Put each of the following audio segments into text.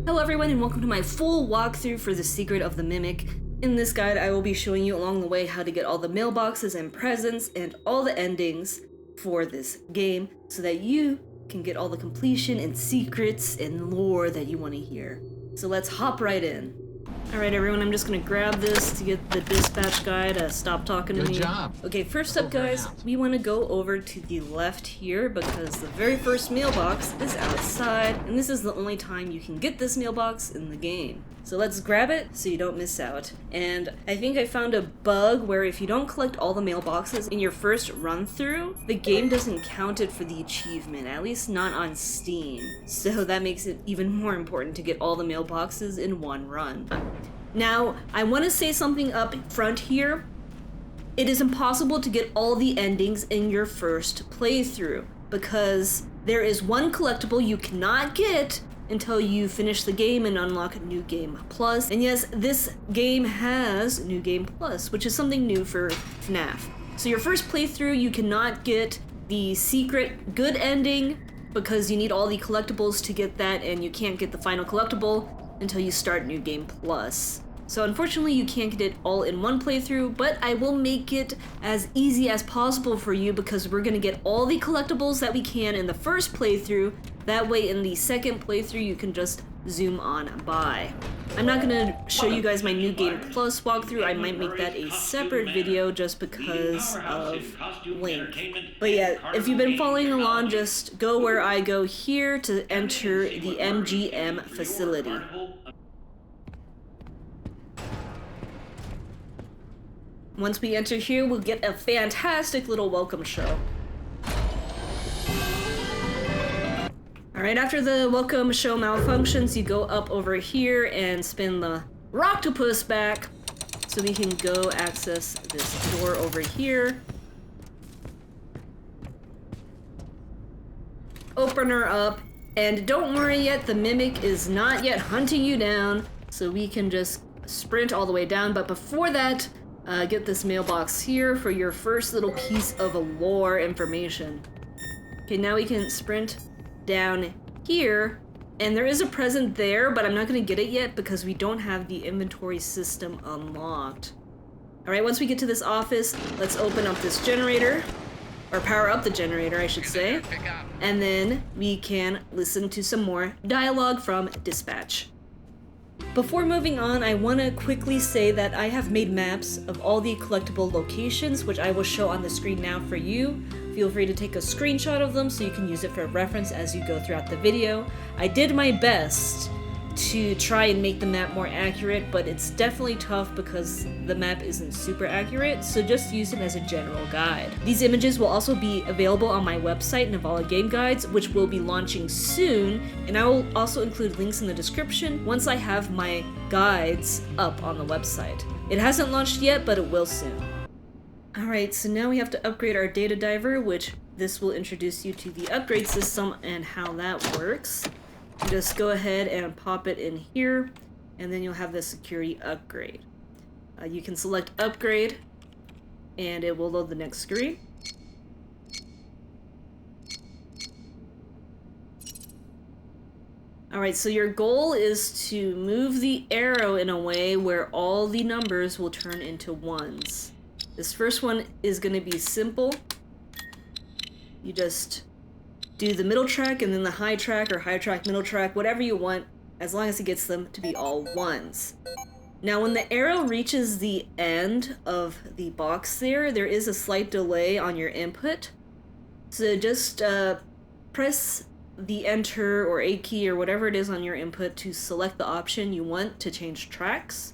Hello everyone and welcome to my full walkthrough for The Secret of the Mimic. In this guide I will be showing you along the way how to get all the mailboxes and presents and all the endings for this game so that you can get all the completion and secrets and lore that you want to hear. So let's hop right in. Alright everyone, I'm just gonna grab this to get the dispatch guy to stop talking to me. Good job. Okay, first up guys, we want to go over to the left here because the very first mailbox is outside, and this is the only time you can get this mailbox in the game. So let's grab it so you don't miss out. And I think I found a bug where if you don't collect all the mailboxes in your first run through, the game doesn't count it for the achievement, at least not on Steam. So that makes it even more important to get all the mailboxes in one run. Now, I want to say something up front here. It is impossible to get all the endings in your first playthrough because there is one collectible you cannot get until you finish the game and unlock New Game Plus. And yes, this game has New Game Plus, which is something new for Fnaf. So your first playthrough, you cannot get the secret good ending because you need all the collectibles to get that, and you can't get the final collectible until you start New Game Plus. So unfortunately you can't get it all in one playthrough, but I will make it as easy as possible for you because we're gonna get all the collectibles that we can in the first playthrough. That way in the second playthrough you can just zoom on by. I'm not gonna show you guys my New Game Plus walkthrough. I might make that a separate video just because of length. But yeah, if you've been following along, just go where I go here to enter the MGM facility. Once we enter here, we'll get a fantastic little welcome show. Alright, after the welcome show malfunctions, you go up over here and spin the Roctopus back so we can go access this door over here. Open her up, and don't worry yet, the Mimic is not yet hunting you down, so we can just sprint all the way down. But before that, get this mailbox here for your first little piece of lore information. Okay, now we can sprint down here, and there is a present there, but I'm not going to get it yet because we don't have the inventory system unlocked. Alright, once we get to this office, let's open up this generator, or power up the generator, I should say, and then we can listen to some more dialogue from Dispatch. Before moving on, I want to quickly say that I have made maps of all the collectible locations, which I will show on the screen now for you. Feel free to take a screenshot of them so you can use it for reference as you go throughout the video. I did my best to try and make the map more accurate, but it's definitely tough because the map isn't super accurate, so just use it as a general guide. These images will also be available on my website, Navala Game Guides, which will be launching soon, and I will also include links in the description once I have my guides up on the website. It hasn't launched yet, but it will soon. Alright, so now we have to upgrade our data diver, which this will introduce you to the upgrade system and how that works. Just go ahead and pop it in here, and then you'll have the security upgrade. You can select upgrade, and it will load the next screen. Alright, so your goal is to move the arrow in a way where all the numbers will turn into ones. This first one is going to be simple. You just do the middle track and then the high track, or high track, middle track, whatever you want, as long as it gets them to be all ones. Now when the arrow reaches the end of the box there is a slight delay on your input. So just press the enter or A key or whatever it is on your input to select the option you want to change tracks.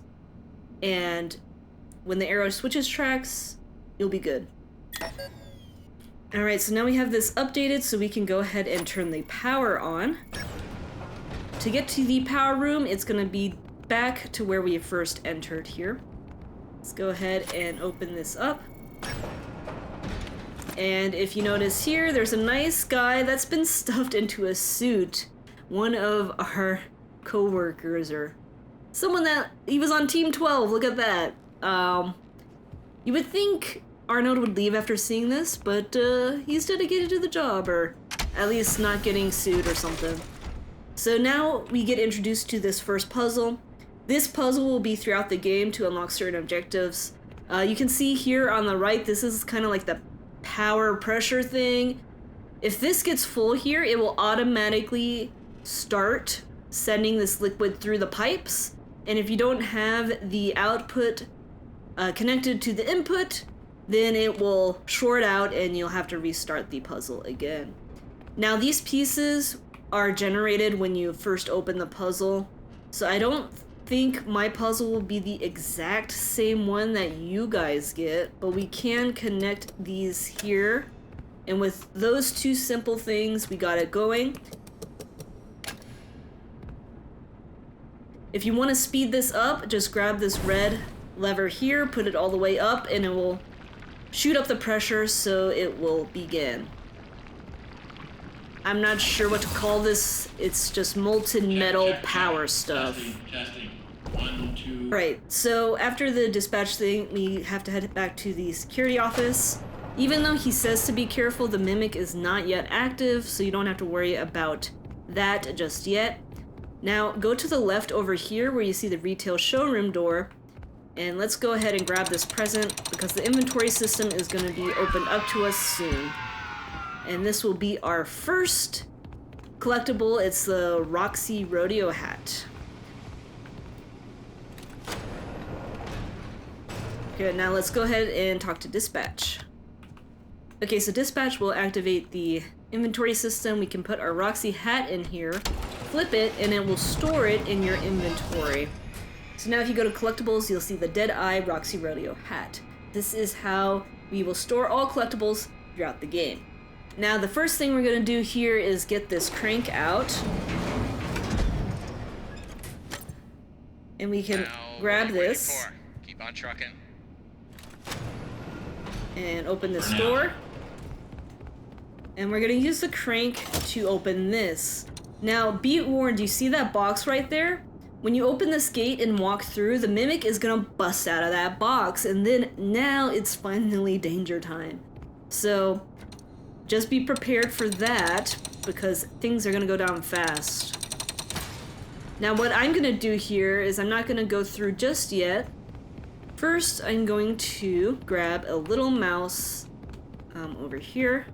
And when the arrow switches tracks, you'll be good. Alright, so now we have this updated so we can go ahead and turn the power on. To get to the power room, it's going to be back to where we first entered here. Let's go ahead and open this up. And if you notice here, there's a nice guy that's been stuffed into a suit. One of our co-workers, or someone that, he was on Team 12, look at that. You would think Arnold would leave after seeing this, but he's dedicated to the job, or at least not getting sued or something. So now we get introduced to this first puzzle. This puzzle will be throughout the game to unlock certain objectives. You can see here on the right, this is kind of like the power pressure thing. If this gets full here, it will automatically start sending this liquid through the pipes. And if you don't have the output connected to the input, then it will short out and you'll have to restart the puzzle again. Now these pieces are generated when you first open the puzzle, so I don't think my puzzle will be the exact same one that you guys get, but we can connect these here, and with those two simple things we got it going. If you want to speed this up, just grab this red lever here, put it all the way up, and it will shoot up the pressure so it will begin. I'm not sure what to call this. It's just molten metal power stuff. Testing. 1, 2. Right, so after the dispatch thing, we have to head back to the security office. Even though he says to be careful, the mimic is not yet active, so you don't have to worry about that just yet. Now, go to the left over here where you see the retail showroom door, and let's go ahead and grab this present because the inventory system is going to be opened up to us soon. And this will be our first collectible. It's the Roxy Rodeo hat. Good, now let's go ahead and talk to dispatch. Okay, so dispatch will activate the inventory system. We can put our Roxy hat in here, flip it, and it will store it in your inventory. So now if you go to collectibles, you'll see the Deadeye Roxy Rodeo hat. This is how we will store all collectibles throughout the game. Now the first thing we're going to do here is get this crank out. And we can grab this. Keep on trucking. And open this door. And we're going to use the crank to open this. Now be warned, you see that box right there? When you open this gate and walk through, the mimic is going to bust out of that box. And then now it's finally danger time. So just be prepared for that, because things are going to go down fast. Now what I'm going to do here is I'm not going to go through just yet. First, I'm going to grab a little mouse over here.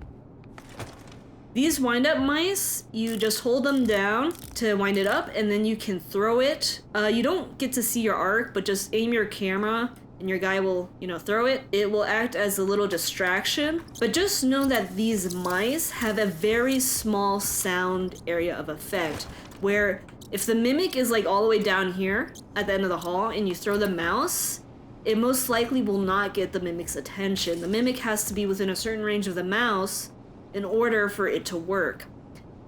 These wind-up mice, you just hold them down to wind it up, and then you can throw it. You don't get to see your arc, but just aim your camera and your guy will, throw it. It will act as a little distraction. But just know that these mice have a very small sound area of effect, where if the mimic is like all the way down here at the end of the hall and you throw the mouse, it most likely will not get the mimic's attention. The mimic has to be within a certain range of the mouse in order for it to work.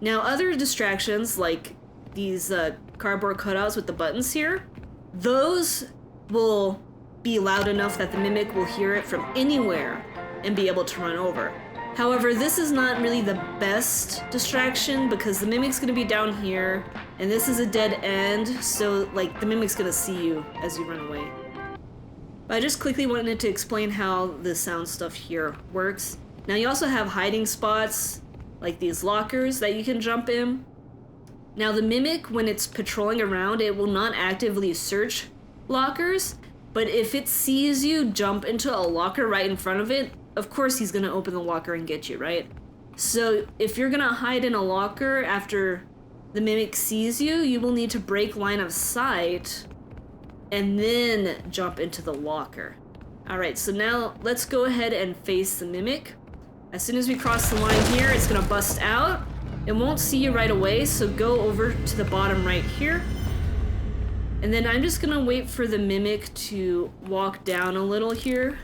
Now other distractions like these cardboard cutouts with the buttons here, those will be loud enough that the mimic will hear it from anywhere and be able to run over. However, this is not really the best distraction because the mimic's gonna be down here and this is a dead end, so like the mimic's gonna see you as you run away. But I just quickly wanted to explain how the sound stuff here works. Now you also have hiding spots like these lockers that you can jump in. Now the mimic, when it's patrolling around, it will not actively search lockers, but if it sees you jump into a locker right in front of it, of course he's gonna open the locker and get you, right? So if you're gonna hide in a locker after the mimic sees you, you will need to break line of sight and then jump into the locker. Alright, so now let's go ahead and face the mimic. As soon as we cross the line here, it's gonna bust out. It won't see you right away, so go over to the bottom right here. And then I'm just gonna wait for the mimic to walk down a little here.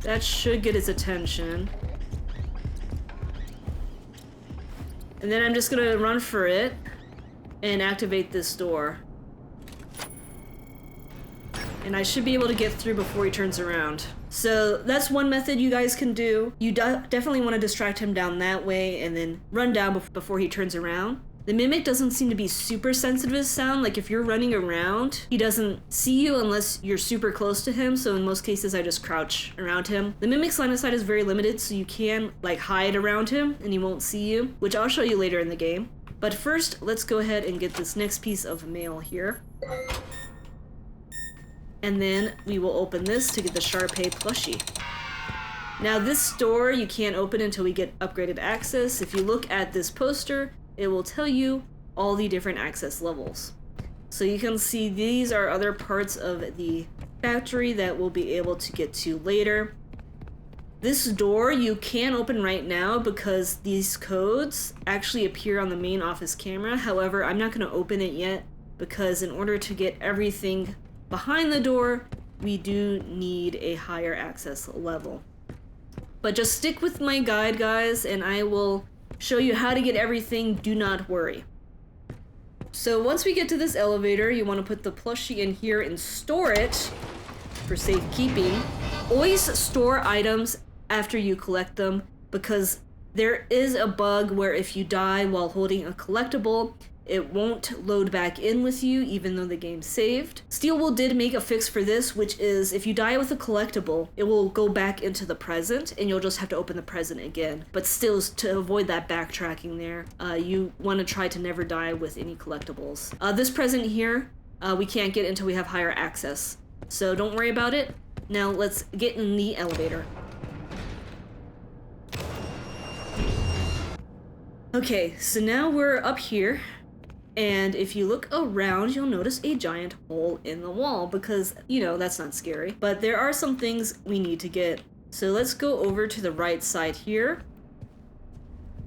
That should get his attention. And then I'm just gonna run for it and activate this door. And I should be able to get through before he turns around. So that's one method you guys can do. You definitely want to distract him down that way and then run down before he turns around. The Mimic doesn't seem to be super sensitive to sound. Like if you're running around, he doesn't see you unless you're super close to him. So in most cases, I just crouch around him. The Mimic's line of sight is very limited, so you can like hide around him and he won't see you, which I'll show you later in the game. But first, let's go ahead and get this next piece of mail here. And then we will open this to get the Sharpay plushie. Now this door you can't open until we get upgraded access. If you look at this poster, it will tell you all the different access levels. So you can see these are other parts of the factory that we'll be able to get to later. This door you can open right now because these codes actually appear on the main office camera. However, I'm not going to open it yet because in order to get everything behind the door, we do need a higher access level. But just stick with my guide, guys, and I will show you how to get everything. Do not worry. So once we get to this elevator, you want to put the plushie in here and store it for safekeeping. Always store items after you collect them because there is a bug where if you die while holding a collectible, it won't load back in with you even though the game's saved. Steelwool did make a fix for this, which is if you die with a collectible, it will go back into the present and you'll just have to open the present again. But still, to avoid that backtracking there, you want to try to never die with any collectibles. This present here, we can't get until we have higher access. So don't worry about it. Now let's get in the elevator. Okay, so now we're up here. And if you look around, you'll notice a giant hole in the wall because, you know, that's not scary. But there are some things we need to get. So let's go over to the right side here.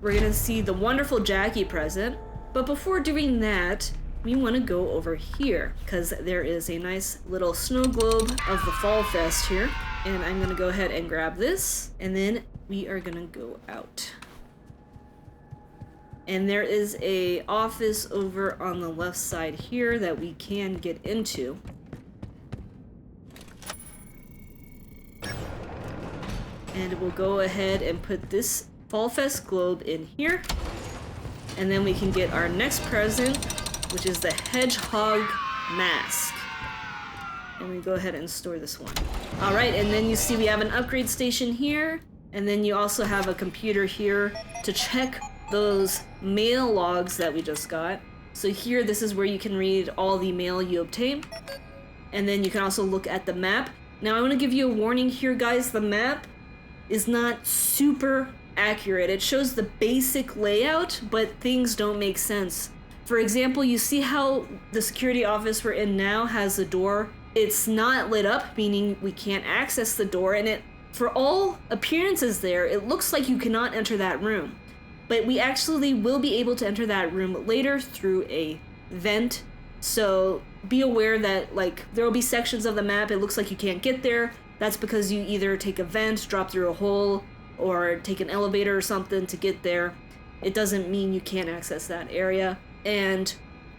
We're gonna see the wonderful Jackie present. But before doing that, we want to go over here because there is a nice little snow globe of the Fall Fest here. And I'm gonna go ahead and grab this. And then we are gonna go out. And there is a office over on the left side here that we can get into. And we'll go ahead and put this Fall Fest globe in here. And then we can get our next present, which is the Hedgehog mask. And we go ahead and store this one. All right, and then you see we have an upgrade station here. And then you also have a computer here to check those mail logs that we just got. So here, this is where you can read all the mail you obtain. And then you can also look at the map. Now I want to give you a warning here, guys. The map is not super accurate. It shows the basic layout, but things don't make sense. For example, you see how the security office we're in now has a door. It's not lit up, meaning we can't access the door, and it, for all appearances there, it looks like you cannot enter that room. But we actually will be able to enter that room later through a vent. So be aware that like there will be sections of the map it looks like you can't get there. That's because you either take a vent, drop through a hole, or take an elevator or something to get there. It doesn't mean you can't access that area. And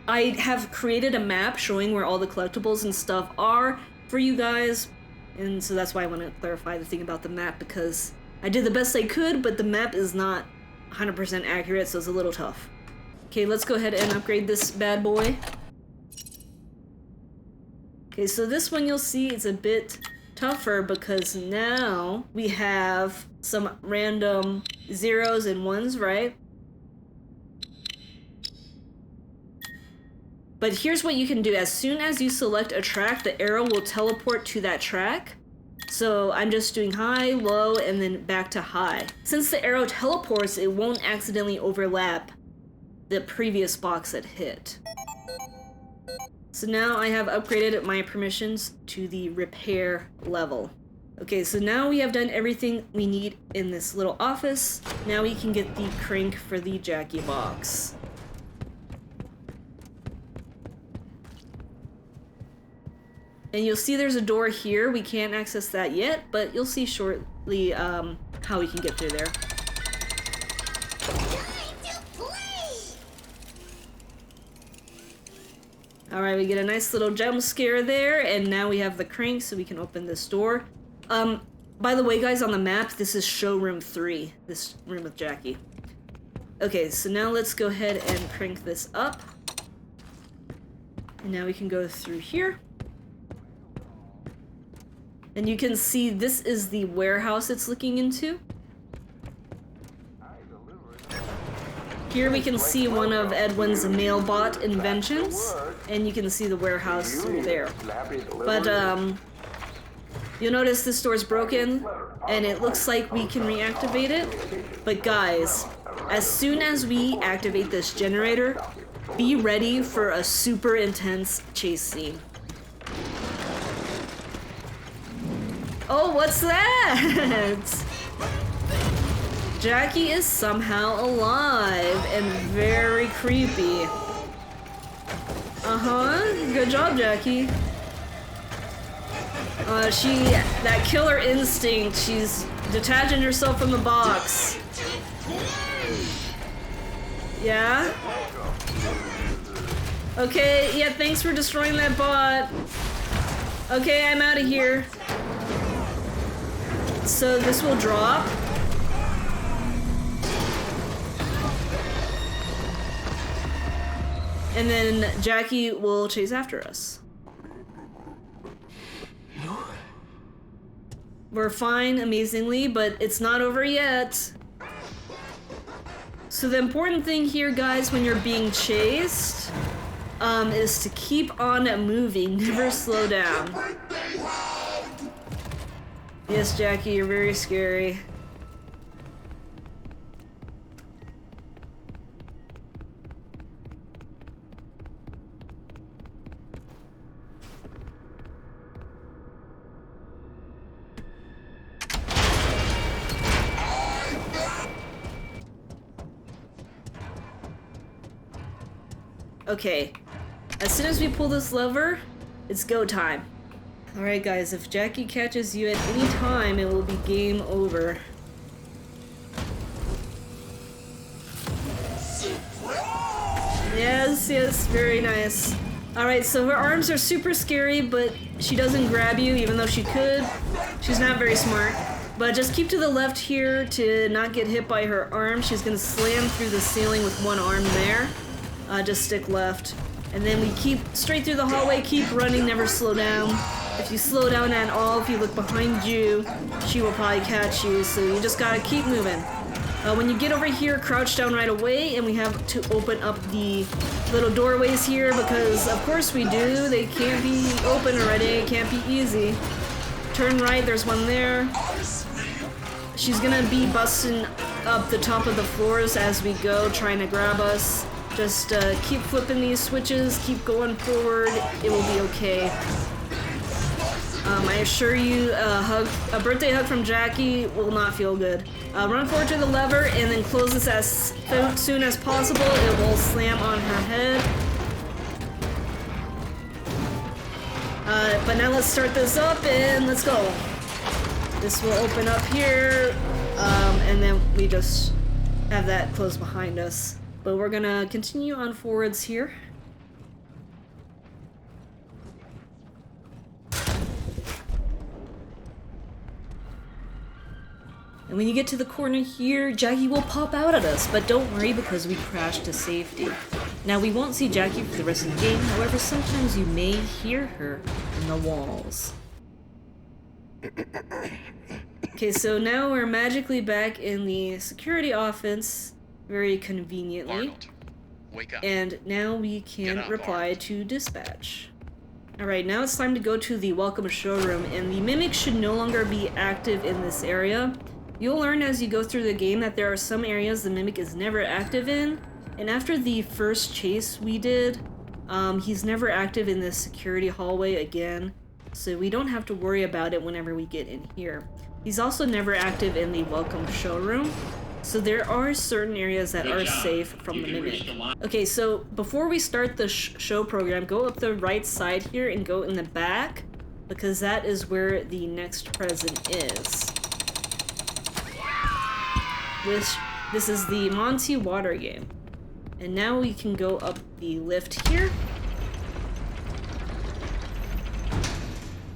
I have created a map showing where all the collectibles and stuff are for you guys. And so that's why I want to clarify the thing about the map, because I did the best I could, but the map is not 100% accurate, so it's a little tough. Okay, let's go ahead and upgrade this bad boy. Okay, so this one you'll see it's a bit tougher because now we have some random zeros and ones, right? But here's what you can do. As soon as you select a track, the arrow will teleport to that track. So I'm just doing high, low, and then back to high. Since the arrow teleports, it won't accidentally overlap the previous box it hit. So now I have upgraded my permissions to the repair level. Okay, so now we have done everything we need in this little office. Now we can get the crank for the Jackie box. And you'll see there's a door here. We can't access that yet, but you'll see shortly how we can get through there. Alright, we get a nice little jump scare there, and now we have the crank so we can open this door. By the way, guys, on the map, this is Showroom 3, this room with Jackie. Okay, so now let's go ahead and crank this up. And now we can go through here. And you can see this is the warehouse it's looking into. Here we can see one of Edwin's mailbot inventions, and you can see the warehouse through there. But you'll notice this door's broken, and it looks like we can reactivate it. But guys, as soon as we activate this generator, be ready for a super intense chase scene. Oh, what's that? Jackie is somehow alive and very creepy. Good job, Jackie. That killer instinct, she's detaching herself from the box. Yeah? Okay, yeah, thanks for destroying that bot. Okay, I'm out of here. So this will drop. And then Jackie will chase after us. We're fine, amazingly, but it's not over yet. So the important thing here, guys, when you're being chased, is to keep on moving, never slow down. Yes, Jackie, you're very scary. Okay, as soon as we pull this lever, it's go time. Alright guys, if Jackie catches you at any time, it will be game over. Yes, yes, very nice. Alright, so her arms are super scary, but she doesn't grab you, even though she could. She's not very smart. But just keep to the left here to not get hit by her arm. She's gonna slam through the ceiling with one arm there. Just stick left. And then we keep straight through the hallway, keep running, never slow down. If you slow down at all, if you look behind you, she will probably catch you, so you just gotta keep moving. When you get over here, crouch down right away, and we have to open up the little doorways here, because of course we do. They can't be open already, it can't be easy. Turn right, there's one there. She's gonna be busting up the top of the floors as we go, trying to grab us. Just keep flipping these switches, keep going forward, it will be okay. I assure you, a birthday hug from Jackie will not feel good. Run forward to the lever and then close this as soon as possible. It will slam on her head. But now let's start this up and let's go. This will open up here, and then we just have that close behind us. But we're gonna continue on forwards here. And when you get to the corner here, Jackie will pop out at us, but don't worry because we crashed to safety. Now we won't see Jackie for the rest of the game, however sometimes you may hear her in the walls. Okay, so now we're magically back in the security office, very conveniently. Arnold, wake up. And now we can Get up, reply Arnold. to dispatch. Alright, now it's time to go to the welcome showroom, and the mimic should no longer be active in this area. You'll learn as you go through the game that there are some areas the mimic is never active in, and after the first chase we did, he's never active in this security hallway again, so we don't have to worry about it whenever we get in here. He's also never active in the welcome showroom, so there are certain areas that are safe from the mimic. Okay, so before we start the show program, go up the right side here and go in the back, because that is where the next present is. This is the Monty water game. And now we can go up the lift here.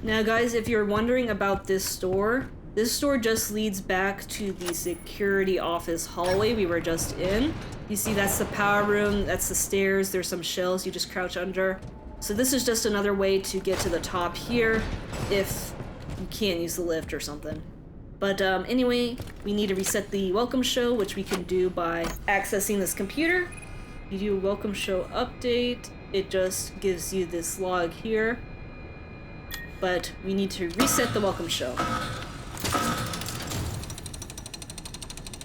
Now guys, if you're wondering about this store, This door just leads back to the security office hallway we were just in. You see, that's the power room, that's the stairs, there's some shells you just crouch under. So this is just another way to get to the top here if you can't use the lift or something. But anyway, we need to reset the welcome show, which we can do by accessing this computer. You do a welcome show update, it just gives you this log here. But we need to reset the welcome show.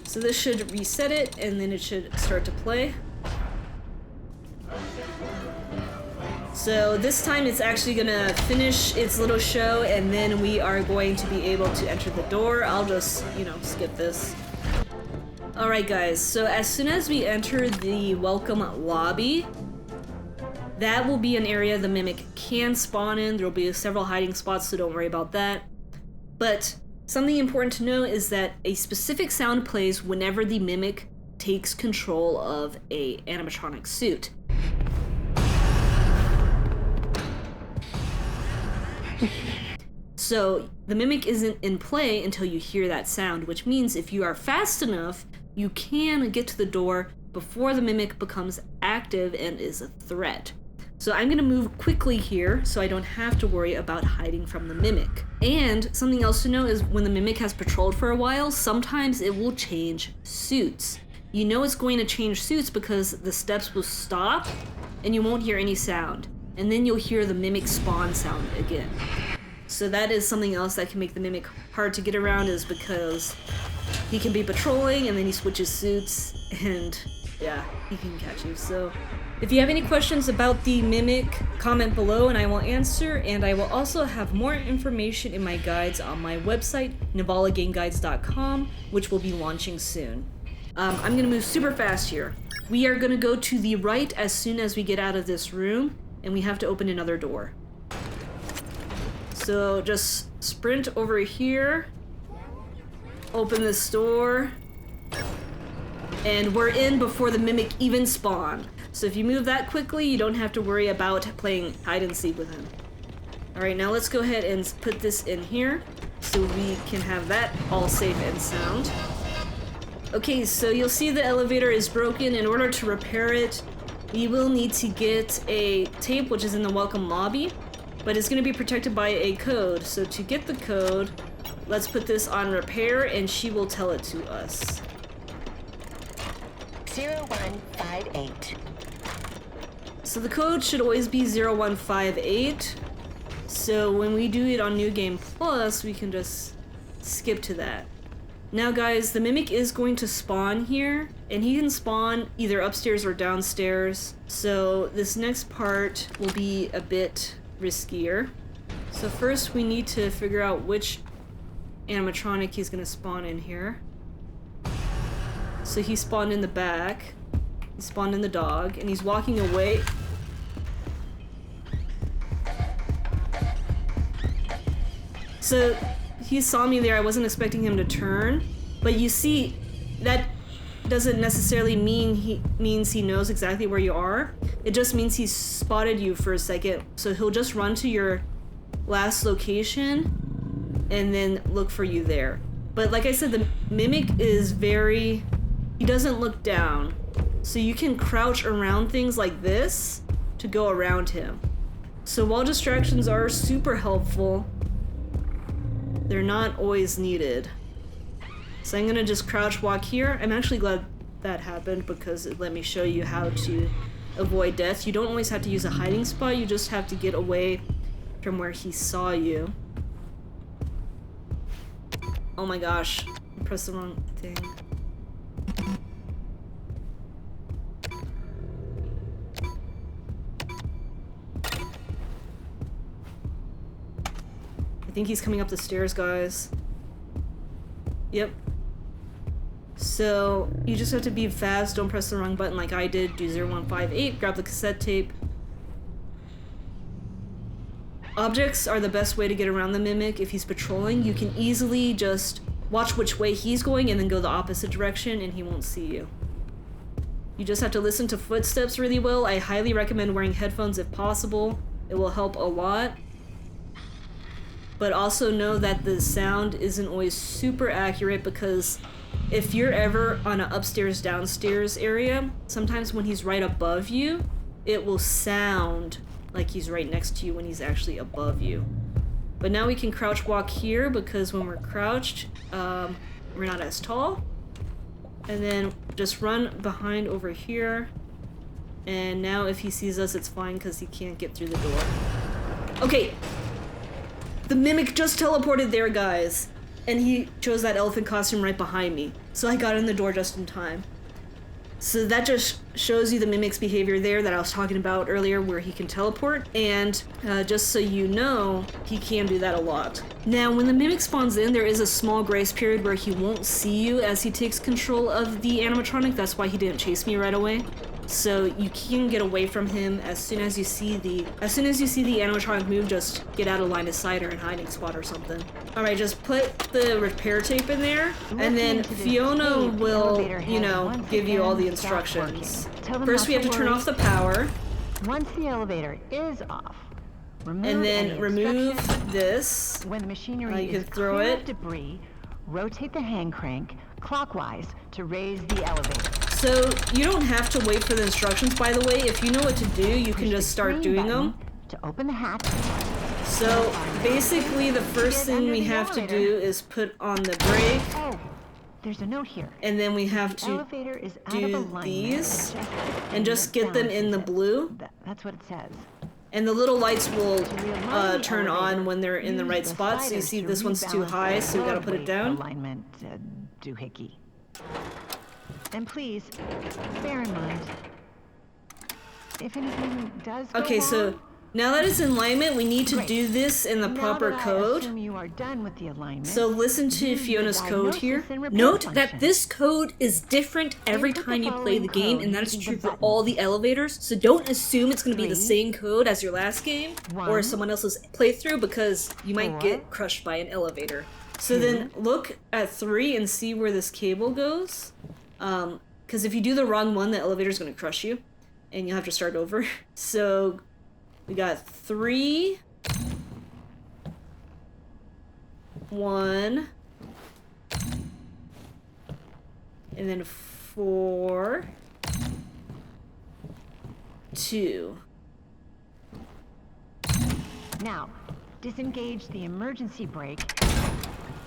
So this should reset it, and then it should start to play. So this time it's actually gonna finish its little show, and then we are going to be able to enter the door. I'll just, skip this. Alright guys, so as soon as we enter the welcome lobby, that will be an area the Mimic can spawn in. There will be several hiding spots, so don't worry about that. But something important to know is that a specific sound plays whenever the Mimic takes control of a animatronic suit. So the Mimic isn't in play until you hear that sound, which means if you are fast enough, you can get to the door before the Mimic becomes active and is a threat. So I'm gonna move quickly here so I don't have to worry about hiding from the Mimic. And something else to know is when the Mimic has patrolled for a while, sometimes it will change suits. You know it's going to change suits because the steps will stop and you won't hear any sound. And then you'll hear the Mimic spawn sound again. So that is something else that can make the Mimic hard to get around, is because he can be patrolling and then he switches suits and yeah, he can catch you. So if you have any questions about the Mimic, comment below and I will answer, and I will also have more information in my guides on my website, NivalaGameGuides.com, which will be launching soon. I'm gonna move super fast here. We are gonna go to the right as soon as we get out of this room, and we have to open another door. So just sprint over here, open this door, and we're in before the Mimic even spawned. So if you move that quickly, you don't have to worry about playing hide and seek with him. Alright, now let's go ahead and put this in here so we can have that all safe and sound. Okay, so you'll see the elevator is broken. In order to repair it, we will need to get a tape, which is in the welcome lobby, but it's going to be protected by a code. So to get the code, let's put this on repair and she will tell it to us. 0158. So the code should always be 0158. So when we do it on New Game Plus, we can just skip to that. Now guys, the Mimic is going to spawn here, and he can spawn either upstairs or downstairs. So this next part will be a bit riskier. So first we need to figure out which animatronic he's gonna spawn in here. So he spawned in the back, he spawned in the dog, and he's walking away. So he saw me there, I wasn't expecting him to turn, but you see, that doesn't necessarily mean he knows exactly where you are. It just means he spotted you for a second, so he'll just run to your last location and then look for you there. But like I said, the Mimic is he doesn't look down, so you can crouch around things like this to go around him. So while distractions are super helpful, they're not always needed. So I'm gonna just crouch walk here. I'm actually glad that happened because it let me show you how to avoid death. You don't always have to use a hiding spot, you just have to get away from where he saw you. Oh my gosh, I pressed the wrong thing. I think he's coming up the stairs, guys. Yep. So you just have to be fast, don't press the wrong button like I did. Do 0158, grab the cassette tape. Objects are the best way to get around the Mimic. If he's patrolling, you can easily just watch which way he's going and then go the opposite direction and he won't see you. You just have to listen to footsteps really well. I highly recommend wearing headphones if possible. It will help a lot. but also know that the sound isn't always super accurate, because if you're ever on an upstairs downstairs area, sometimes when he's right above you, it will sound like he's right next to you when he's actually above you. But now we can crouch walk here, because when we're crouched, we're not as tall. And then just run behind over here. And now if he sees us, it's fine because he can't get through the door. Okay. The Mimic just teleported there, guys. And he chose that elephant costume right behind me. So I got in the door just in time. So that just shows you the Mimic's behavior there that I was talking about earlier, where he can teleport. And just so you know, he can do that a lot. Now, when the Mimic spawns in, there is a small grace period where he won't see you as he takes control of the animatronic. That's why he didn't chase me right away. So you can get away from him as soon as you see the animatronic move. Just get out of line of sight or in hiding spot or something. All right, just put the repair tape in there, and then Fiona will, you know, give you all the instructions. First, we have to turn off the power. Once the elevator is off, and then remove this. When the machinery you can is throw clear it. of debris, rotate the hand crank clockwise to raise the elevator. So you don't have to wait for the instructions, by the way. If you know what to do, you can just start doing them. To open the hatch. So basically the first thing we have to do is put on the brake. Oh, there's a note here. And then we have to do these and just get them in the blue. That's what it says. And the little lights will turn on when they're in the right spot. So you see this one's too high, so we gotta put it down. Alignment doohickey. And please, bear in mind, if anything does go Okay, so wrong, now that it's in alignment, we need to do this in the proper code. You are done with the alignment, So listen to Fiona's code here. Note that this code is different every time you play the game, and that is true for all the elevators. So don't assume it's going to be the same code as your last game or someone else's playthrough, because you might get crushed by an elevator. So then look at 3 and see where this cable goes. Because if you do the wrong one, the elevator's going to crush you, and you'll have to start over. So we got 3, 1, and then 4, 2. Now, disengage the emergency brake,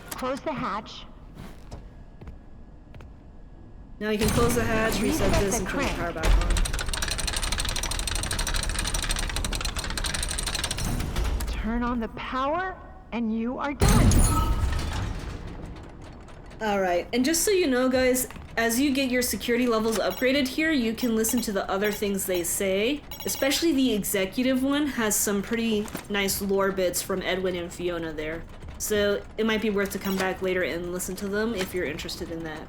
close the hatch. Now you can close the hatch, reset this, and turn the power back on. Turn on the power, and you are done. Alright, and just so you know, guys, as you get your security levels upgraded here, you can listen to the other things they say. Especially the executive one has some pretty nice lore bits from Edwin and Fiona there. So it might be worth to come back later and listen to them if you're interested in that.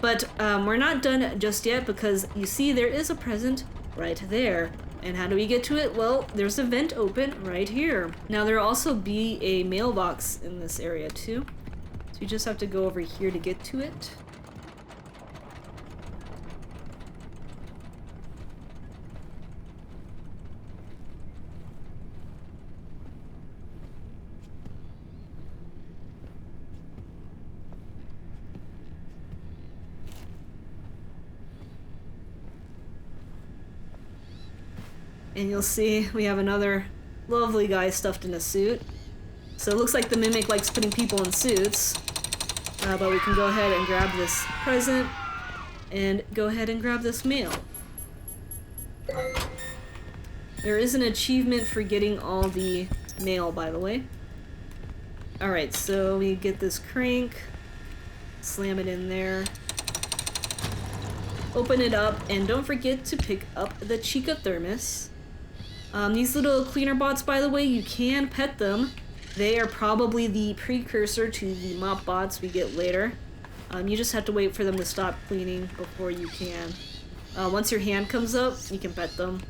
But we're not done just yet, because you see there is a present right there. And how do we get to it? Well, there's a vent open right here. Now there'll also be a mailbox in this area too. So you just have to go over here to get to it. And you'll see we have another lovely guy stuffed in a suit. So it looks like the Mimic likes putting people in suits. But we can go ahead and grab this present and go ahead and grab this mail. There is an achievement for getting all the mail, by the way. Alright, so we get this crank, slam it in there, open it up, and don't forget to pick up the Chica thermos. These little cleaner bots, by the way, you can pet them. They are probably the precursor to the mop bots we get later. You just have to wait for them to stop cleaning before you can. Once your hand comes up, you can pet them.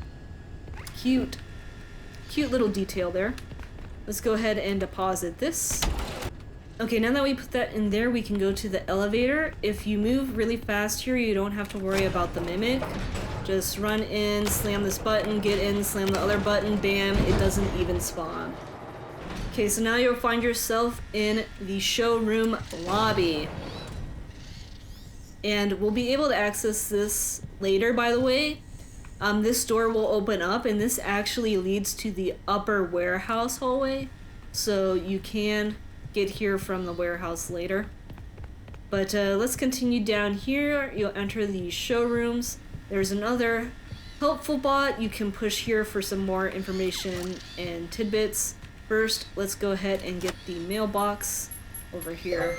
Cute. Cute little detail there. Let's go ahead and deposit this. Okay, now that we put that in there, we can go to the elevator. If you move really fast here, you don't have to worry about the Mimic. Just run in, slam this button, get in, slam the other button, bam, it doesn't even spawn. Okay, so now you'll find yourself in the showroom lobby. And we'll be able to access this later, by the way. This door will open up, and this actually leads to the upper warehouse hallway. So you can get here from the warehouse later. But let's continue down here. You'll enter the showrooms. There's another helpful bot. You can push here for some more information and tidbits. First, let's go ahead and get the mailbox over here.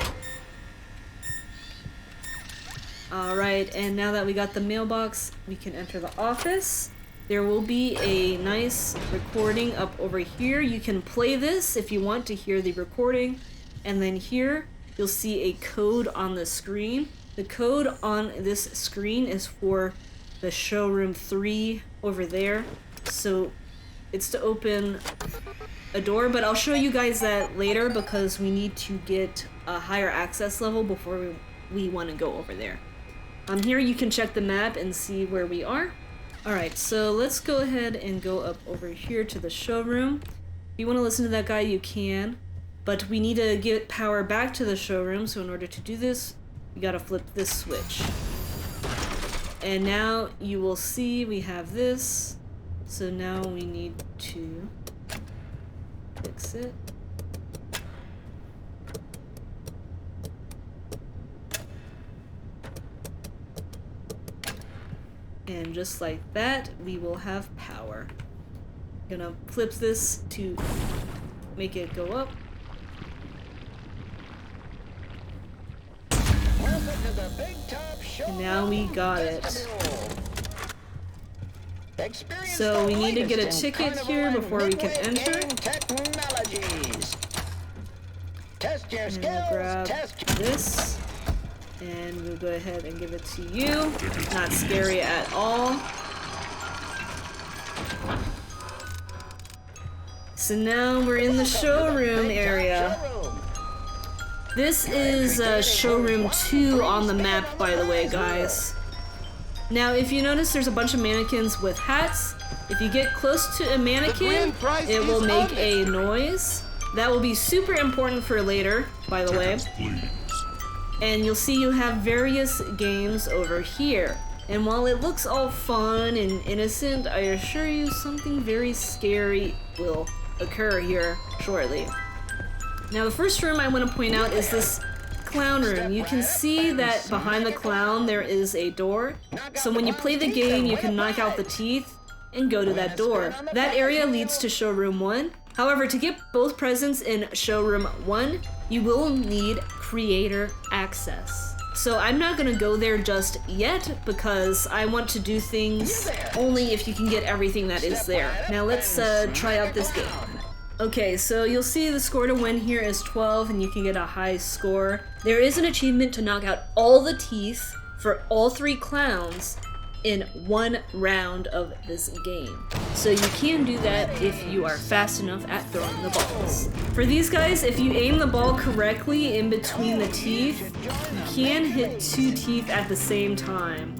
Alright, and now that we got the mailbox, we can enter the office. There will be a nice recording up over here. You can play this if you want to hear the recording. And then here, you'll see a code on the screen. The code on this screen is for the showroom 3 over there. So it's to open a door, but I'll show you guys that later because we need to get a higher access level before we want to go over there. Here you can check the map and see where we are. Alright, so let's go ahead and go up over here to the showroom. If you want to listen to that guy, you can. But we need to get power back to the showroom, so in order to do this, you gotta flip this switch. And now you will see we have this. So now we need to fix it. And just like that, we will have power. I'm gonna flip this to make it go up. And now we got it. So we need to get a ticket here before we can enter. And we'll grab this. And we'll go ahead and give it to you. Not scary at all. So now we're in the showroom area. This is showroom 2 on the map, by the way, guys. Now, if you notice, there's a bunch of mannequins with hats. If you get close to a mannequin, it will make a noise. That will be super important for later, by the way. And you'll see you have various games over here. And while it looks all fun and innocent, I assure you something very scary will occur here shortly. Now the first room I want to point out is this clown room. You can see that behind the clown there is a door. So when you play the game, you can knock out the teeth and go to that door. That area leads to showroom 1. However, to get both presents in showroom 1, you will need creator access. So I'm not gonna go there just yet because I want to do things only if you can get everything that is there. Now let's try out this game. Okay, so you'll see the score to win here is 12 and you can get a high score. There is an achievement to knock out all the teeth for all 3 clowns in 1 round of this game. So you can do that if you are fast enough at throwing the balls. For these guys, if you aim the ball correctly in between the teeth, you can hit 2 teeth at the same time.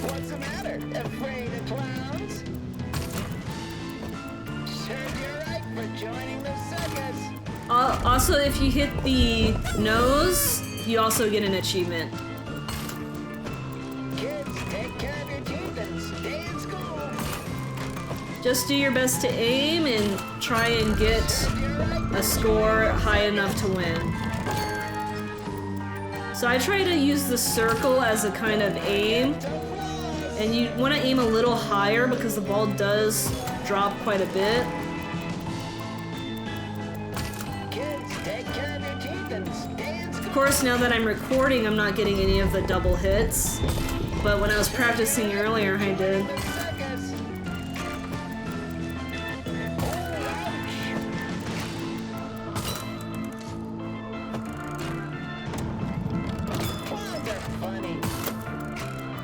What's the matter? Afraid of clowns? Serve you right for joining the circus. Also, if you hit the nose, you also get an achievement. Just do your best to aim and try and get a score high enough to win. So I try to use the circle as a kind of aim, and you want to aim a little higher because the ball does drop quite a bit. Of course, now that I'm recording, I'm not getting any of the double hits, but when I was practicing earlier, I did.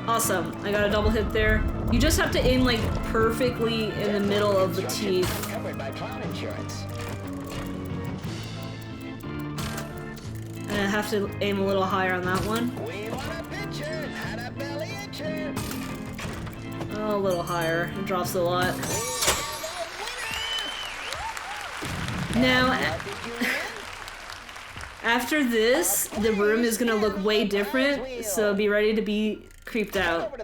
Awesome, I got a double hit there. You just have to aim like perfectly in the middle of the teeth. And I have to aim a little higher on that one. Oh, a little higher. It drops a lot. Now, after this, the room is gonna look way different, so be ready to be creeped out.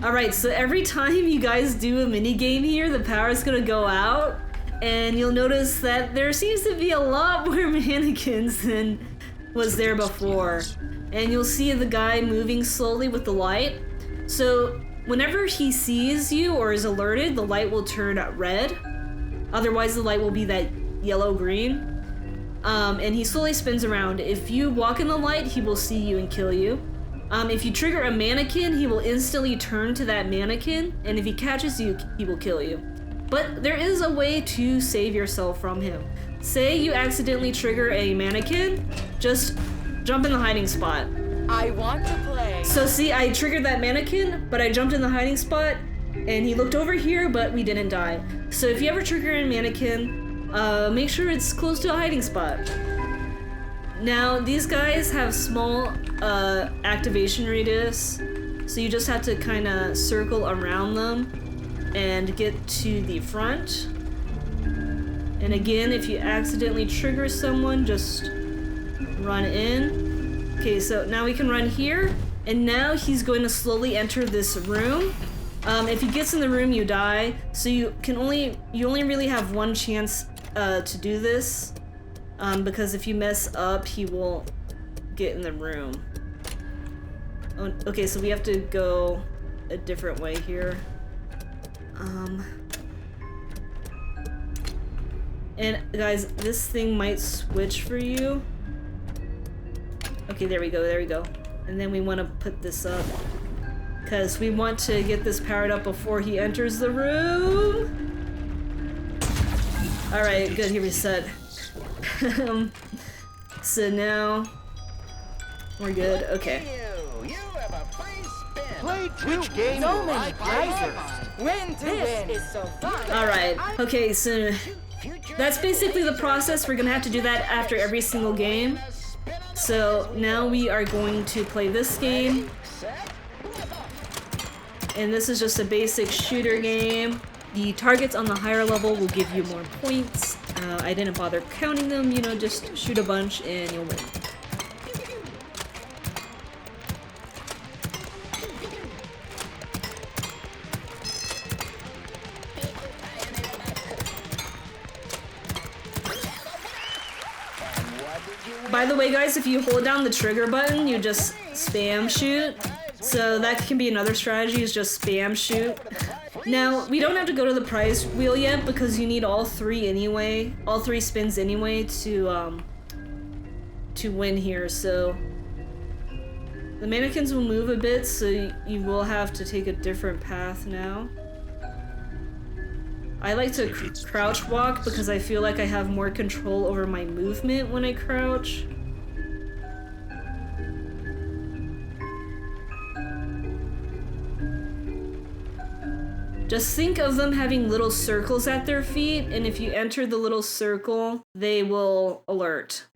Alright, so every time you guys do a mini game here, the power is gonna go out, and you'll notice that there seems to be a lot more mannequins than was there before. And you'll see the guy moving slowly with the light. So whenever he sees you or is alerted, the light will turn red. Otherwise, the light will be that yellow-green. And he slowly spins around. If you walk in the light, he will see you and kill you. If you trigger a mannequin, he will instantly turn to that mannequin, and if he catches you, he will kill you. But there is a way to save yourself from him. Say you accidentally trigger a mannequin, just jump in the hiding spot. I want to play. So see, I triggered that mannequin, but I jumped in the hiding spot, and he looked over here, but we didn't die. So if you ever trigger a mannequin, make sure it's close to a hiding spot. Now, these guys have small activation radius, so you just have to kind of circle around them and get to the front. And again, if you accidentally trigger someone, just run in. Okay, so now we can run here, and now he's going to slowly enter this room. If he gets in the room, you die, so you only really have one chance to do this. Because if you mess up, he will get in the room. Oh, okay, so we have to go a different way here. And guys, this thing might switch for you. Okay, there we go. And then we want to put this up, because we want to get this powered up before he enters the room. Alright, good, he reset. So now we're good. Okay. Play which game so many prizes. Win to win is so fun. All right. Okay, so that's basically the process. We're gonna have to do that after every single game. So now we are going to play this game, and this is just a basic shooter game. The targets on the higher level will give you more points. I didn't bother counting them, you know, just shoot a bunch and you'll win. By the way, guys, if you hold down the trigger button, you just spam shoot. So that can be another strategy, is just spam shoot. Now, we don't have to go to the prize wheel yet because you need all three anyway, all three spins anyway to win here, so the mannequins will move a bit, so you will have to take a different path now. I like to crouch walk because I feel like I have more control over my movement when I crouch. Just think of them having little circles at their feet, and if you enter the little circle, they will alert.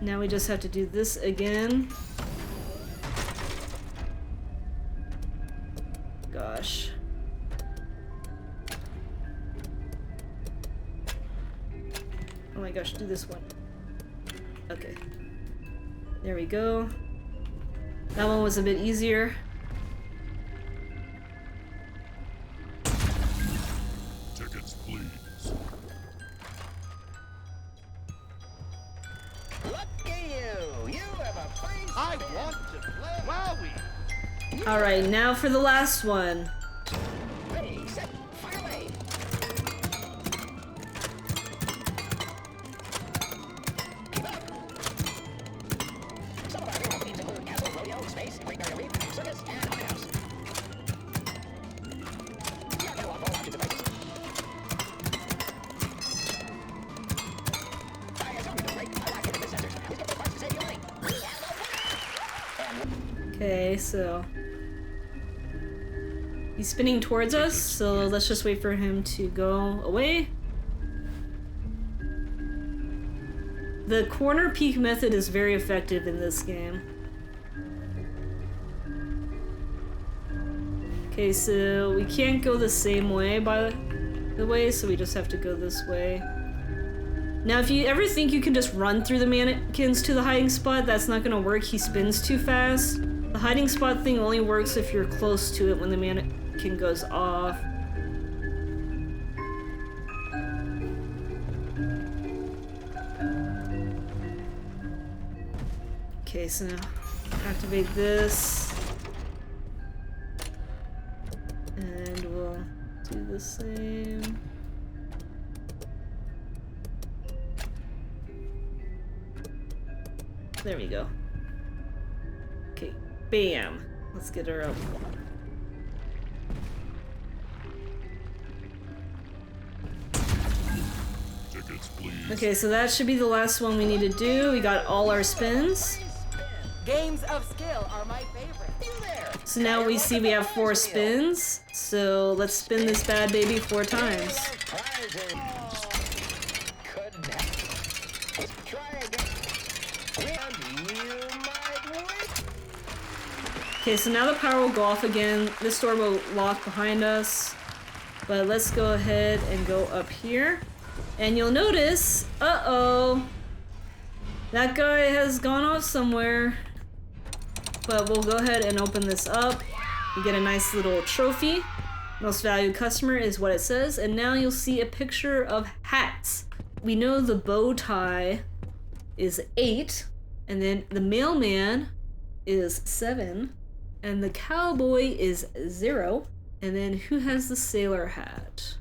Now we just have to do this again. Gosh. Oh my gosh, do this one. Okay. There we go. That one was a bit easier. Tickets, please. Look at you! You have a free I want to play. Wowie! Alright, now for the last one. Ready, set, fire away! Keep up! Some of our favorite themes include Castle, Rodeo, Space, Great Barrier Reef, Circus, and Haunted House. We are catalog all options and prices. I have something to break. I like it in the center. Please get the parts to save you money. Okay, so he's spinning towards us, so let's just wait for him to go away. The corner peek method is very effective in this game. Okay, so we can't go the same way, by the way, so we just have to go this way. Now, if you ever think you can just run through the mannequins to the hiding spot, that's not gonna work. He spins too fast. The hiding spot thing only works if you're close to it when the mannequin goes off. Okay, so now activate this. And we'll do the same. There we go. Okay, bam. Let's get her up. Tickets, please. Okay, so that should be the last one we need to do. We got all our spins. Games of skill are my favorite. You there? So now we see we have 4 spins. So let's spin this bad baby 4 times. Prizes. Couldn't have. Try again. And you might win. Okay, so now the power will go off again. This door will lock behind us. But let's go ahead and go up here. And you'll notice, uh-oh, that guy has gone off somewhere. But we'll go ahead and open this up. You get a nice little trophy. Most valued customer is what it says. And now you'll see a picture of hats. We know the bow tie is 8. And then the mailman is 7. And the cowboy is 0. And then who has the sailor hat?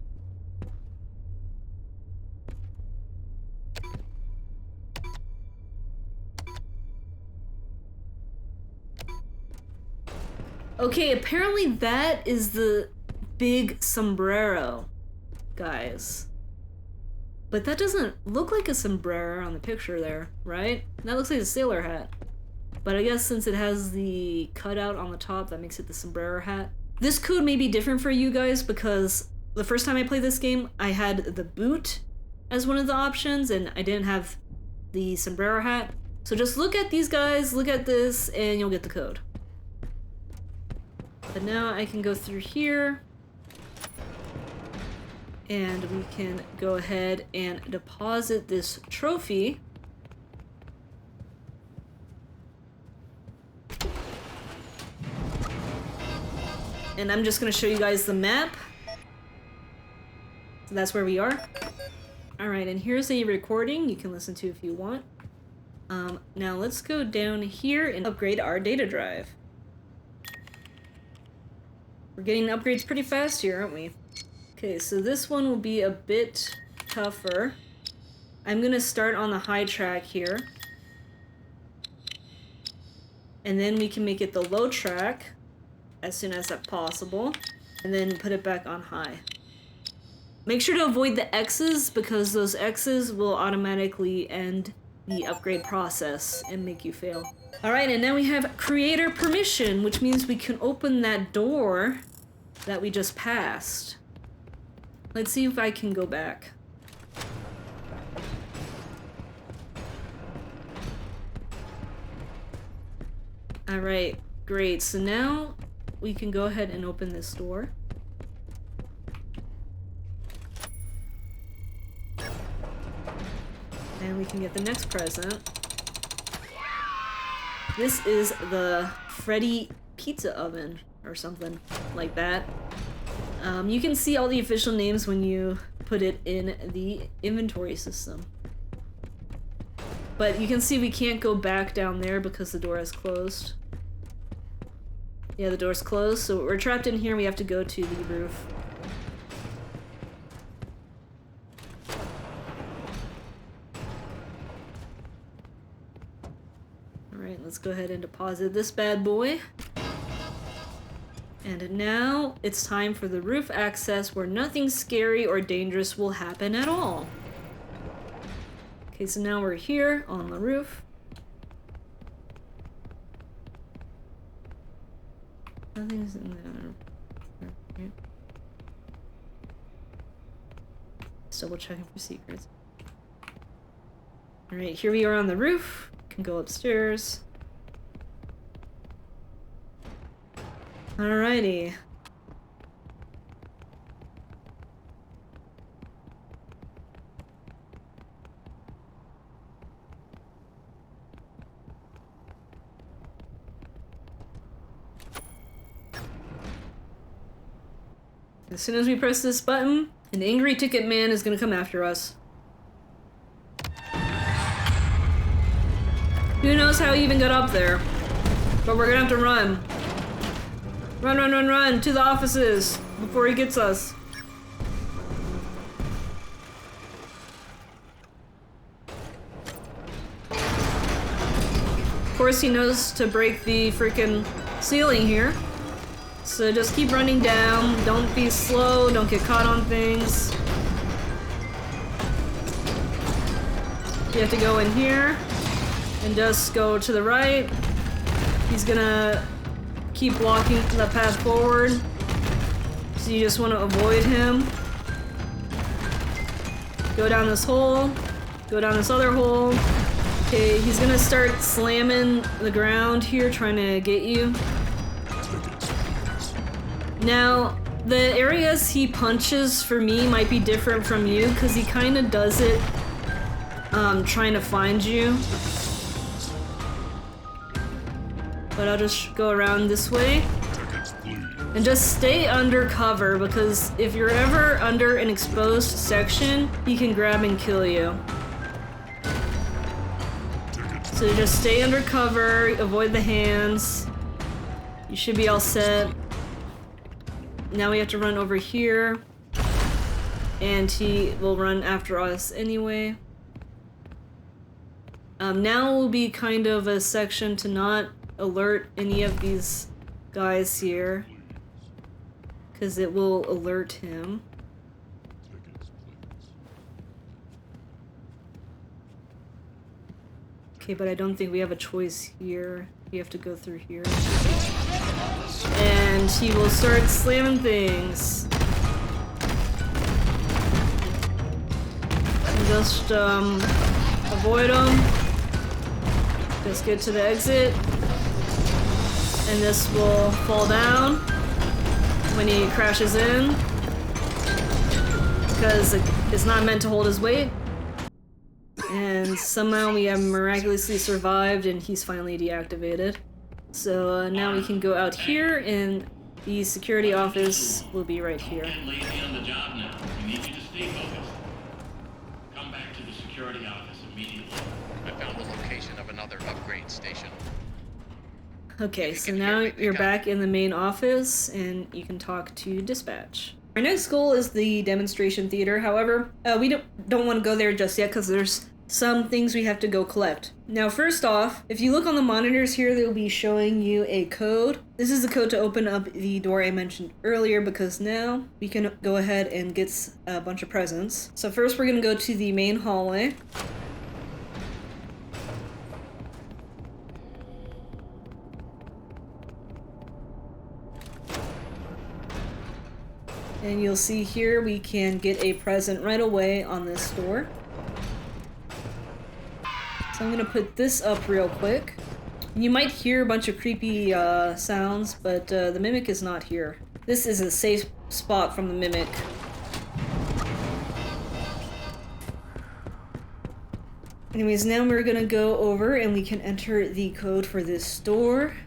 Okay, apparently that is the big sombrero, guys. But that doesn't look like a sombrero on the picture there, right? That looks like a sailor hat. But I guess since it has the cutout on the top, that makes it the sombrero hat. This code may be different for you guys because the first time I played this game, I had the boot as one of the options and I didn't have the sombrero hat. So just look at these guys, look at this, and you'll get the code. But now I can go through here and we can go ahead and deposit this trophy. And I'm just gonna show you guys the map. So that's where we are. Alright, and here's a recording you can listen to if you want. Now let's go down here and upgrade our data drive. We're getting upgrades pretty fast here, aren't we? Okay, so this one will be a bit tougher. I'm gonna start on the high track here. And then we can make it the low track as soon as that's possible. And then put it back on high. Make sure to avoid the X's because those X's will automatically end the upgrade process and make you fail. Alright, and now we have creator permission, which means we can open that door that we just passed. Let's see if I can go back. Alright, great. So now we can go ahead and open this door. And we can get the next present. This is the Freddy pizza oven or something like that. You can see all the official names when you put it in the inventory system. But you can see we can't go back down there because the door is closed. Yeah, the door's closed, so we're trapped in here and we have to go to the roof. Alright, let's go ahead and deposit this bad boy. And now it's time for the roof access where nothing scary or dangerous will happen at all. Okay, so now we're here on the roof. Nothing's in there. Just double checking for secrets. Alright, here we are on the roof. Can go upstairs. Alrighty. As soon as we press this button, an angry ticket man is gonna come after us. Who knows how he even got up there? But we're gonna have to run. Run, run, run, run to the offices before he gets us. Of course he knows to break the freaking ceiling here. So just keep running down. Don't be slow. Don't get caught on things. You have to go in here and just go to the right. He's gonna keep blocking the path forward. So you just want to avoid him. Go down this hole. Go down this other hole. Okay, he's gonna start slamming the ground here, trying to get you. Now, the areas he punches for me might be different from you, because he kind of does it trying to find you. But I'll just go around this way. And just stay under cover, because if you're ever under an exposed section, he can grab and kill you. So just stay under cover, avoid the hands. You should be all set. Now we have to run over here. And he will run after us anyway. Now will be kind of a section to not alert any of these guys here. Because it will alert him. Okay, but I don't think we have a choice here. We have to go through here. And he will start slamming things. And just avoid them. Just get to the exit. And this will fall down when he crashes in. Because it's not meant to hold his weight. And somehow we have miraculously survived and he's finally deactivated. So now we can go out here and the security office will be right here. Don't get lazy on the job now. We need you to stay focused. Come back to the security office immediately. I found the location of another upgrade station. Okay, so now you're back in the main office and you can talk to dispatch. Our next goal is the demonstration theater. However, we don't want to go there just yet because there's some things we have to go collect. Now, first off, if you look on the monitors here, they'll be showing you a code. This is the code to open up the door I mentioned earlier, because now we can go ahead and get a bunch of presents. So first we're gonna go to the main hallway. And you'll see here we can get a present right away on this door. So I'm gonna put this up real quick. You might hear a bunch of creepy sounds, but the Mimic is not here. This is a safe spot from the Mimic. Anyways, now we're gonna go over and we can enter the code for this door.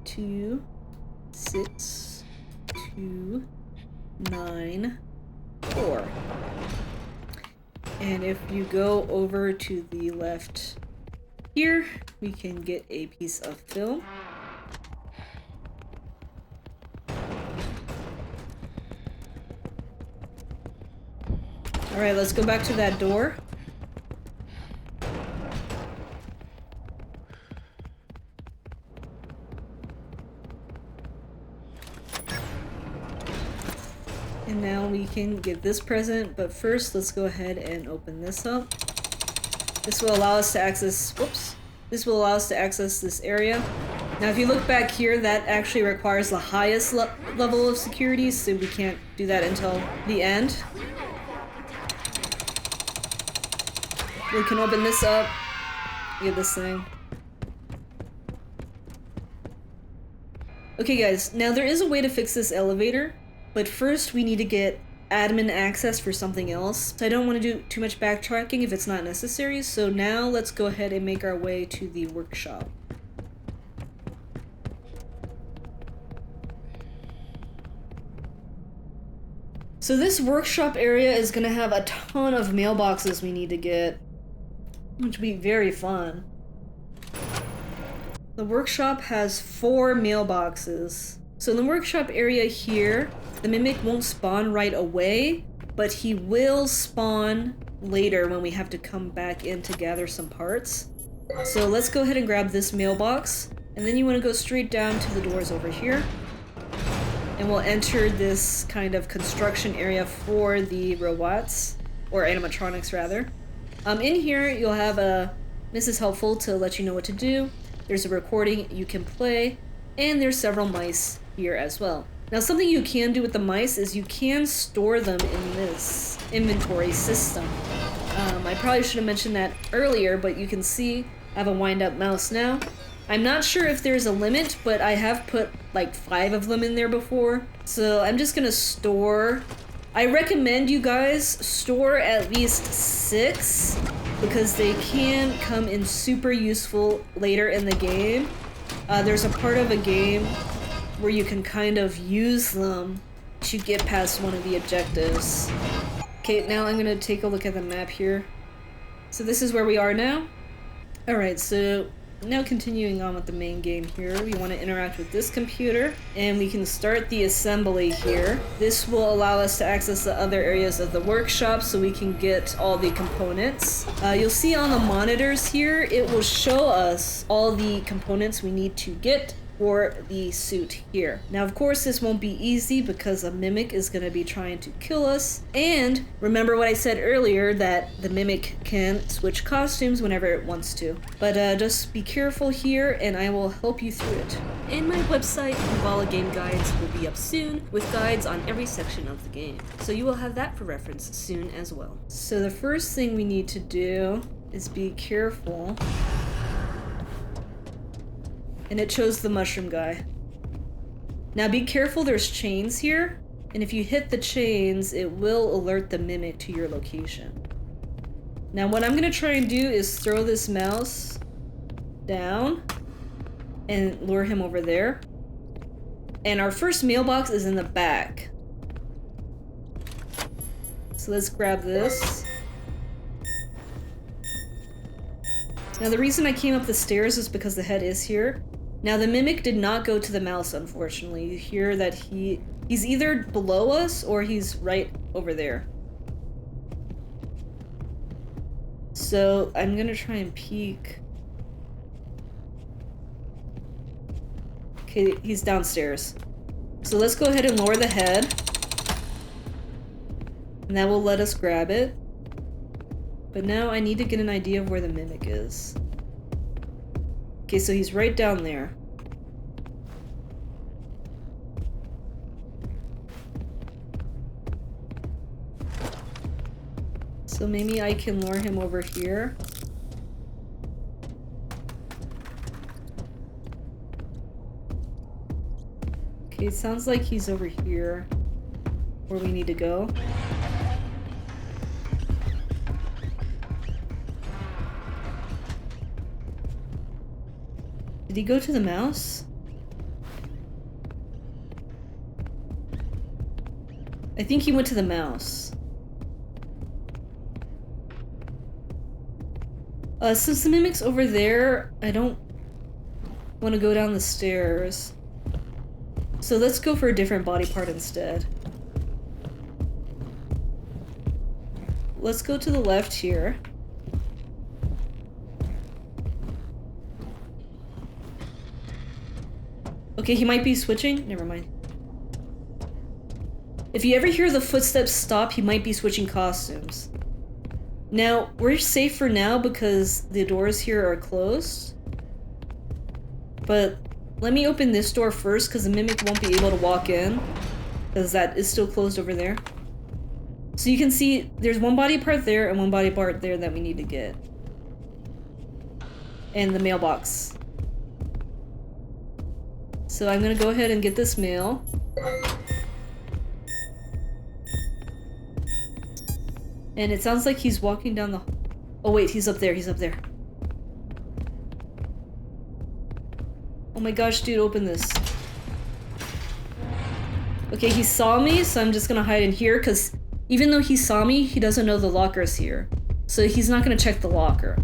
26294. And if you go over to the left here, we can get a piece of film. Alright, let's go back to that door. And now we can get this present, but first let's go ahead and open this up. This will allow us to access, whoops. This will allow us to access this area. Now if you look back here, that actually requires the highest level of security, so we can't do that until the end. We can open this up, get this thing. Okay guys, now there is a way to fix this elevator. But first, we need to get admin access for something else. So I don't want to do too much backtracking if it's not necessary. So now let's go ahead and make our way to the workshop. So this workshop area is gonna have a ton of mailboxes we need to get, which will be very fun. The workshop has 4 mailboxes. So in the workshop area here, the Mimic won't spawn right away, but he will spawn later when we have to come back in to gather some parts. So let's go ahead and grab this mailbox, and then you want to go straight down to the doors over here. And we'll enter this kind of construction area for the robots, or animatronics rather. In here you'll have this is helpful to let you know what to do. There's a recording you can play, and there's several mice here as well. Now something you can do with the mice is you can store them in this inventory system. I probably should have mentioned that earlier, but you can see I have a wind-up mouse now. I'm not sure if there's a limit, but I have put like 5 of them in there before. So I'm just gonna store... I recommend you guys store at least 6, because they can come in super useful later in the game. There's a part of a game where you can kind of use them to get past one of the objectives. Okay, now I'm gonna take a look at the map here. So this is where we are now. Alright, so now continuing on with the main game here, we want to interact with this computer, and we can start the assembly here. This will allow us to access the other areas of the workshop so we can get all the components. You'll see on the monitors here, it will show us all the components we need to get for the suit here. Now of course this won't be easy because a Mimic is going to be trying to kill us, and remember what I said earlier that the Mimic can switch costumes whenever it wants to. But just be careful here and I will help you through it. And my website, Uvala Game Guides, will be up soon with guides on every section of the game. So you will have that for reference soon as well. So the first thing we need to do is be careful. And it chose the mushroom guy. Now be careful, there's chains here, and if you hit the chains, it will alert the Mimic to your location. Now what I'm gonna try and do is throw this mouse down and lure him over there. And our first mailbox is in the back. So let's grab this. Now the reason I came up the stairs is because the head is here. Now the Mimic did not go to the mouse, unfortunately. You hear that he's either below us or he's right over there. So I'm gonna try and peek. Okay, he's downstairs. So let's go ahead and lower the head. And that will let us grab it. But now I need to get an idea of where the Mimic is. Okay, so he's right down there. So maybe I can lure him over here. Okay, it sounds like he's over here, where we need to go. Did he go to the mouse? I think he went to the mouse. Since the Mimic's over there, I don't want to go down the stairs. So let's go for a different body part instead. Let's go to the left here. Okay, he might be switching. Never mind. If you ever hear the footsteps stop, he might be switching costumes. Now, we're safe for now because the doors here are closed. But let me open this door first because the Mimic won't be able to walk in, because that is still closed over there. So you can see there's one body part there and one body part there that we need to get. And the mailbox. So I'm gonna go ahead and get this mail. And it sounds like he's walking down the... Oh wait, he's up there, he's up there. Oh my gosh, dude, open this. Okay, he saw me, so I'm just gonna hide in here, because even though he saw me, he doesn't know the locker's here. So he's not gonna check the locker.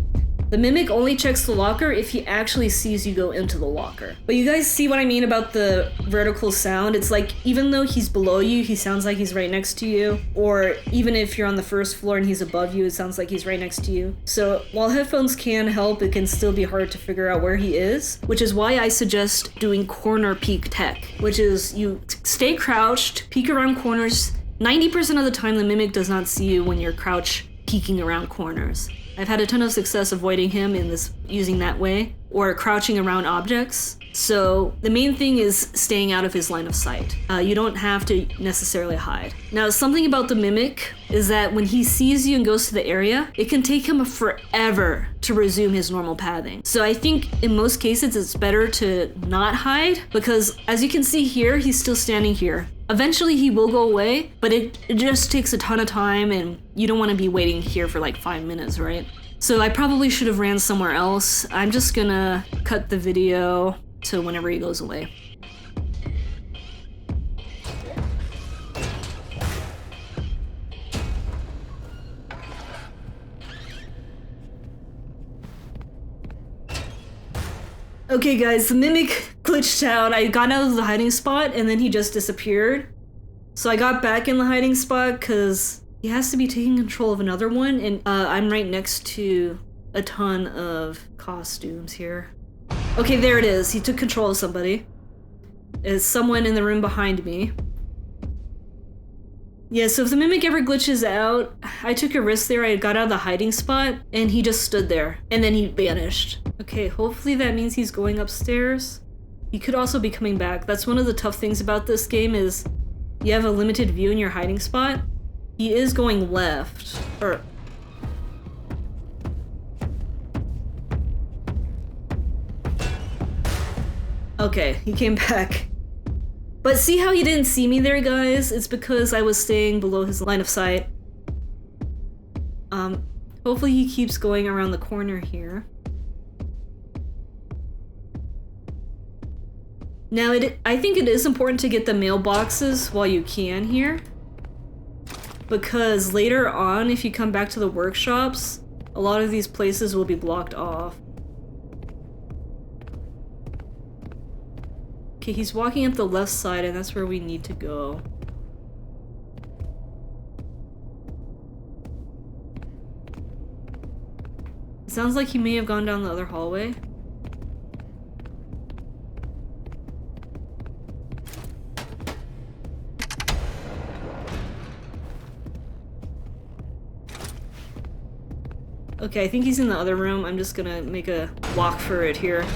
The Mimic only checks the locker if he actually sees you go into the locker. But you guys see what I mean about the vertical sound? It's like, even though he's below you, he sounds like he's right next to you. Or even if you're on the first floor and he's above you, it sounds like he's right next to you. So while headphones can help, it can still be hard to figure out where he is, which is why I suggest doing corner peek tech, which is you stay crouched, peek around corners. 90% of the time, the Mimic does not see you when you're crouch peeking around corners. I've had a ton of success avoiding him in this using that way, or crouching around objects. So the main thing is staying out of his line of sight. You don't have to necessarily hide. Now, something about the Mimic is that when he sees you and goes to the area, it can take him forever to resume his normal pathing. So I think in most cases it's better to not hide, because as you can see here, he's still standing here. Eventually he will go away, but it just takes a ton of time, and you don't want to be waiting here for like 5 minutes, right? So I probably should have ran somewhere else. I'm just gonna cut the video to whenever he goes away. Okay guys, the Mimic glitched out. I got out of the hiding spot and then he just disappeared. So I got back in the hiding spot because he has to be taking control of another one, and I'm right next to a ton of costumes here. Okay, there it is. He took control of somebody. It's someone in the room behind me. Yeah, so if the Mimic ever glitches out, I took a risk there. I got out of the hiding spot and he just stood there and then he vanished. Okay, hopefully that means he's going upstairs. He could also be coming back. That's one of the tough things about this game is you have a limited view in your hiding spot. He is going left, or... Okay, he came back. But see how he didn't see me there, guys? It's because I was staying below his line of sight. Hopefully he keeps going around the corner here. Now, I think it is important to get the mailboxes while you can here. Because later on, if you come back to the workshops, a lot of these places will be blocked off. Okay, he's walking up the left side, and that's where we need to go. It sounds like he may have gone down the other hallway. Okay, I think he's in the other room. I'm just gonna make a walk for it here.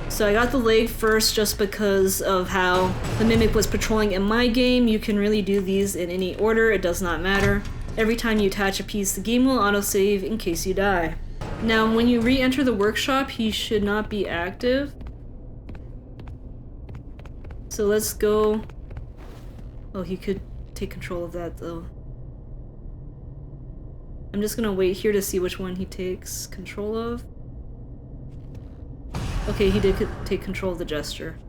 So I got the leg first just because of how the Mimic was patrolling in my game. You can really do these in any order, it does not matter. Every time you attach a piece, the game will autosave in case you die. Now, when you re-enter the workshop, he should not be active. So let's go... Oh, he could take control of that though. I'm just gonna wait here to see which one he takes control of. Okay, he did take control of the gesture.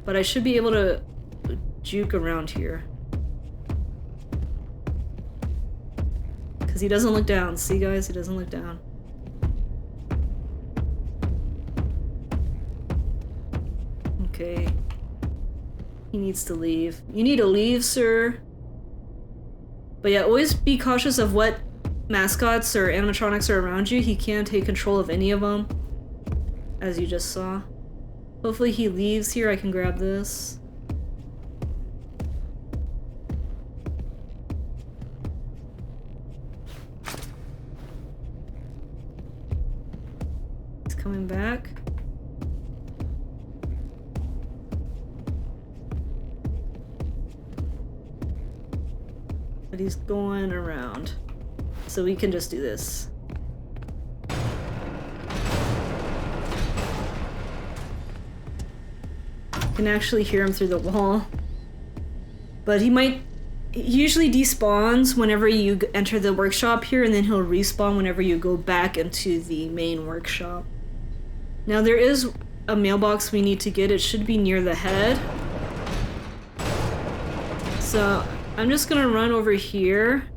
But I should be able to juke around here. Because he doesn't look down. See, guys? He doesn't look down. Okay. He needs to leave. You need to leave, sir. But yeah, always be cautious of what mascots or animatronics are around you. He can't take control of any of them, as you just saw. Hopefully he leaves here. I can grab this. He's coming back. But he's going around. So we can just do this. Can actually hear him through the wall. But he usually despawns whenever you enter the workshop here, and then he'll respawn whenever you go back into the main workshop. Now there is a mailbox we need to get. It should be near the head. So I'm just gonna run over here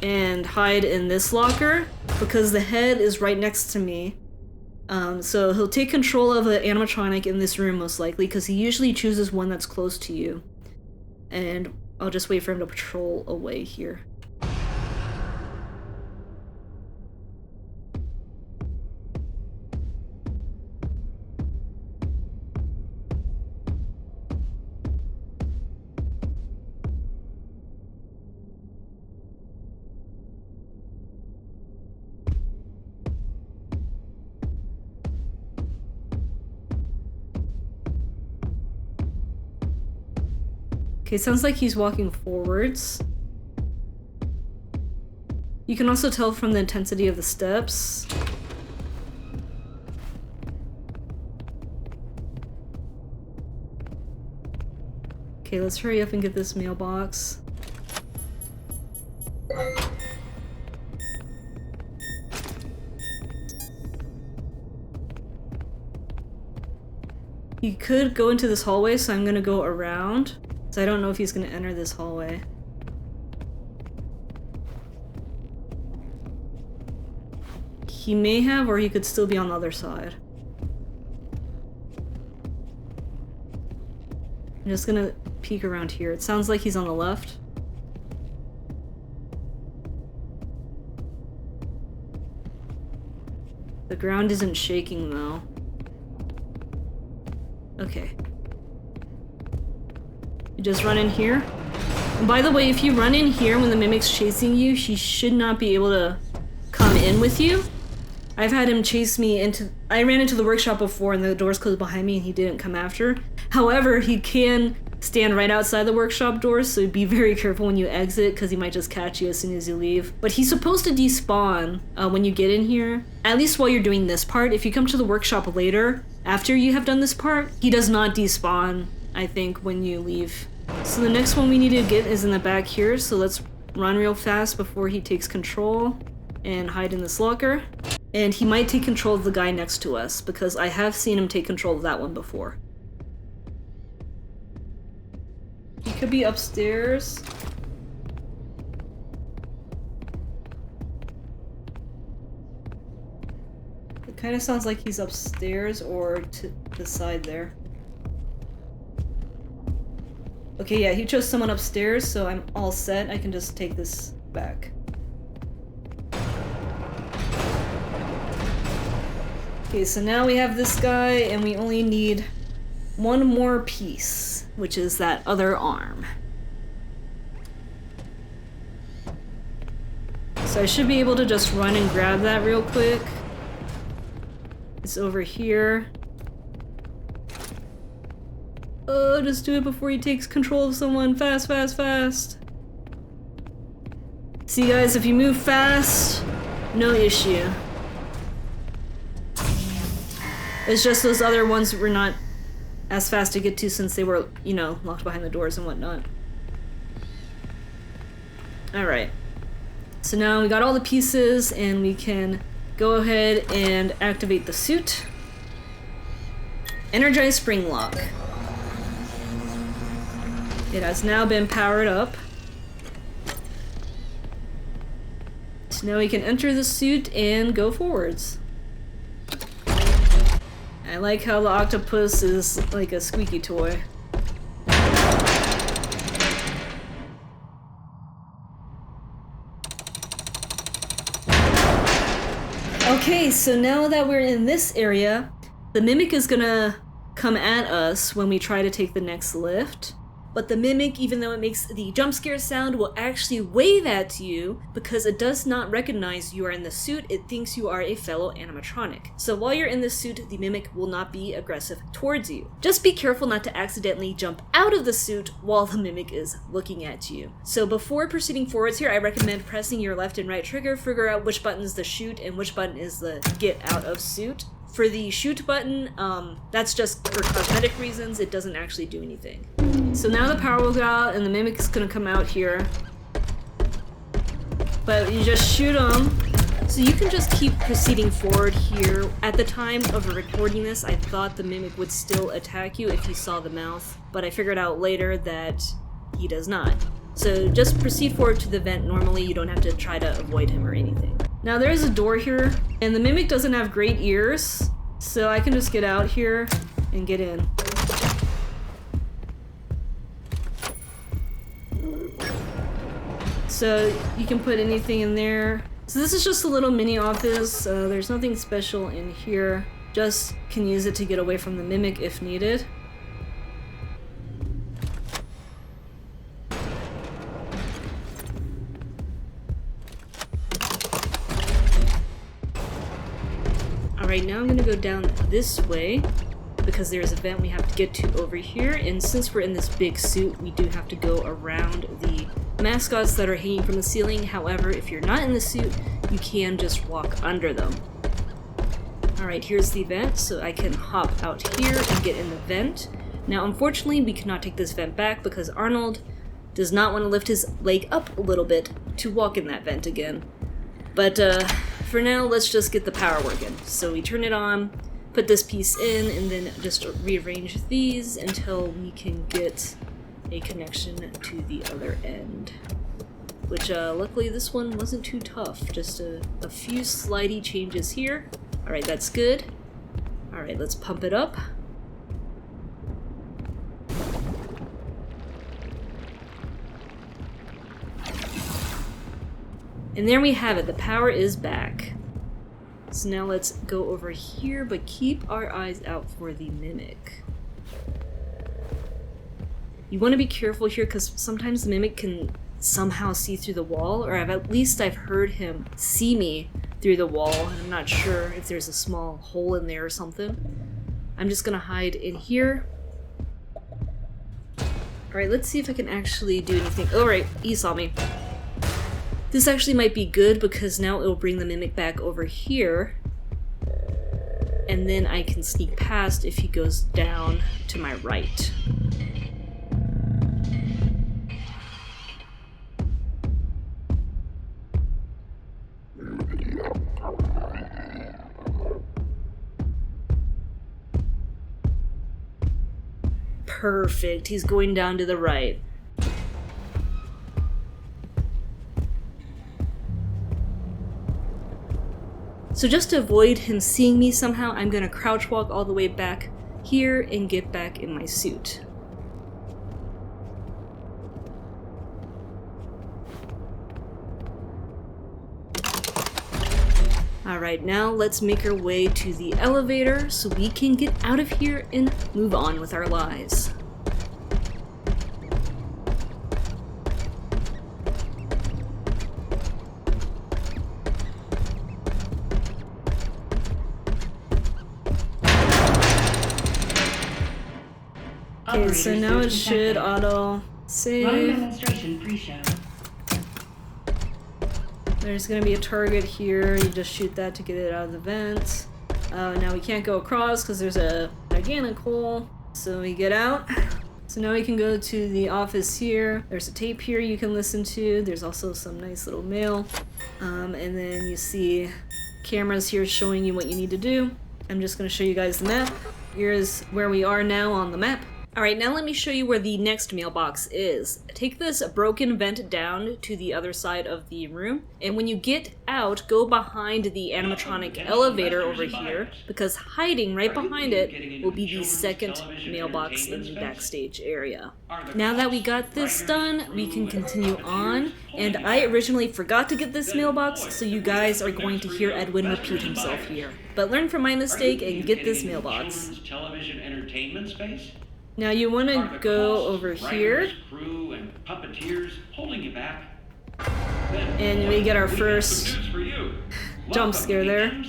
and hide in this locker because the head is right next to me. So he'll take control of the animatronic in this room most likely because he usually chooses one that's close to you. And I'll just wait for him to patrol away here. Okay, it sounds like he's walking forwards. You can also tell from the intensity of the steps. Okay, let's hurry up and get this mailbox. He could go into this hallway, so I'm gonna go around. So I don't know if he's gonna enter this hallway. He may have, or he could still be on the other side. I'm just gonna peek around here. It sounds like he's on the left. The ground isn't shaking though. Okay. You just run in here. And by the way, if you run in here when the mimic's chasing you, he should not be able to come in with you. I've had him chase me into... I ran into the workshop before and the doors closed behind me and he didn't come after. However, he can stand right outside the workshop doors, so be very careful when you exit because he might just catch you as soon as you leave. But he's supposed to despawn when you get in here, at least while you're doing this part. If you come to the workshop later, after you have done this part, he does not despawn, I think, when you leave. So the next one we need to get is in the back here, so let's run real fast before he takes control and hide in this locker. And he might take control of the guy next to us, because I have seen him take control of that one before. He could be upstairs. It kind of sounds like he's upstairs or to the side there. Okay, yeah, he chose someone upstairs, so I'm all set. I can just take this back. Okay, so now we have this guy, and we only need one more piece, which is that other arm. So I should be able to just run and grab that real quick. It's over here. Oh, just do it before he takes control of someone. Fast, fast, fast. See, guys, if you move fast, no issue. It's just those other ones were not as fast to get to since they were, you know, locked behind the doors and whatnot. Alright. So now we got all the pieces and we can go ahead and activate the suit. Energize spring lock. It has now been powered up. So now we can enter the suit and go forwards. I like how the octopus is like a squeaky toy. Okay, so now that we're in this area, the mimic is gonna come at us when we try to take the next lift. But the mimic, even though it makes the jump scare sound, will actually wave at you because it does not recognize you are in the suit. It thinks you are a fellow animatronic. So while you're in the suit, the mimic will not be aggressive towards you. Just be careful not to accidentally jump out of the suit while the mimic is looking at you. So before proceeding forwards here, I recommend pressing your left and right trigger, figure out which button is the shoot and which button is the get out of suit. For the shoot button, that's just for cosmetic reasons. It doesn't actually do anything. So now the power will go out and the mimic is gonna come out here. But you just shoot them. So you can just keep proceeding forward here. At the time of recording this, I thought the mimic would still attack you if you saw the mouth. But I figured out later that he does not. So just proceed forward to the vent normally, you don't have to try to avoid him or anything. Now there's a door here, and the Mimic doesn't have great ears, so I can just get out here and get in. So you can put anything in there. So this is just a little mini office. There's nothing special in here. Just can use it to get away from the Mimic if needed. Alright, now I'm gonna go down this way because there's a vent we have to get to over here, and since we're in this big suit, we do have to go around the mascots that are hanging from the ceiling. However, if you're not in the suit, you can just walk under them. Alright, here's the vent, so I can hop out here and get in the vent. Now, unfortunately, we cannot take this vent back because Arnold does not want to lift his leg up a little bit to walk in that vent again. But, for now, let's just get the power working. So we turn it on, put this piece in, and then just rearrange these until we can get a connection to the other end. Which, luckily this one wasn't too tough. Just a few slidey changes here. Alright, that's good. Alright, let's pump it up. And there we have it, the power is back. So now let's go over here, but keep our eyes out for the Mimic. You want to be careful here because sometimes the Mimic can somehow see through the wall, or at least I've heard him see me through the wall, and I'm not sure if there's a small hole in there or something. I'm just gonna hide in here. Alright, let's see if I can actually do anything. Oh right, he saw me. This actually might be good because now it will bring the Mimic back over here. And then I can sneak past if he goes down to my right. Perfect, he's going down to the right. So just to avoid him seeing me somehow, I'm gonna crouch walk all the way back here and get back in my suit. Alright, now let's make our way to the elevator so we can get out of here and move on with our lives. Okay, so now it should auto save. Demonstration pre-show. There's gonna be a target here, you just shoot that to get it out of the vent. Now we can't go across because there's a gigantic hole, so we get out. So now we can go to the office here. There's a tape here you can listen to. There's also some nice little mail. And then you see cameras here showing you what you need to do. I'm just gonna show you guys the map. Here's where we are now on the map. Alright, now let me show you where the next mailbox is. Take this broken vent down to the other side of the room, and when you get out, go behind the animatronic elevator over here, because hiding right behind it will be the second mailbox in the backstage area. Now that we got this done, we can continue on, and I originally forgot to get this mailbox, so you guys are going to hear Edwin repeat himself here. But learn from my mistake and get this mailbox. Television entertainment space? Now you want to go over here, Crew and puppeteers holding you back. and we get our first jump scare there.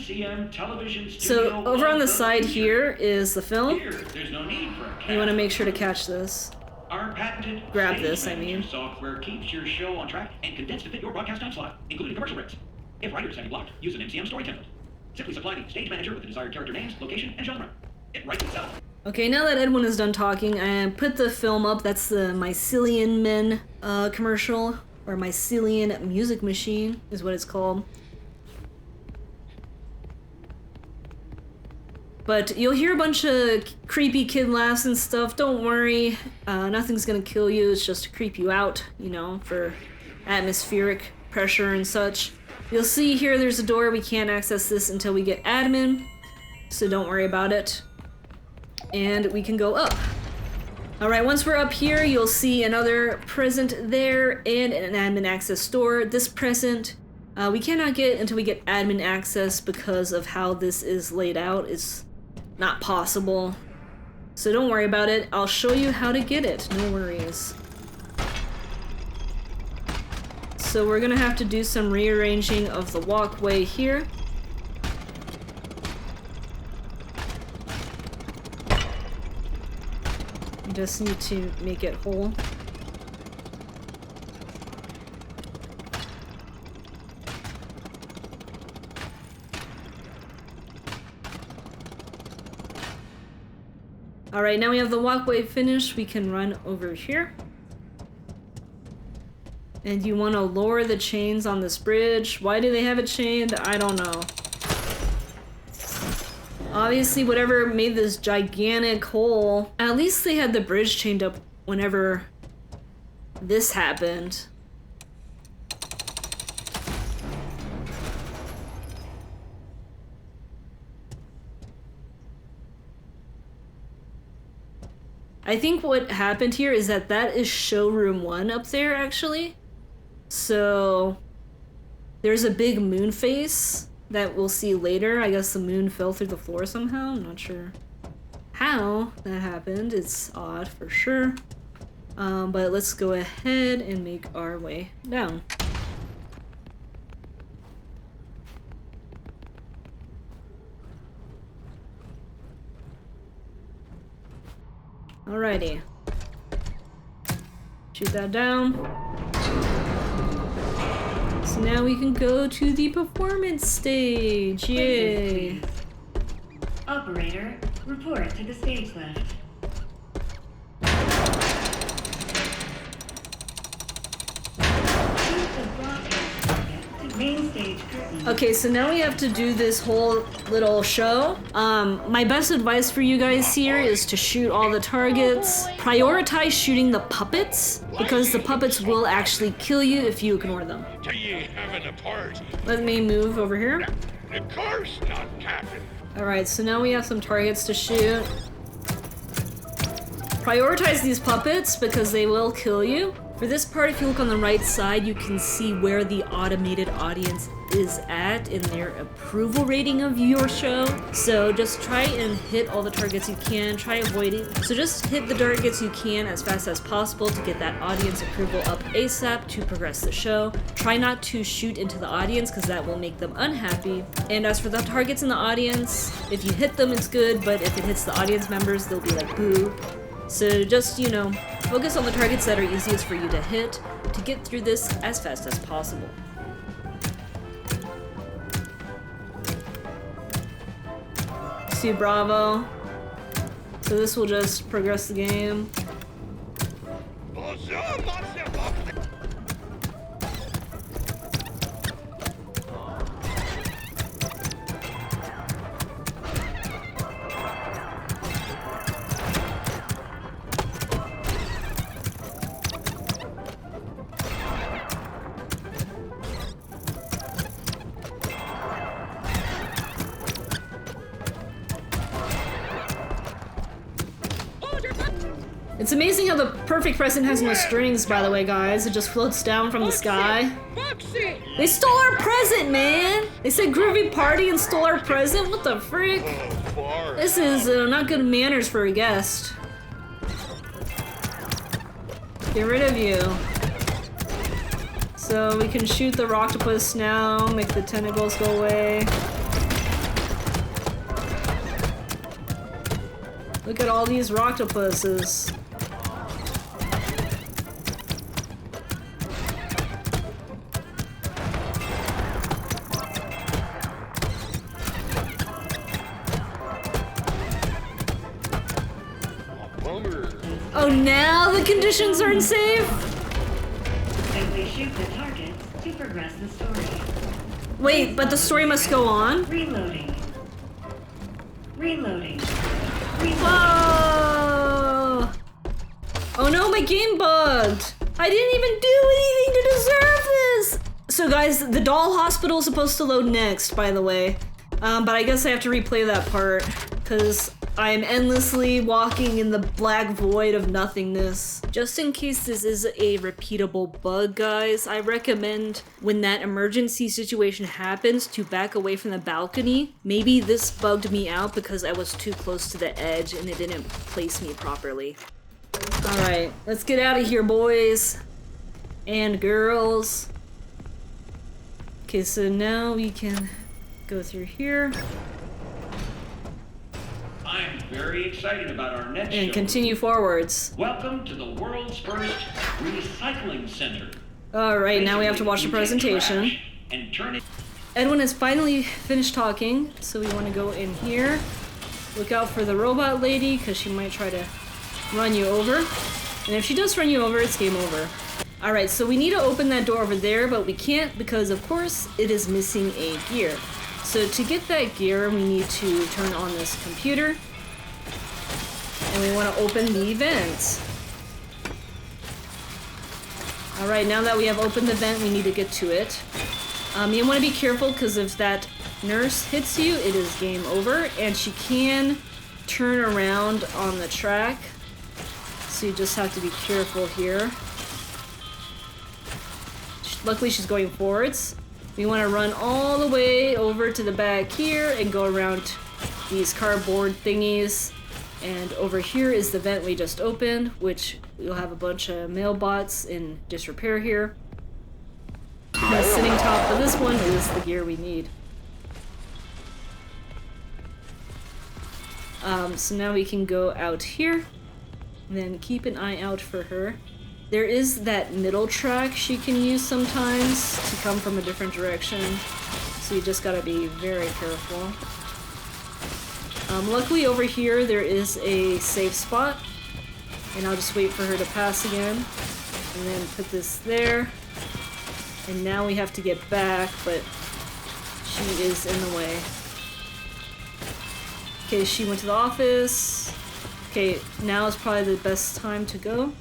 So over on the side here is the film. You want to make sure to catch this. Our patented Grab this, I mean. software keeps your show on track and condensed to fit your broadcast time slot, including commercial breaks. If writers have you blocked, use an MCM story template. Simply supply the stage manager with the desired character names, location, and genre. It writes itself. Okay, now that Edwin is done talking, I put the film up. That's the Mycelian Men commercial, or Mycelian Music Machine is what it's called. But you'll hear a bunch of creepy kid laughs and stuff. Don't worry, nothing's gonna kill you. It's just to creep you out, you know, for atmospheric pressure and such. You'll see here there's a door. We can't access this until we get admin, so don't worry about it. And we can go up. Alright, once we're up here, you'll see another present there and an admin access door. This present we cannot get until we get admin access because of how this is laid out. It's not possible. So don't worry about it. I'll show you how to get it. No worries. So we're gonna have to do some rearranging of the walkway here. You just need to make it whole. Alright, now we have the walkway finished, we can run over here. And you want to lower the chains on this bridge. Why do they have it chained? I don't know. Obviously, whatever made this gigantic hole, at least they had the bridge chained up whenever this happened. I think what happened here is that is Showroom 1 up there, actually. So there's a big moon face that we'll see later. I guess the moon fell through the floor somehow. I'm not sure how that happened. It's odd for sure. But let's go ahead and make our way down. Alrighty. Shoot that down. So now we can go to the performance stage. Yay! Operator, report to the stage left. Main stage curtain. Okay, so now we have to do this whole little show. My best advice for you guys here is to shoot all the targets. Prioritize shooting the puppets, because the puppets will actually kill you if you ignore them. You having a party? Let me move over here. Of course not, Captain. Alright, so now we have some targets to shoot. Prioritize these puppets because they will kill you. For this part, if you look on the right side, you can see where the automated audience is at in their approval rating of your show. So just try and hit all the targets you can, try avoiding. So just hit the targets you can as fast as possible to get that audience approval up ASAP to progress the show. Try not to shoot into the audience because that will make them unhappy. And as for the targets in the audience, if you hit them, it's good, but if it hits the audience members, they'll be like, boo. So just, you know, focus on the targets that are easiest for you to hit to get through this as fast as possible. See, bravo. So this will just progress the game. It's amazing how the perfect present has no strings, by the way, guys. It just floats down from the sky. Foxy! They stole our present, man! They said groovy party and stole our present? What the frick? This is not good manners for a guest. Get rid of you. So we can shoot the octopus now, make the tentacles go away. Look at all these octopuses. Oh, now the conditions are unsafe? Simply shoot the targets to progress the story. Wait, but the story must go on? Reloading. Reloading. Whoa! Oh no, my game bugged! I didn't even do anything to deserve this! So guys, the doll hospital is supposed to load next, by the way. But I guess I have to replay that part, because I am endlessly walking in the black void of nothingness. Just in case this is a repeatable bug, guys, I recommend when that emergency situation happens to back away from the balcony. Maybe this bugged me out because I was too close to the edge and it didn't place me properly. Alright, let's get out of here, boys and girls. Okay, so now we can go through here. I'm very excited about our next And show. continue forwards. Welcome to the world's first recycling center. Alright, now we have to watch the presentation. And turn it. Edwin has finally finished talking, so we want to go in here. Look out for the robot lady, because she might try to run you over. And if she does run you over, it's game over. Alright, so we need to open that door over there, but we can't because, of course, it is missing a gear. So to get that gear, we need to turn on this computer. And we want to open the vent. Alright, now that we have opened the vent, we need to get to it. You want to be careful because if that nurse hits you, it is game over. And she can turn around on the track. So you just have to be careful here. Luckily, she's going forwards. We want to run all the way over to the back here and go around these cardboard thingies. And over here is the vent we just opened, which we'll have a bunch of mailbots in disrepair here. And sitting top of this one is the gear we need. So now we can go out here, and then keep an eye out for her. There is that middle track she can use sometimes to come from a different direction, so you just gotta be very careful. Luckily over here there is a safe spot, and I'll just wait for her to pass again, and then put this there. And now we have to get back, but she is in the way. Okay, she went to the office. Okay, now is probably the best time to go.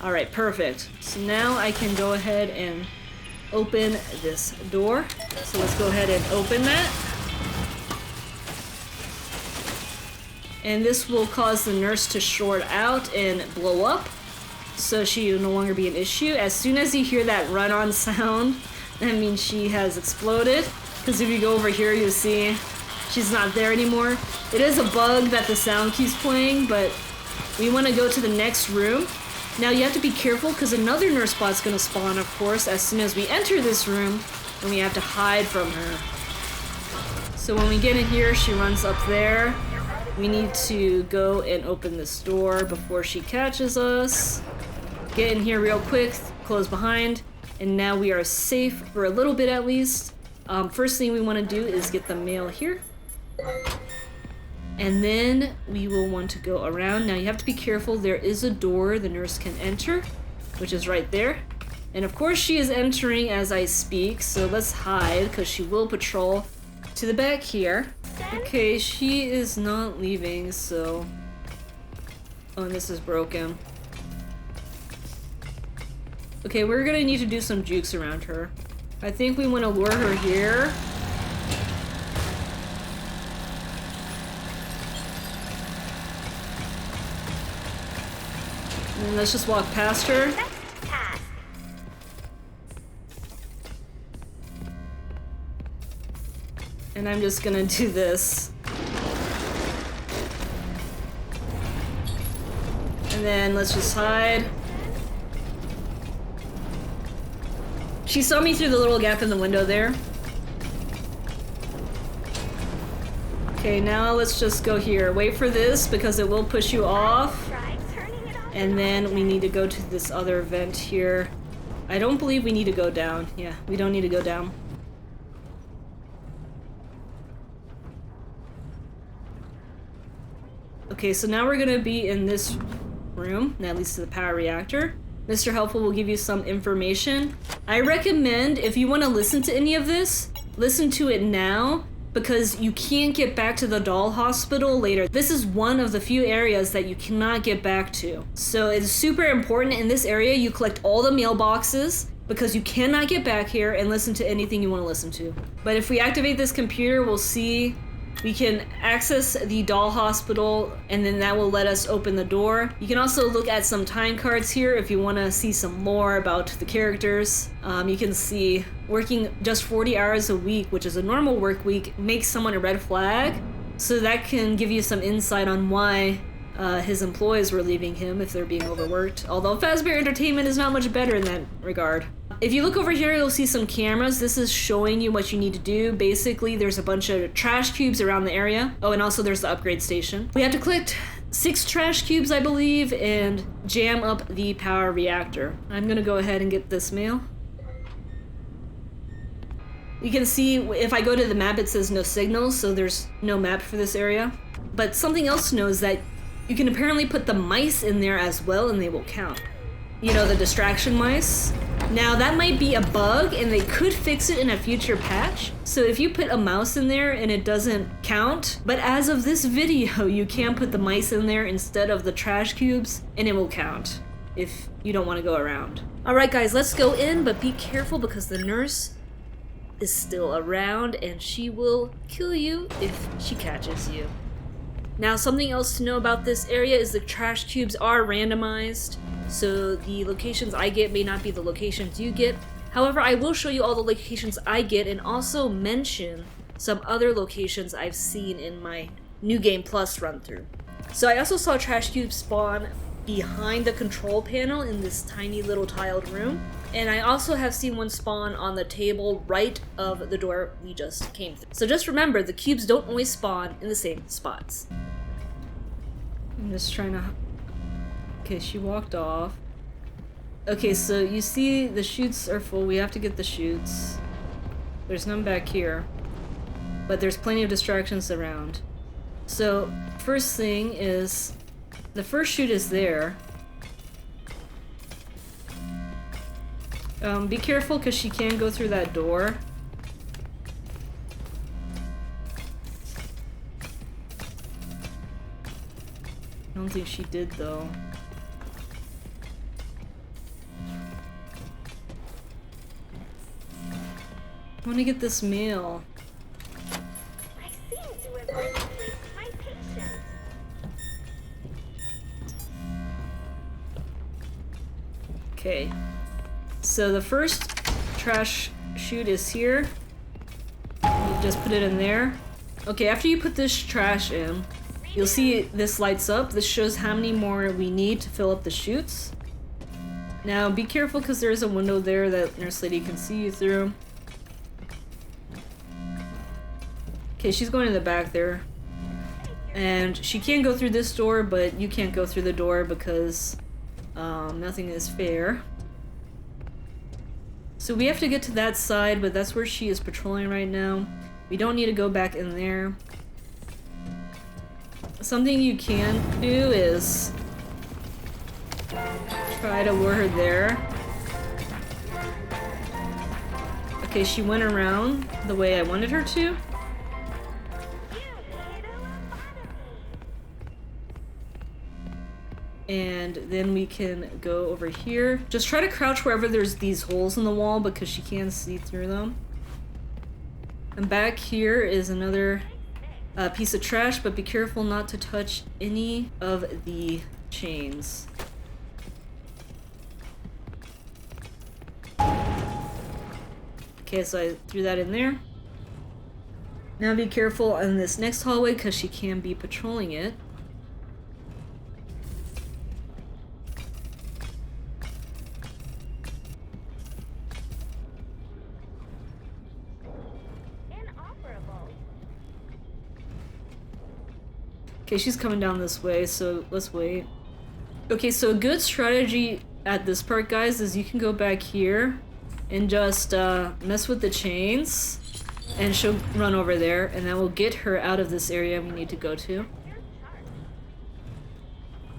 Alright, perfect. So now I can go ahead and open this door. So let's go ahead and open that. And this will cause the nurse to short out and blow up, so she will no longer be an issue. As soon as you hear that run-on sound, that means she has exploded. Because if you go over here, you'll see she's not there anymore. It is a bug that the sound keeps playing, but we want to go to the next room. Now you have to be careful because another nurse bot's going to spawn, of course, as soon as we enter this room, and we have to hide from her. So when we get in here, she runs up there. We need to go and open this door before she catches us. Get in here real quick, close behind, and now we are safe for a little bit at least. First thing we want to do is get the mail here. And then we will want to go around. Now you have to be careful, there is a door the nurse can enter, which is right there. And of course she is entering as I speak, so let's hide because she will patrol to the back here. Okay, she is not leaving, so... Oh, and this is broken. Okay, we're gonna need to do some jukes around her. I think we want to lure her here. And let's just walk past her. And I'm just gonna do this. And then let's just hide. She saw me through the little gap in the window there. Okay, now let's just go here. Wait for this because it will push you off. And then we need to go to this other vent here. I don't believe we need to go down. Yeah, we don't need to go down. Okay, so now we're gonna be in this room, that leads to the power reactor. Mr. Helpful will give you some information. I recommend, if you want to listen to any of this, listen to it now, because you can't get back to the doll hospital later. This is one of the few areas that you cannot get back to. So it's super important in this area you collect all the mailboxes, because you cannot get back here and listen to anything you want to listen to. But if we activate this computer, we'll see we can access the doll hospital, and then that will let us open the door. You can also look at some time cards here if you want to see some more about the characters. You can see working just 40 hours a week, which is a normal work week, makes someone a red flag. So that can give you some insight on why his employees were leaving him if they're being overworked. Although Fazbear Entertainment is not much better in that regard. If you look over here, you'll see some cameras. This is showing you what you need to do. Basically, there's a bunch of trash cubes around the area. Oh, and also there's the upgrade station. We have to collect 6 trash cubes, I believe, and jam up the power reactor. I'm gonna go ahead and get this mail. You can see if I go to the map, it says no signal, so there's no map for this area. But something else to know is that you can apparently put the mice in there as well, and they will count. You know, the distraction mice? Now, that might be a bug, and they could fix it in a future patch. So if you put a mouse in there and it doesn't count, but as of this video, you can put the mice in there instead of the trash cubes, and it will count if you don't want to go around. Alright guys, let's go in, but be careful because the nurse is still around, and she will kill you if she catches you. Now, something else to know about this area is the trash cubes are randomized, so the locations I get may not be the locations you get. However, I will show you all the locations I get and also mention some other locations I've seen in my New Game Plus run through. So I also saw trash cubes spawn behind the control panel in this tiny little tiled room. And I also have seen one spawn on the table right of the door we just came through. So just remember, the cubes don't always spawn in the same spots. I'm just trying to... Okay, she walked off. Okay, so you see the chutes are full. We have to get the chutes. There's none back here. But there's plenty of distractions around. So, first thing is... the first chute is there. Be careful because she can go through that door. I don't think she did though. I want to get this mail. I seem to have overplayed my patience. Okay. So the first trash chute is here. You just put it in there. Okay, after you put this trash in, you'll see this lights up. This shows how many more we need to fill up the chutes. Now be careful because there is a window there that Nurse Lady can see you through. Okay, she's going in the back there. And she can go through this door, but you can't go through the door because nothing is fair. So we have to get to that side, but that's where she is patrolling right now. We don't need to go back in there. Something you can do is try to lure her there. Okay, she went around the way I wanted her to. And then we can go over here. Just try to crouch wherever there's these holes in the wall because she can see through them. And back here is another piece of trash, but be careful not to touch any of the chains. Okay, so I threw that in there. Now be careful in this next hallway because she can be patrolling it. Okay, she's coming down this way, so let's wait. Okay, so a good strategy at this part, guys, is you can go back here and just mess with the chains, and she'll run over there, and that will get her out of this area we need to go to.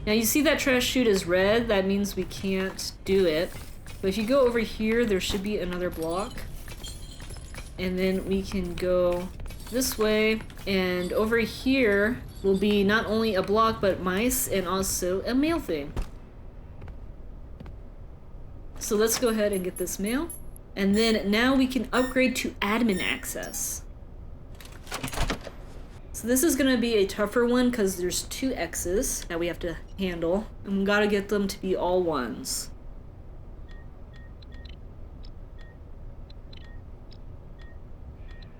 Now you see that trash chute is red, that means we can't do it. But if you go over here, there should be another block. And then we can go this way, and over here will be not only a block but mice and also a mail thing. So let's go ahead and get this mail, and then now we can upgrade to admin access. So this is gonna be a tougher one because there's 2 X's that we have to handle, and we gotta get them to be all 1s.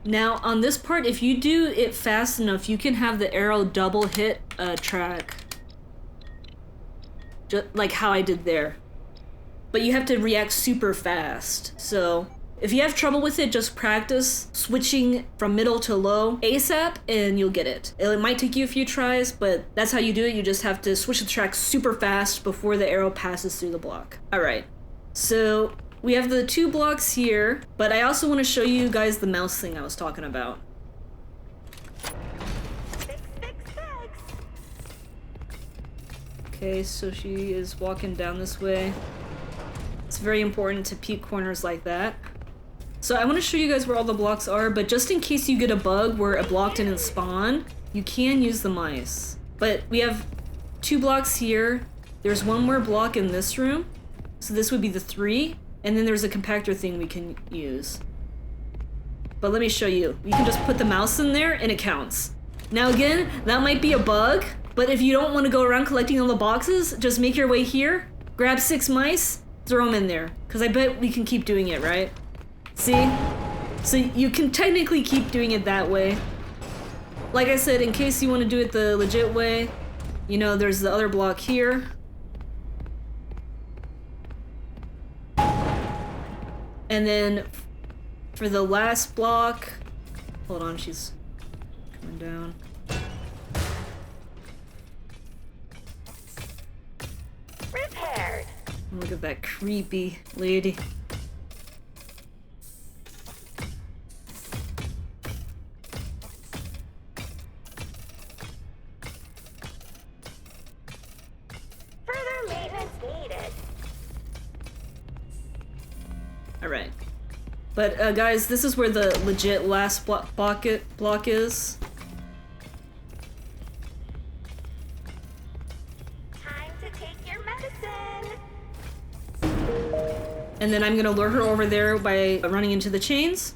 Now, on this part, if you do it fast enough, you can have the arrow double hit a track. Just like how I did there. But you have to react super fast. So, if you have trouble with it, just practice switching from middle to low ASAP, and you'll get it. It might take you a few tries, but that's how you do it. You just have to switch the track super fast before the arrow passes through the block. Alright, so we have the 2 blocks here, but I also want to show you guys the mouse thing I was talking about. Fix, fix, fix. Okay, so she is walking down this way. It's very important to peek corners like that. So I want to show you guys where all the blocks are, but just in case you get a bug where a block didn't spawn, you can use the mice. But we have 2 blocks here. There's 1 more block in this room, so this would be the 3. And then there's a compactor thing we can use. But let me show you. You can just put the mouse in there and it counts. Now again, that might be a bug, but if you don't want to go around collecting all the boxes, just make your way here, grab 6 mice, throw them in there. Because I bet we can keep doing it, right? See? So you can technically keep doing it that way. Like I said, in case you want to do it the legit way, you know, there's the other block here. And then for the last block, hold on, she's coming down. Repaired. Look at that creepy lady. Further maintenance needed. Alright. But guys, this is where the legit last block is. Time to take your medicine. And then I'm gonna lure her over there by running into the chains.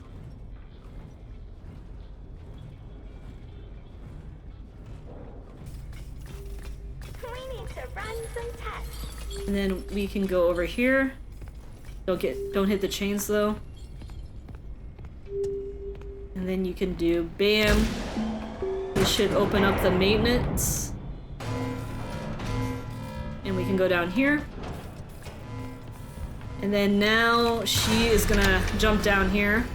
We need to run some tests. And then we can go over here. Don't hit the chains though. And then you can do bam. This should open up the maintenance. And we can go down here. And then now she is gonna jump down here.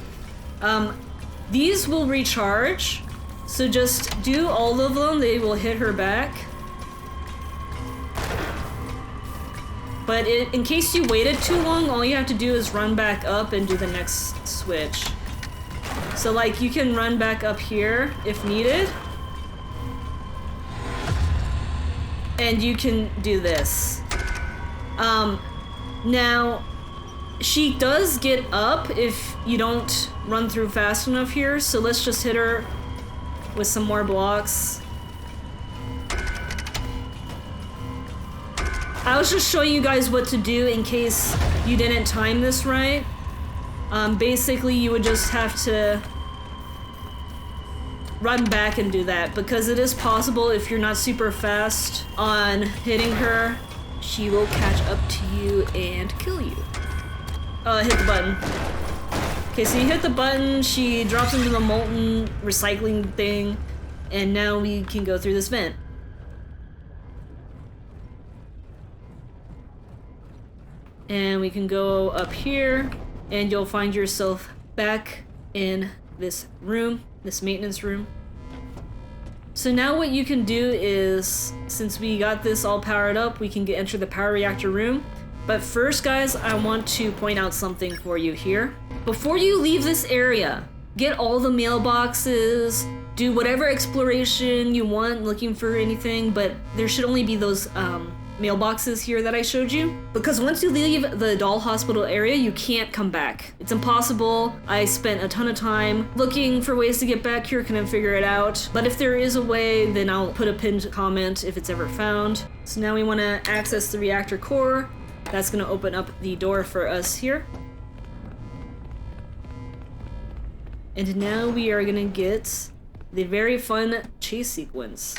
These will recharge. So just do all of them, they will hit her back. But in case you waited too long, all you have to do is run back up and do the next switch. So like you can run back up here if needed. And you can do this. Now, she does get up if you don't run through fast enough here, so let's just hit her with some more blocks. I was just showing you guys what to do in case you didn't time this right. Basically, you would just have to run back and do that, because it is possible if you're not super fast on hitting her, she will catch up to you and kill you. Hit the button. Okay, so you hit the button, she drops into the molten recycling thing, and now we can go through this vent. And we can go up here, and you'll find yourself back in this room, this maintenance room. So now what you can do is, since we got this all powered up, we can enter the power reactor room. But first, guys, I want to point out something for you here. Before you leave this area, get all the mailboxes, do whatever exploration you want, looking for anything, but there should only be those mailboxes here that I showed you. Because once you leave the doll hospital area, you can't come back. It's impossible. I spent a ton of time looking for ways to get back here, couldn't figure it out. But if there is a way, then I'll put a pinned comment if it's ever found. So now we want to access the reactor core. That's going to open up the door for us here. And now we are going to get the very fun chase sequence.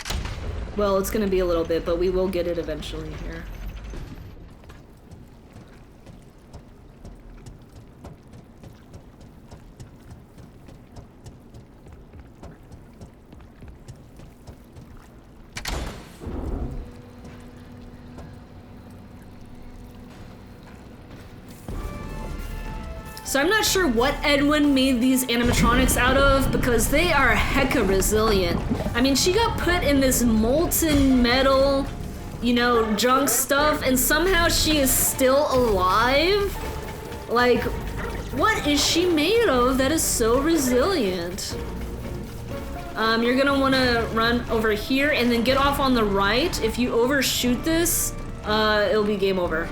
Well, it's gonna be a little bit, but we will get it eventually here. So I'm not sure what Edwin made these animatronics out of, because they are hecka resilient. I mean, she got put in this molten metal, you know, junk stuff, and somehow she is still alive? Like, what is she made of that is so resilient? You're gonna wanna run over here and then get off on the right. If you overshoot this, it'll be game over.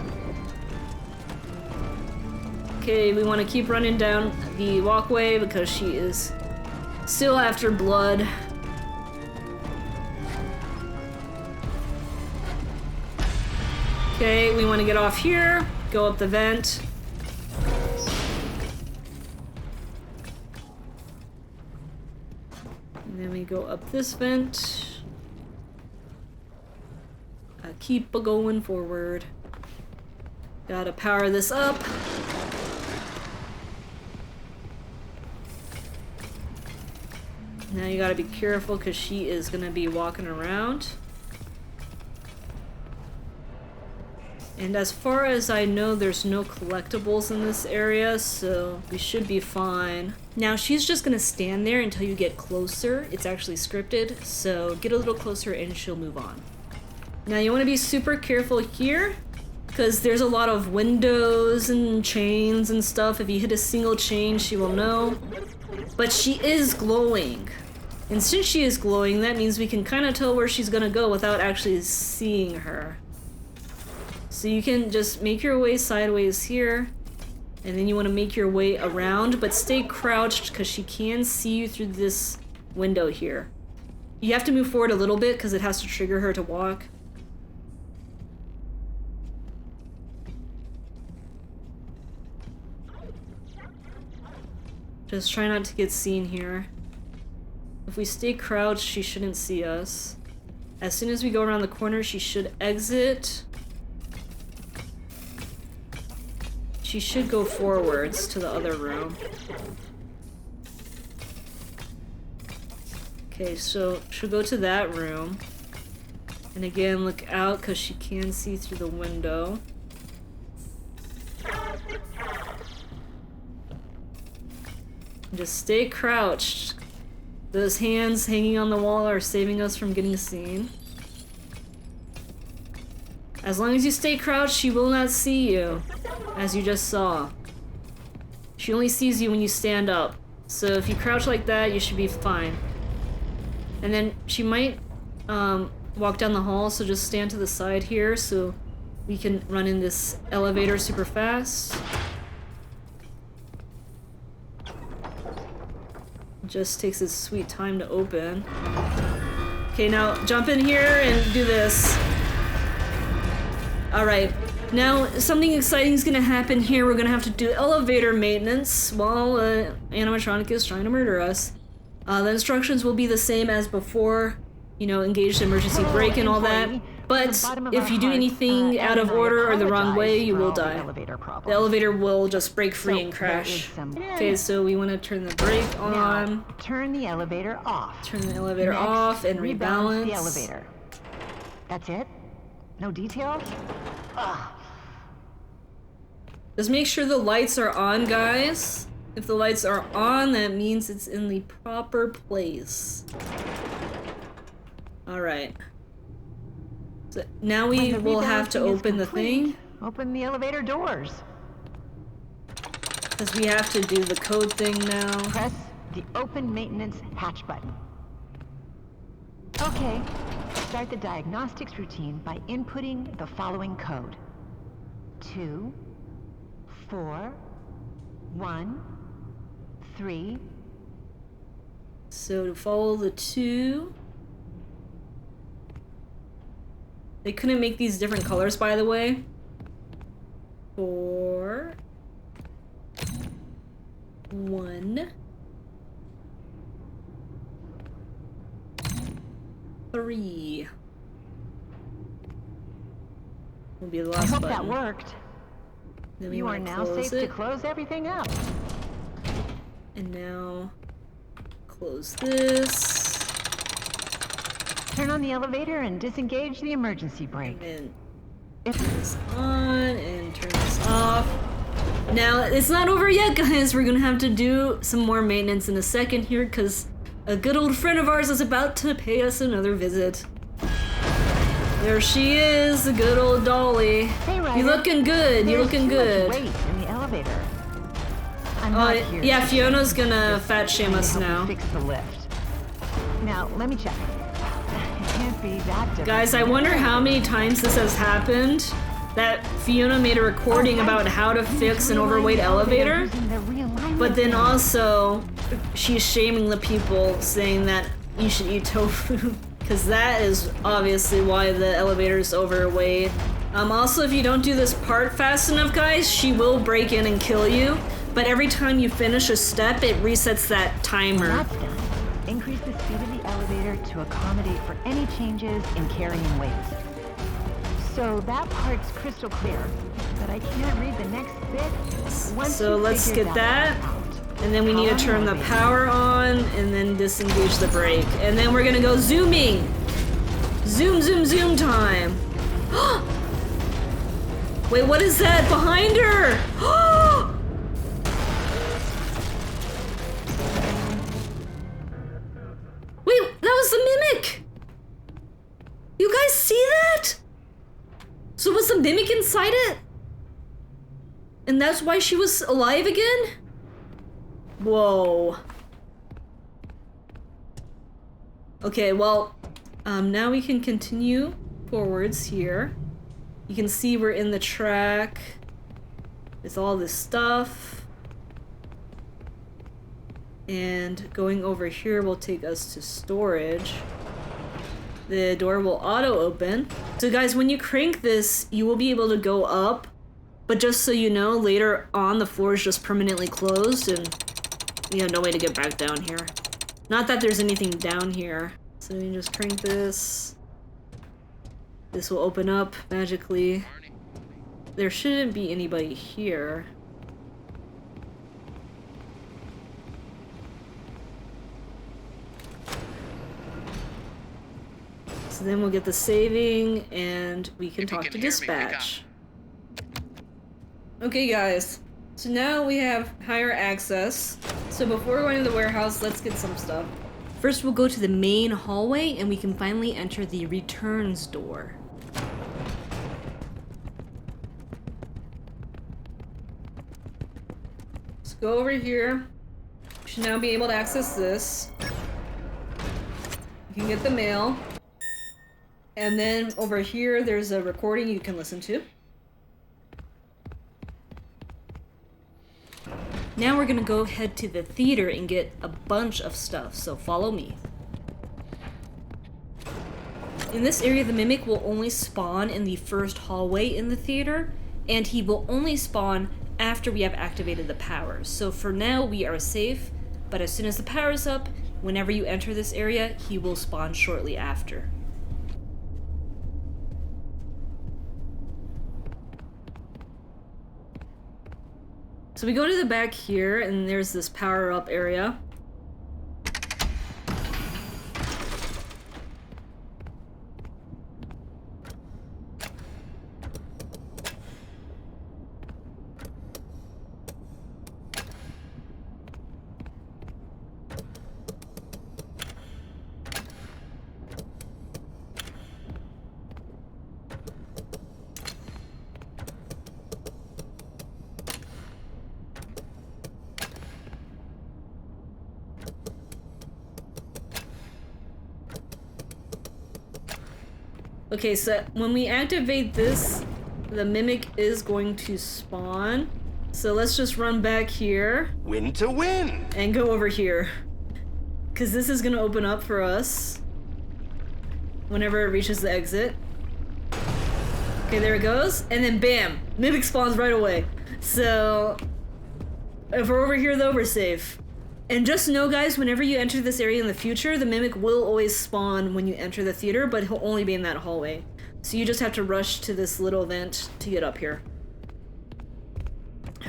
Okay, we want to keep running down the walkway because she is still after blood. Okay, we want to get off here, go up the vent. And then we go up this vent. Keep going forward. Gotta power this up. Now you gotta be careful because she is gonna be walking around. And as far as I know, there's no collectibles in this area, so we should be fine. Now she's just gonna stand there until you get closer. It's actually scripted, so get a little closer and she'll move on. Now you wanna be super careful here, because there's a lot of windows and chains and stuff. If you hit a single chain, she will know. But she is glowing. And since she is glowing, that means we can kind of tell where she's gonna go without actually seeing her. So you can just make your way sideways here, and then you want to make your way around, but stay crouched because she can see you through this window here. You have to move forward a little bit because it has to trigger her to walk. Just try not to get seen here. If we stay crouched, she shouldn't see us. As soon as we go around the corner, she should exit. She should go forwards to the other room. Okay, so she'll go to that room. And again, look out because she can see through the window. Just stay crouched. Those hands hanging on the wall are saving us from getting seen. As long as you stay crouched, she will not see you, as you just saw. She only sees you when you stand up. So if you crouch like that, you should be fine. And then she might walk down the hall, so just stand to the side here so we can run in this elevator super fast. Just takes its sweet time to open. Okay, now jump in here and do this. Alright, now something exciting is gonna happen here. We're gonna have to do elevator maintenance while animatronic is trying to murder us. The instructions will be the same as before, you know, engage the emergency brake and all that. But if you do anything out of order or the wrong way, you will die. The elevator will just break free and crash. Okay, so we want to turn the brake on. Now, turn the elevator off. Turn the elevator off and rebalance. The elevator. That's it? No details? Ugh. Just make sure the lights are on, guys. If the lights are on, that means it's in the proper place. Alright. So now we will have to open the thing. Open the elevator doors. Because we have to do the code thing now. Press the open maintenance hatch button. Okay. start the diagnostics routine by inputting the following code. 2, 4, 1, 3. So to follow the 2. They couldn't make these different colors, by the way. 4, 1, 3. Will be the I last hope button. that worked. Then we You are wanna now close safe it. to close everything up. And now close this. Turn on the elevator and disengage the emergency And brake. then If turn this on and turn this off. Now, it's not over yet, guys. We're gonna have to do some more maintenance in a second here, because a good old friend of ours is about to pay us another visit. There she is, the good old Dollie. Hey, Ryder. You looking good, you There's looking too much good. weight in the elevator. I'm Oh, not here yeah, to Fiona's gonna just fat shame trying to us help you now. Fix the lift. Now, let me check. It can't be that different. Guys, I wonder how many times this has happened that Fiona made a recording about how to fix an overweight elevator, but then also she's shaming the people, saying that you should eat tofu, because that is obviously why the elevator is overweight. Also, if you don't do this part fast enough, guys, she will break in and kill you, but every time you finish a step, it resets that timer. That's done. Increase the speed of the elevator to accommodate for any changes in carrying weight. So that part's crystal clear, but I can't read the next bit. Once So you let's figure get that. out, And then we need to turn the power on and then disengage the brake. And then we're gonna go zooming! Zoom, zoom, zoom time! Wait, what is that behind her? Wait, that was the mimic! You guys see that? So was the mimic inside it? And that's why she was alive again? Whoa. Okay, well, now we can continue forwards here. You can see we're in the track with all this stuff. And going over here will take us to storage. The door will auto-open. So guys, when you crank this, you will be able to go up. But just so you know, later on the floor is just permanently closed and you have no way to get back down here. Not that there's anything down here. So you just crank this. This will open up magically. There shouldn't be anybody here. So then we'll get the saving and we can talk to dispatch. Okay guys, so now we have higher access. So before going to the warehouse, let's get some stuff. First we'll go to the main hallway and we can finally enter the returns door. Let's go over here. We should now be able to access this. You can get the mail. And then over here, there's a recording you can listen to. Now we're gonna go head to the theater and get a bunch of stuff, so follow me. In this area, the mimic will only spawn in the first hallway in the theater, and he will only spawn after we have activated the powers. So for now, we are safe, but as soon as the power's up, whenever you enter this area, he will spawn shortly after. So we go to the back here, and there's this power-up area. Okay, so when we activate this, the Mimic is going to spawn. So let's just run back here. Win to win! And go over here. Because this is going to open up for us whenever it reaches the exit. Okay, there it goes. And then bam! Mimic spawns right away. So if we're over here though, we're safe. And just know guys, whenever you enter this area in the future, the Mimic will always spawn when you enter the theater, but he'll only be in that hallway. So you just have to rush to this little vent to get up here.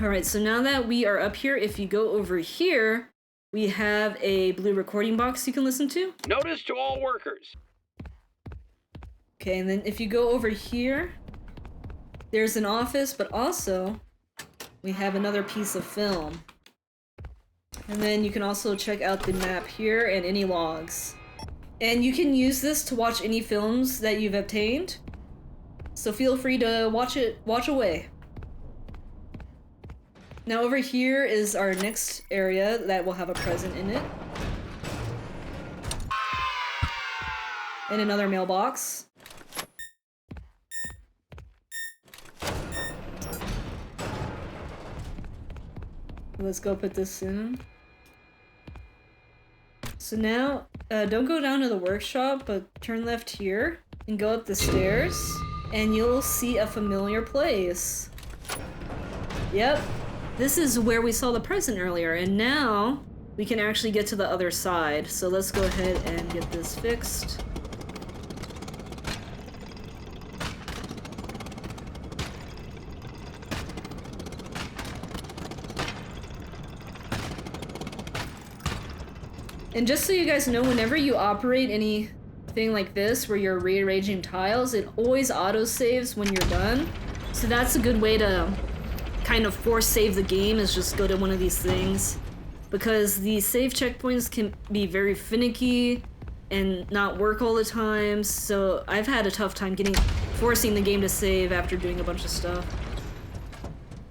Alright, so now that we are up here, if you go over here, we have a blue recording box you can listen to. Notice to all workers. Okay, and then if you go over here, there's an office, but also we have another piece of film. And then you can also check out the map here and any logs. And you can use this to watch any films that you've obtained. So feel free to watch away. Now over here is our next area that will have a present in it. And another mailbox. Let's go put this in. So now, don't go down to the workshop, but turn left here and go up the stairs, and you'll see a familiar place. Yep, this is where we saw the present earlier, and now we can actually get to the other side. So let's go ahead and get this fixed. And just so you guys know, whenever you operate anything like this where you're rearranging tiles, it always auto-saves when you're done. So that's a good way to kind of force save the game, is just go to one of these things. Because the save checkpoints can be very finicky and not work all the time, so I've had a tough time forcing the game to save after doing a bunch of stuff.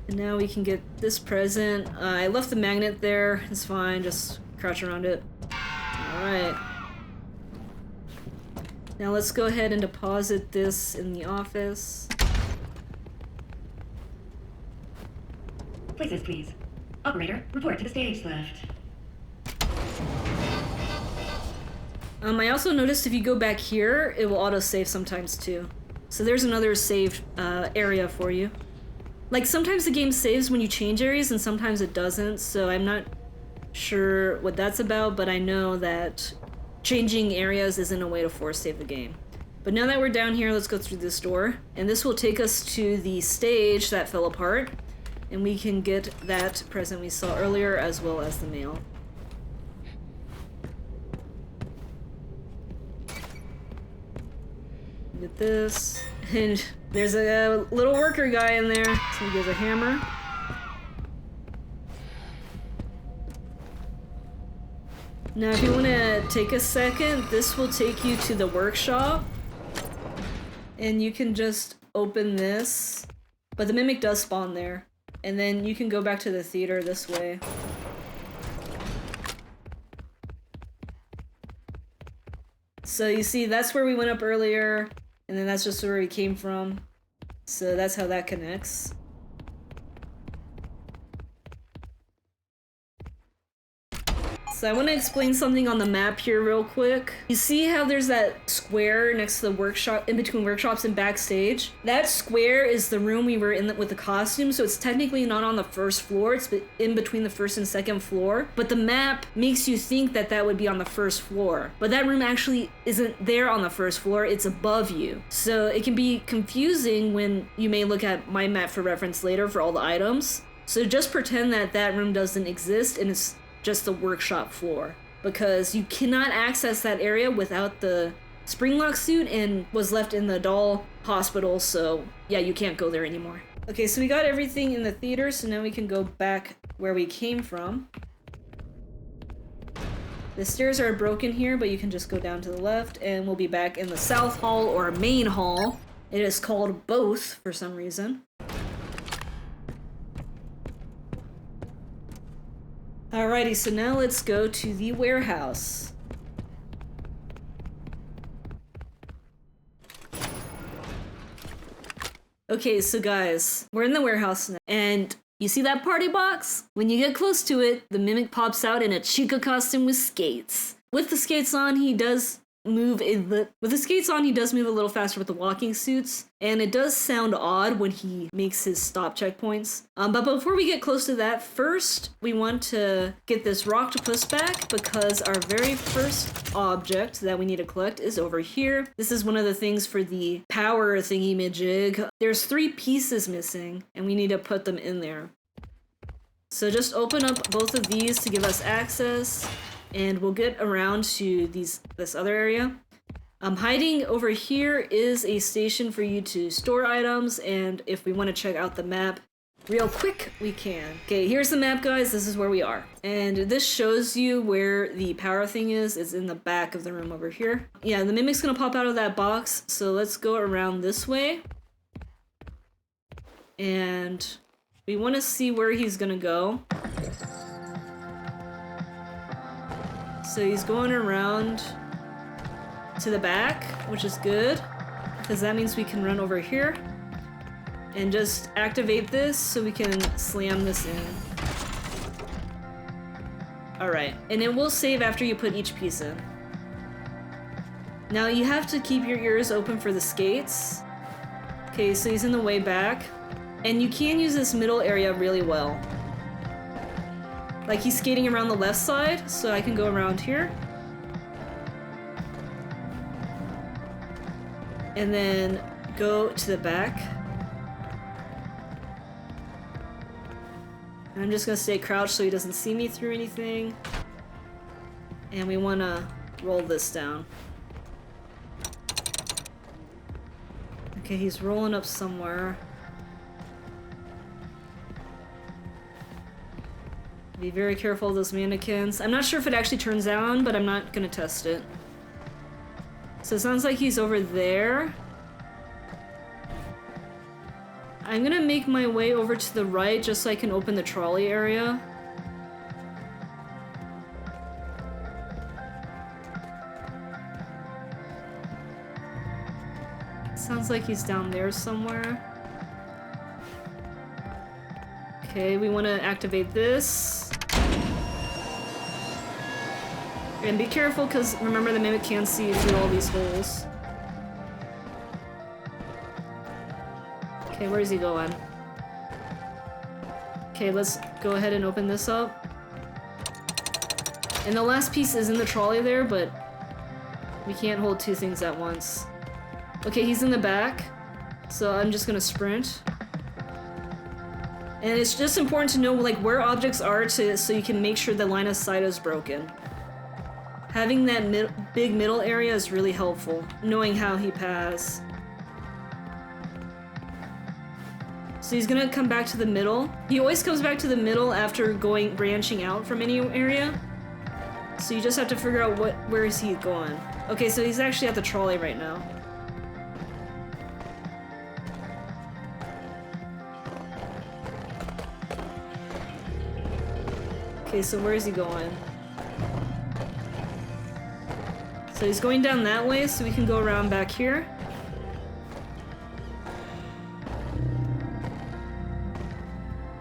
And now we can get this present. I left the magnet there, it's fine, just crouch around it. Alright. Now let's go ahead and deposit this in the office. Places, please. Operator, report to the stage left. I also noticed if you go back here, it will auto-save sometimes too. So there's another saved area for you. Like sometimes the game saves when you change areas and sometimes it doesn't, so I'm not sure what that's about, but I know that changing areas isn't a way to force save the game. But now that we're down here, let's go through this door, and this will take us to the stage that fell apart, and we can get that present we saw earlier as well as the mail. Get this, and there's a little worker guy in there, so he gives a hammer. Now if you want to take a second, this will take you to the workshop, and you can just open this, but the Mimic does spawn there, and then you can go back to the theater this way. So you see, that's where we went up earlier, and then that's just where we came from, so that's how that connects. So I want to explain something on the map here real quick. You see how there's that square next to the workshop, in between workshops and backstage? That square is the room we were in with the costume, so it's technically not on the first floor, it's in between the first and second floor. But the map makes you think that that would be on the first floor. But that room actually isn't there on the first floor, it's above you. So it can be confusing when you may look at my map for reference later for all the items. So just pretend that that room doesn't exist and it's just the workshop floor, because you cannot access that area without the spring lock suit and was left in the doll hospital, so yeah, you can't go there anymore. Okay, so we got everything in the theater, so now we can go back where we came from. The stairs are broken here, but you can just go down to the left and we'll be back in the south hall or main hall. It is called both for some reason. Alrighty, so now let's go to the warehouse. Okay, so guys, we're in the warehouse now, and you see that party box? When you get close to it, the Mimic pops out in a Chica costume with skates. With the skates on, he does move a little faster with the walking suits, and it does sound odd when he makes his stop checkpoints. But before we get close to that, first we want to get this Rocktopus back, because our very first object that we need to collect is over here. This is one of the things for the power thingy-majig. There's 3 pieces missing, and we need to put them in there. So just open up both of these to give us access, and we'll get around to this other area. Hiding over here is a station for you to store items, and if we want to check out the map real quick, we can. Okay, here's the map, guys. This is where we are. And this shows you where the power thing is. It's in the back of the room over here. Yeah, the Mimic's gonna pop out of that box, so let's go around this way. And we want to see where he's gonna go. So he's going around to the back, which is good, because that means we can run over here and just activate this so we can slam this in. Alright, and it will save after you put each piece in. Now you have to keep your ears open for the skates. Okay, so he's in the way back, and you can use this middle area really well. Like, he's skating around the left side, so I can go around here. And then go to the back. And I'm just gonna stay crouched so he doesn't see me through anything. And we wanna roll this down. Okay, he's rolling up somewhere. Be very careful of those mannequins. I'm not sure if it actually turns on, but I'm not gonna test it. So it sounds like he's over there. I'm gonna make my way over to the right just so I can open the trolley area. Sounds like he's down there somewhere. Okay, we want to activate this. And be careful, because remember the Mimic can see through all these holes. Okay, where is he going? Okay, let's go ahead and open this up. And the last piece is in the trolley there, but we can't hold 2 things at once. Okay, he's in the back, so I'm just gonna sprint. And it's just important to know like where objects are so you can make sure the line of sight is broken. Having that big middle area is really helpful, knowing how he passed. So he's gonna come back to the middle. He always comes back to the middle after branching out from any area. So you just have to figure out where is he going. Okay, so he's actually at the trolley right now. Okay, so where is he going? So he's going down that way, so we can go around back here.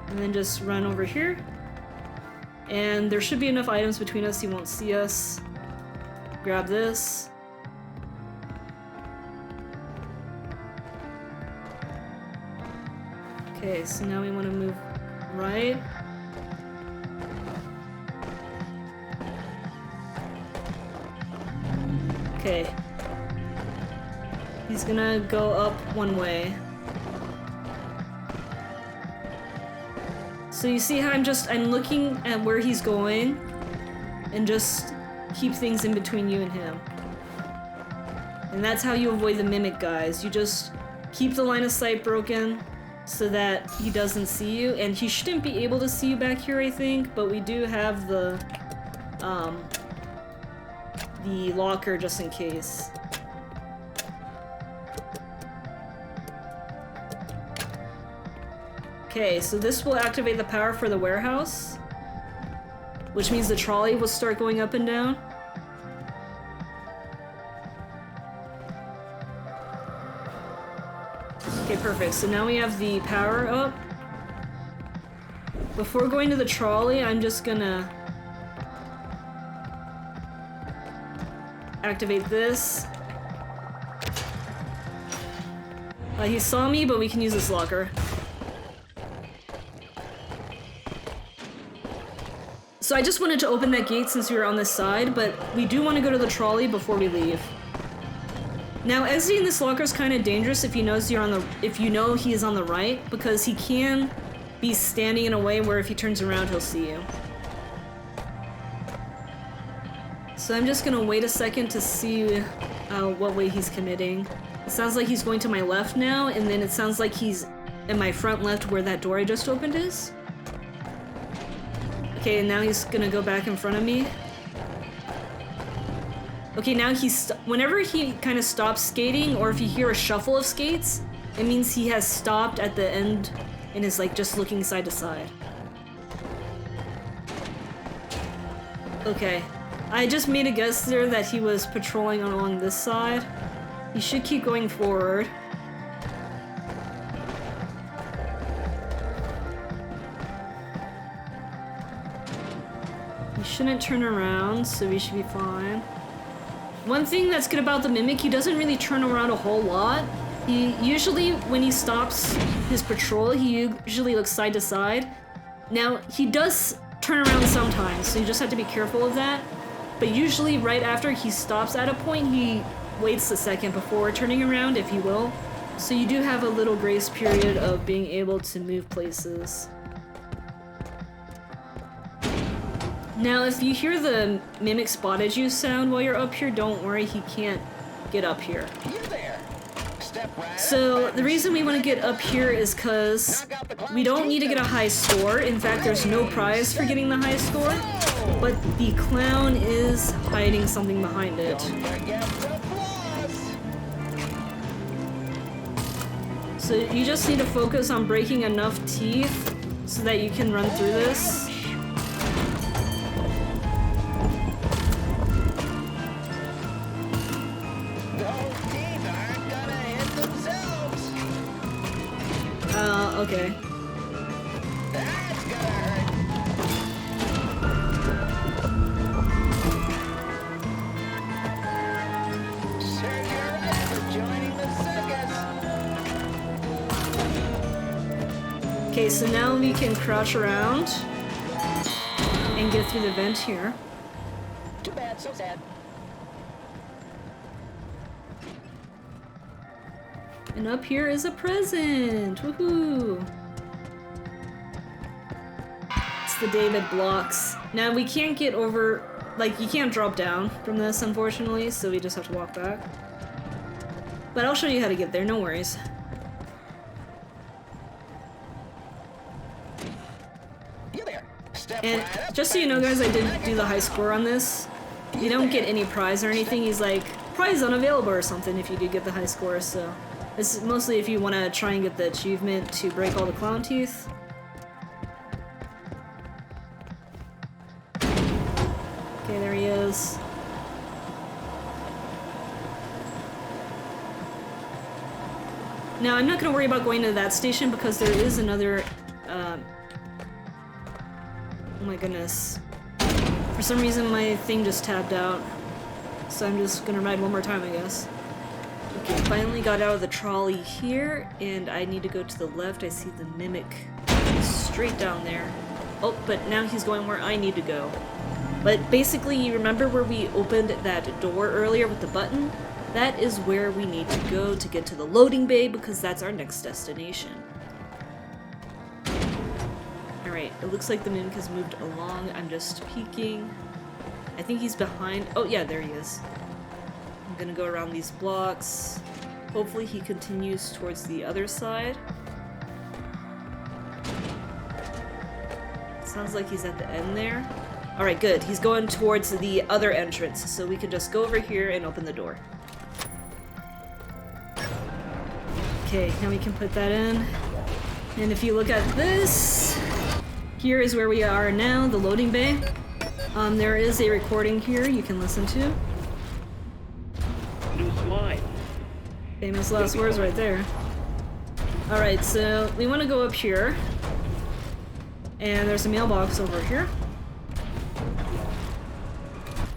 And then just run over here. And there should be enough items between us, he won't see us. Grab this. Okay, so now we want to move right. Okay. He's gonna go up one way. So you see how I'm looking at where he's going and just keep things in between you and him. And that's how you avoid the Mimic guys. You just keep the line of sight broken so that he doesn't see you, and he shouldn't be able to see you back here, I think, but we do have the locker just in case. Okay, so this will activate the power for the warehouse, which means the trolley will start going up and down. Okay, perfect. So now we have the power up. Before going to the trolley, I'm just gonna activate this. He saw me, but we can use this locker. So I just wanted to open that gate since we were on this side, but we do want to go to the trolley before we leave. Now, exiting this locker is kind of dangerous if you know he is on the right, because he can be standing in a way where if he turns around, he'll see you. So I'm just gonna wait a second to see what way he's committing. It sounds like he's going to my left now, and then it sounds like he's in my front left where that door I just opened is. Okay, and now he's gonna go back in front of me. Okay, now whenever he kind of stops skating, or if you hear a shuffle of skates, it means he has stopped at the end and is like just looking side to side. Okay, I just made a guess there that he was patrolling along this side. He should keep going forward. He shouldn't turn around, so we should be fine. One thing that's good about the Mimic, he doesn't really turn around a whole lot. He usually, when he stops his patrol, he usually looks side to side. Now, he does turn around sometimes, so you just have to be careful of that. But usually, right after he stops at a point, he waits a second before turning around, if he will. So you do have a little grace period of being able to move places. Now, if you hear the Mimic spotted you sound while you're up here, don't worry, he can't get up here. So the reason we want to get up here is because we don't need to get a high score. In fact, there's no prize for getting the high score, but the clown is hiding something behind it. So you just need to focus on breaking enough teeth so that you can run through this. Okay. That's gonna hurt. Serve you right for joining the circus. Okay, so now we can crouch around and get through the vent here. Too bad, so sad. And up here is a present! Woohoo! It's the David blocks. Now we can't get over, like, you can't drop down from this, unfortunately, so we just have to walk back. But I'll show you how to get there, no worries. You there. Step And right up just so you know, guys, I did do the high score on this. You don't get any prize or anything. He's like, prize unavailable or something if you do get the high score, so. This is mostly if you want to try and get the achievement to break all the clown teeth. Okay, there he is. Now, I'm not going to worry about going to that station because there is another... oh my goodness. For some reason, my thing just tabbed out. So I'm just going to ride one more time, I guess. Okay, finally got out of the trolley here, and I need to go to the left. I see the Mimic straight down there. Oh, but now he's going where I need to go. But basically, you remember where we opened that door earlier with the button? That is where we need to go to get to the loading bay, because that's our next destination. Alright, it looks like the Mimic has moved along. I'm just peeking. I think he's behind. Oh yeah, there he is. I'm gonna go around these blocks. Hopefully he continues towards the other side. Sounds like he's at the end there. Alright, good. He's going towards the other entrance, so we can just go over here and open the door. Okay, now we can put that in. And if you look at this, here is where we are now, the loading bay. There is a recording here you can listen to. New slide. Famous last words right there. Alright, so we want to go up here. And there's a mailbox over here.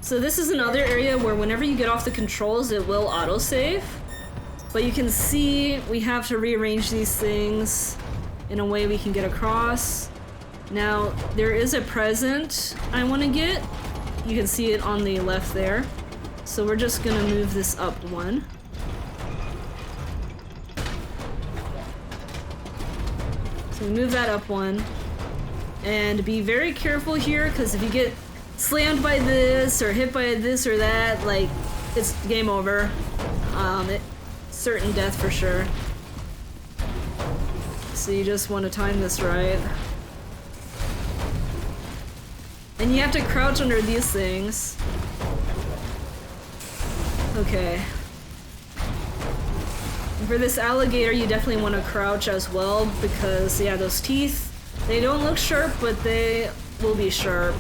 So this is another area where whenever you get off the controls, it will autosave. But you can see we have to rearrange these things in a way we can get across. Now, there is a present I want to get. You can see it on the left there. So we're just gonna move this up one. So we move that up one. And be very careful here, because if you get slammed by this or hit by this or that, like, it's game over. Certain death for sure. So you just want to time this right. And you have to crouch under these things. Okay. And for this alligator, you definitely want to crouch as well, because, yeah, those teeth, they don't look sharp, but they will be sharp.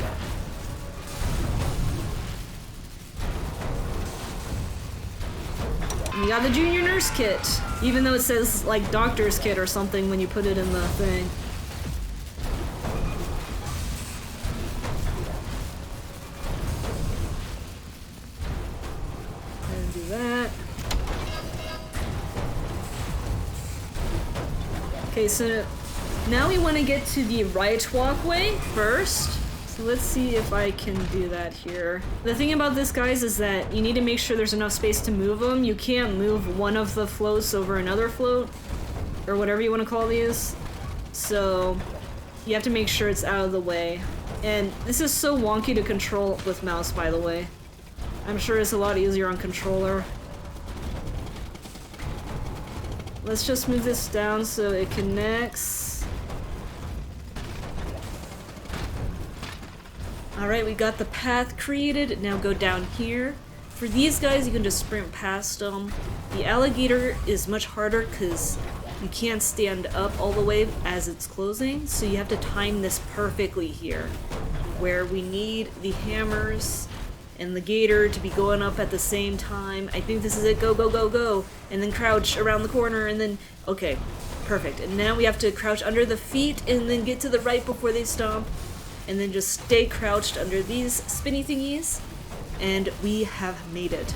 You got the junior nurse kit, even though it says like doctor's kit or something when you put it in the thing. And do that. Okay, so now we want to get to the right walkway first. So let's see if I can do that here. The thing about this, guys, is that you need to make sure there's enough space to move them. You can't move one of the floats over another float, or whatever you want to call these. So you have to make sure it's out of the way. And this is so wonky to control with mouse, by the way. I'm sure it's a lot easier on controller. Let's just move this down so it connects. Alright, we got the path created. Now go down here. For these guys, you can just sprint past them. The alligator is much harder because you can't stand up all the way as it's closing, so you have to time this perfectly here, where we need the hammers and the gator to be going up at the same time. I think this is it. Go, go, go, go. And then crouch around the corner, and then... Okay, perfect. And now we have to crouch under the feet and then get to the right before they stomp. And then just stay crouched under these spinny thingies, and we have made it.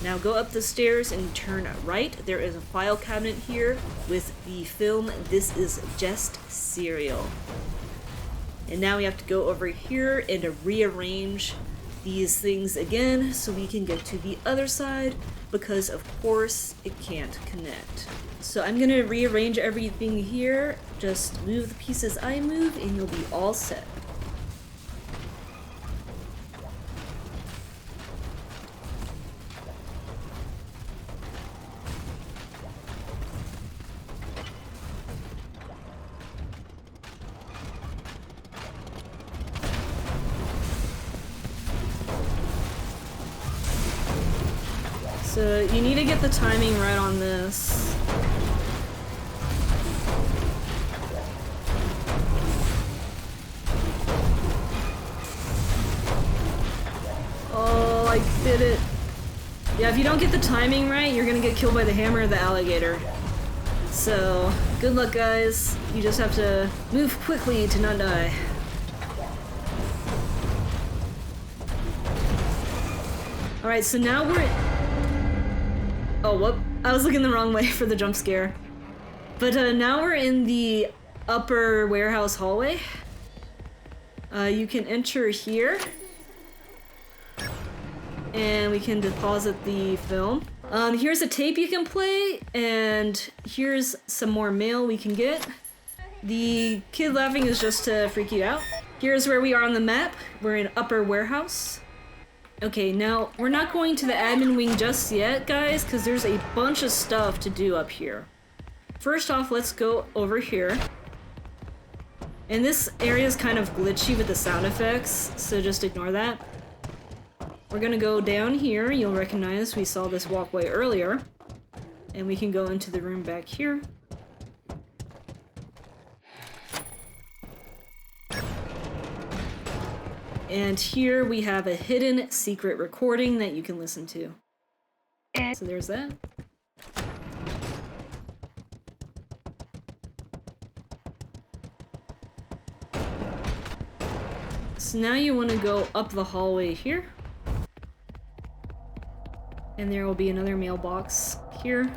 Now go up the stairs and turn right. There is a file cabinet here with the film. This is Jest cereal. And now we have to go over here and rearrange these things again so we can get to the other side, because of course it can't connect. So I'm gonna rearrange everything here. Just move the pieces I move and you'll be all set. So you need to get the timing right on this. Oh, I did it. Yeah, if you don't get the timing right, you're gonna get killed by the hammer or the alligator. So, good luck, guys. You just have to move quickly to not die. Alright, so now we're... Oh, whoop. I was looking the wrong way for the jump scare. But now we're in the upper warehouse hallway. You can enter here. And we can deposit the film. Here's a tape you can play, and here's some more mail we can get. The kid laughing is just to freak you out. Here's where we are on the map. We're in upper warehouse. Okay, now, we're not going to the admin wing just yet, guys, because there's a bunch of stuff to do up here. First off, let's go over here. And this area is kind of glitchy with the sound effects, so just ignore that. We're gonna go down here. You'll recognize we saw this walkway earlier. And we can go into the room back here. And here we have a hidden secret recording that you can listen to. So there's that. So now you want to go up the hallway here. And there will be another mailbox here.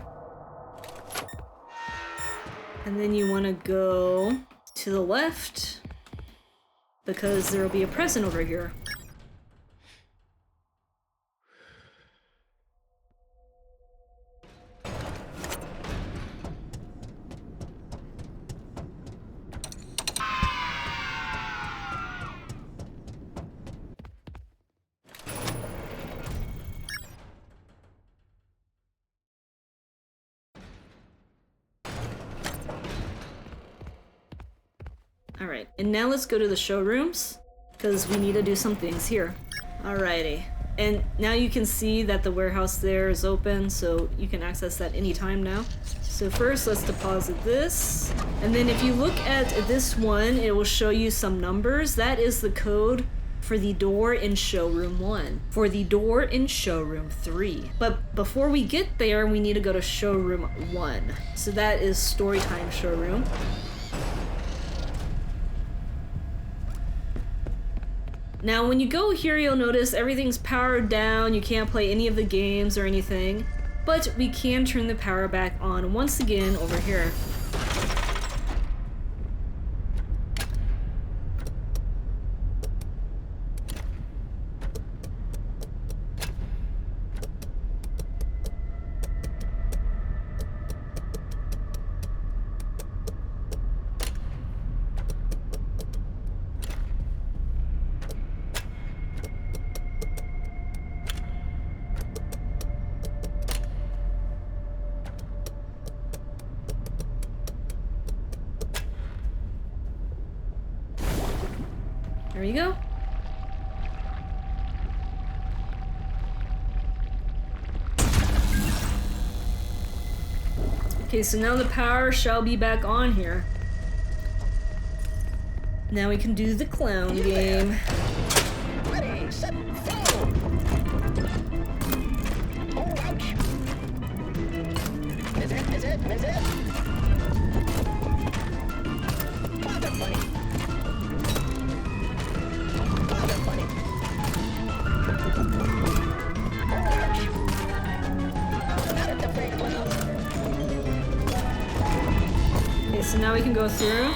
And then you want to go to the left because there will be a present over here. Alright, and now let's go to the showrooms, because we need to do some things here. Alrighty, and now you can see that the warehouse there is open, so you can access that anytime now. So first, let's deposit this, and then if you look at this one, it will show you some numbers. That is the code for the door in Showroom 1, for the door in Showroom 3. But before we get there, we need to go to Showroom 1. So that is Storytime Showroom. Now when you go here, you'll notice everything's powered down, you can't play any of the games or anything, but we can turn the power back on once again over here. There you go. Okay, so now the power shall be back on here. Now we can do the clown game. Ready, set, go! Oh, ouch! Is it? Bother funny. Okay, so now we can go through.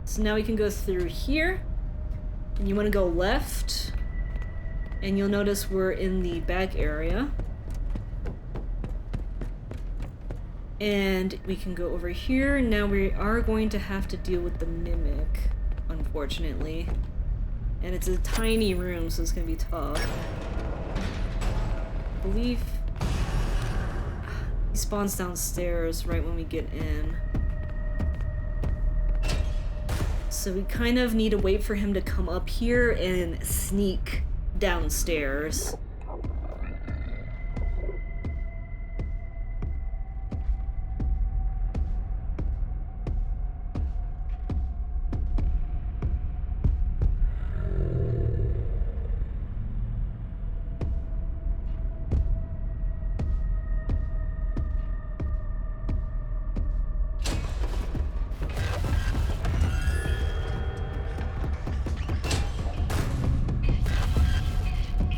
So now we can go through here. And you want to go left. And you'll notice we're in the back area. And we can go over here. Now we are going to have to deal with the mimic, unfortunately. And it's a tiny room, so it's gonna be tough. I believe he spawns downstairs right when we get in. So we kind of need to wait for him to come up here and sneak downstairs.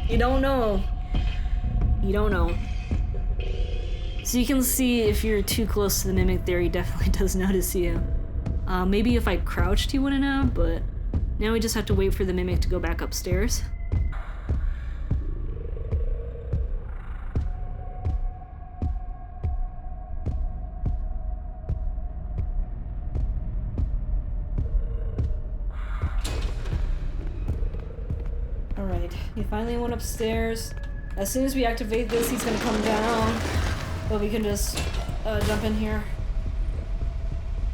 You don't know. You don't know. So you can see if you're too close to the mimic there, he definitely does notice you. Maybe if I crouched, he wouldn't have, but now we just have to wait for the mimic to go back upstairs. Alright, he finally went upstairs. As soon as we activate this, he's gonna come down. But we can just jump in here.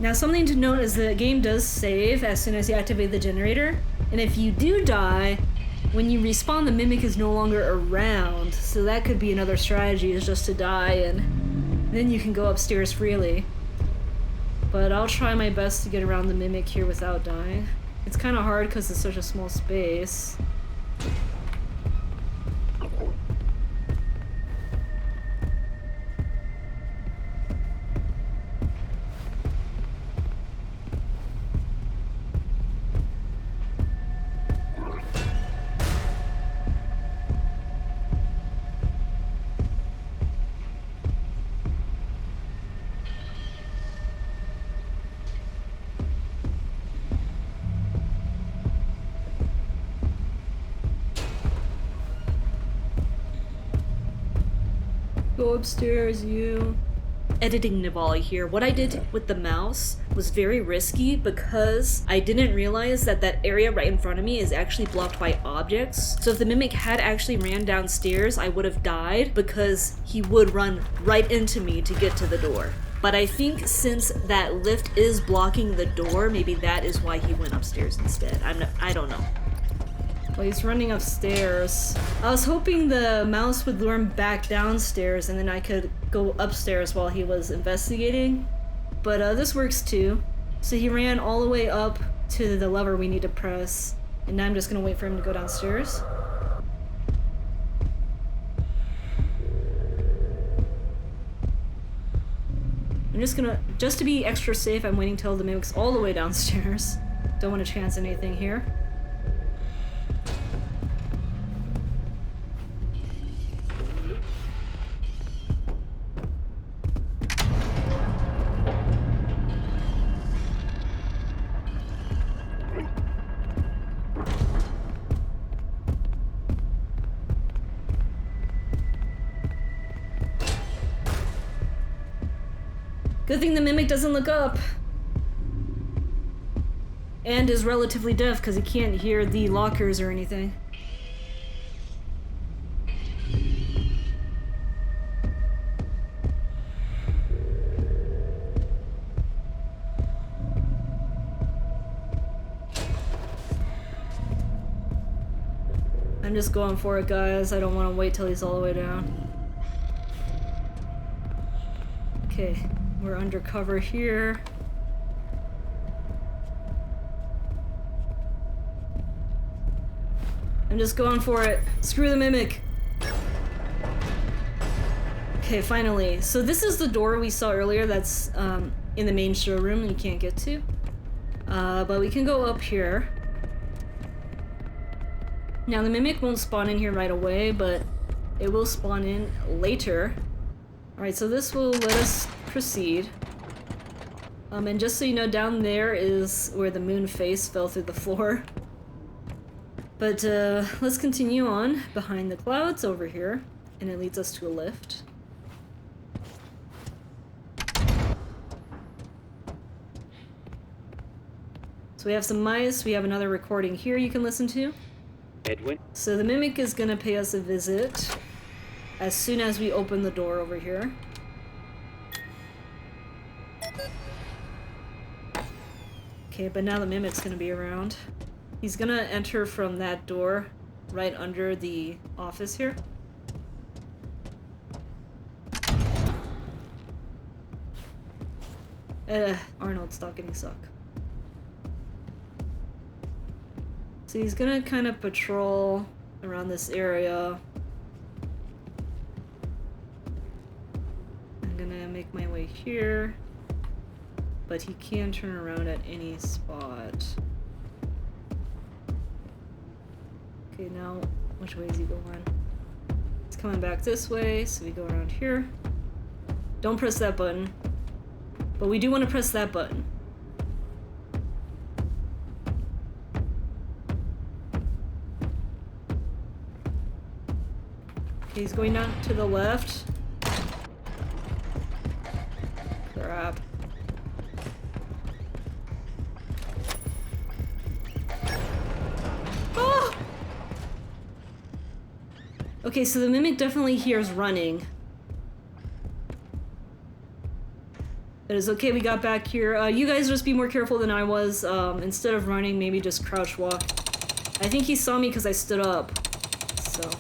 Now something to note is the game does save as soon as you activate the generator. And if you do die, when you respawn, the mimic is no longer around. So that could be another strategy, is just to die and then you can go upstairs freely. But I'll try my best to get around the mimic here without dying. It's kind of hard because it's such a small space. go upstairs, you. Editing Nivali here. What I did with the mouse was very risky because I didn't realize that that area right in front of me is actually blocked by objects. So if the Mimic had actually ran downstairs, I would have died because he would run right into me to get to the door. But I think since that lift is blocking the door, maybe that is why he went upstairs instead. I don't know. Well, he's running upstairs. I was hoping the mouse would lure him back downstairs and then I could go upstairs while he was investigating. But this works too. So he ran all the way up to the lever we need to press. And now I'm just gonna wait for him to go downstairs. I'm just to be extra safe, I'm waiting till the Mimic's all the way downstairs. Don't want to chance anything here. Good thing the Mimic doesn't look up. And is relatively deaf because he can't hear the lockers or anything. I'm just going for it, guys. I don't want to wait till he's all the way down. Okay. We're undercover here. I'm just going for it. Screw the Mimic. Okay, finally. So this is the door we saw earlier that's in the main showroom and you can't get to. But we can go up here. Now the Mimic won't spawn in here right away, but it will spawn in later. Alright, so this will let us proceed. And just so you know, down there is where the moon face fell through the floor. But let's continue on behind the clouds over here, and it leads us to a lift. So we have some mice, we have another recording here you can listen to. Edwin? So the Mimic is gonna pay us a visit as soon as we open the door over here. Okay, but now the Mimic's gonna be around. He's gonna enter from that door right under the office here. Arnold, stop getting suck. So he's gonna kind of patrol around this area. I'm gonna make my way here. But he can turn around at any spot. Okay, now, which way is he going? He's coming back this way, so we go around here. Don't press that button. But we do want to press that button. Okay, he's going down to the left. Crap. Okay, so the Mimic definitely hears running. It is okay, we got back here. You guys just be more careful than I was. Instead of running, maybe just crouch walk. I think he saw me because I stood up. So.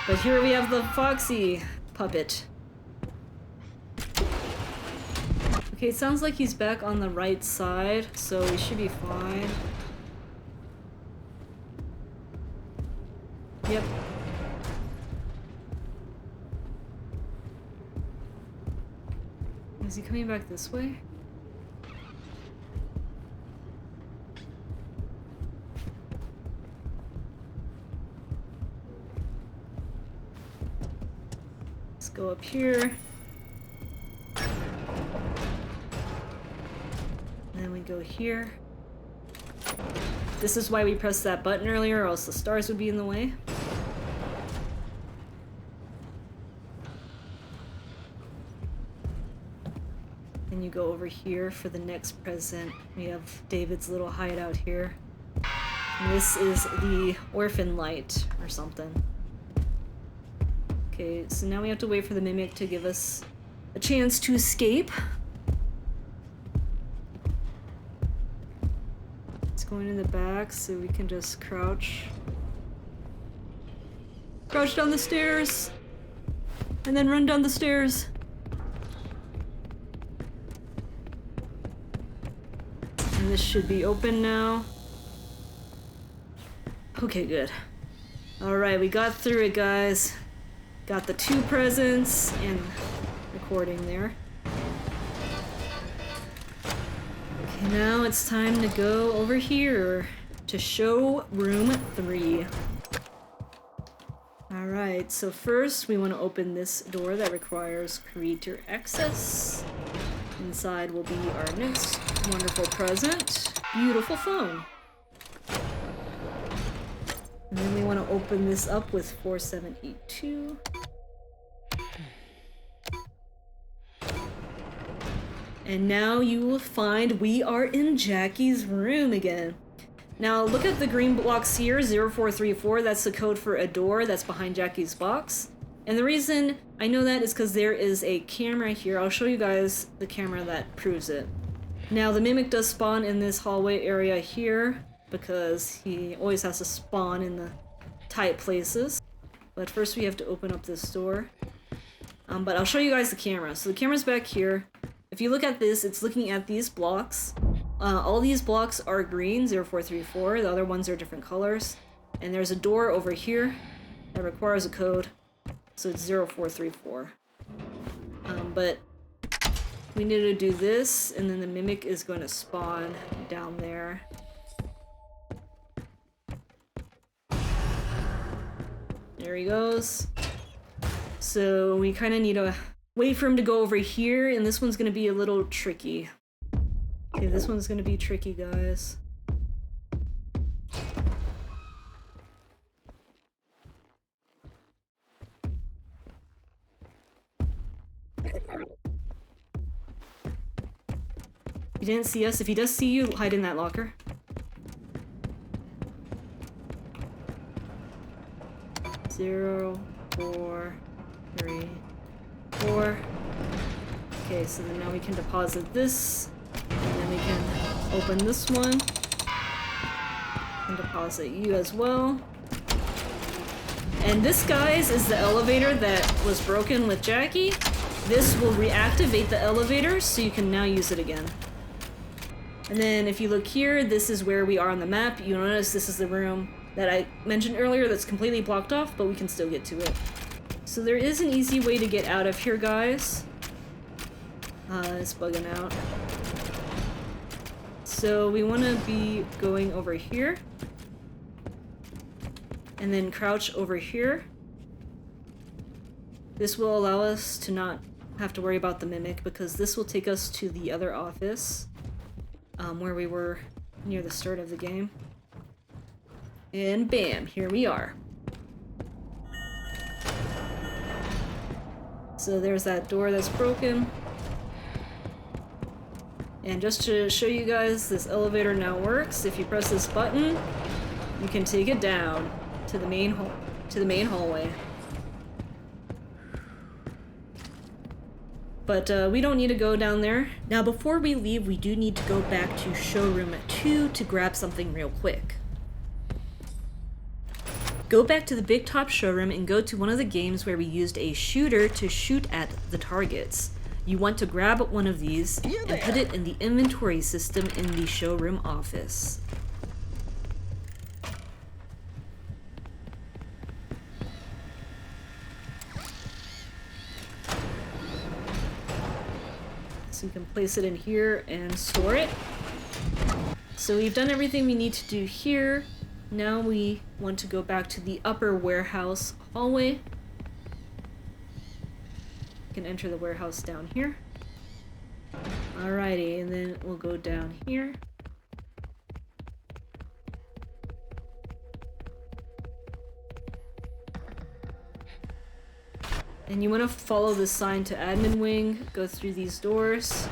But here we have the Foxy puppet. Okay, it sounds like he's back on the right side, so we should be fine. Yep. Is he coming back this way? Let's go up here. And then we go here. This is why we pressed that button earlier, or else the stars would be in the way. you go over here for the next present. We have David's little hideout here. And this is the Orphan light or something. Okay, so now we have to wait for the Mimic to give us a chance to escape. It's going in the back so we can just crouch. Crouch down the stairs! And then run down the stairs. And this should be open now. Okay, good. Alright, we got through it, guys. Got the 2 presents and recording there. Okay, now it's time to go over here to Showroom 3. Alright, so first we want to open this door that requires creator access. Inside will be our next wonderful present. Beautiful phone. And then we want to open this up with 4782. And now you will find we are in Jackie's room again. Now look at the green blocks here, 0434, that's the code for a door that's behind Jackie's box. And the reason I know that is because there is a camera here. I'll show you guys the camera that proves it. Now the Mimic does spawn in this hallway area here because he always has to spawn in the tight places. But first we have to open up this door. But I'll show you guys the camera. So the camera's back here. If you look at this, it's looking at these blocks. All these blocks are green, 0434. The other ones are different colors. And there's a door over here that requires a code. So it's 0434. But we need to do this, and then the Mimic is going to spawn down there. There he goes. So we kind of need to wait for him to go over here, and this one's going to be a little tricky. Okay, this one's going to be tricky, guys. He didn't see us. If he does see you, hide in that locker. Zero, 4, 3, 4. Okay, so then now we can deposit this, and then we can open this one, and deposit you as well. And this, guys, is the elevator that was broken with Jackie. This will reactivate the elevator, so you can now use it again. And then if you look here, this is where we are on the map. You'll notice this is the room that I mentioned earlier that's completely blocked off, but we can still get to it. So there is an easy way to get out of here, guys. It's bugging out. So we want to be going over here. And then crouch over here. This will allow us to not have to worry about the Mimic, because this will take us to the other office. Where we were near the start of the game. And bam, here we are. So there's that door that's broken. And just to show you guys, this elevator now works. If you press this button, you can take it down to the main hallway. But we don't need to go down there. Now before we leave, we do need to go back to Showroom 2 to grab something real quick. Go back to the big top showroom and go to one of the games where we used a shooter to shoot at the targets. You want to grab one of these and put it in the inventory system in the showroom office. So you can place it in here and store it. So we've done everything we need to do here. Now we want to go back to the upper warehouse hallway. You can enter the warehouse down here. Alrighty, and then we'll go down here. And you want to follow the sign to admin wing, go through these doors.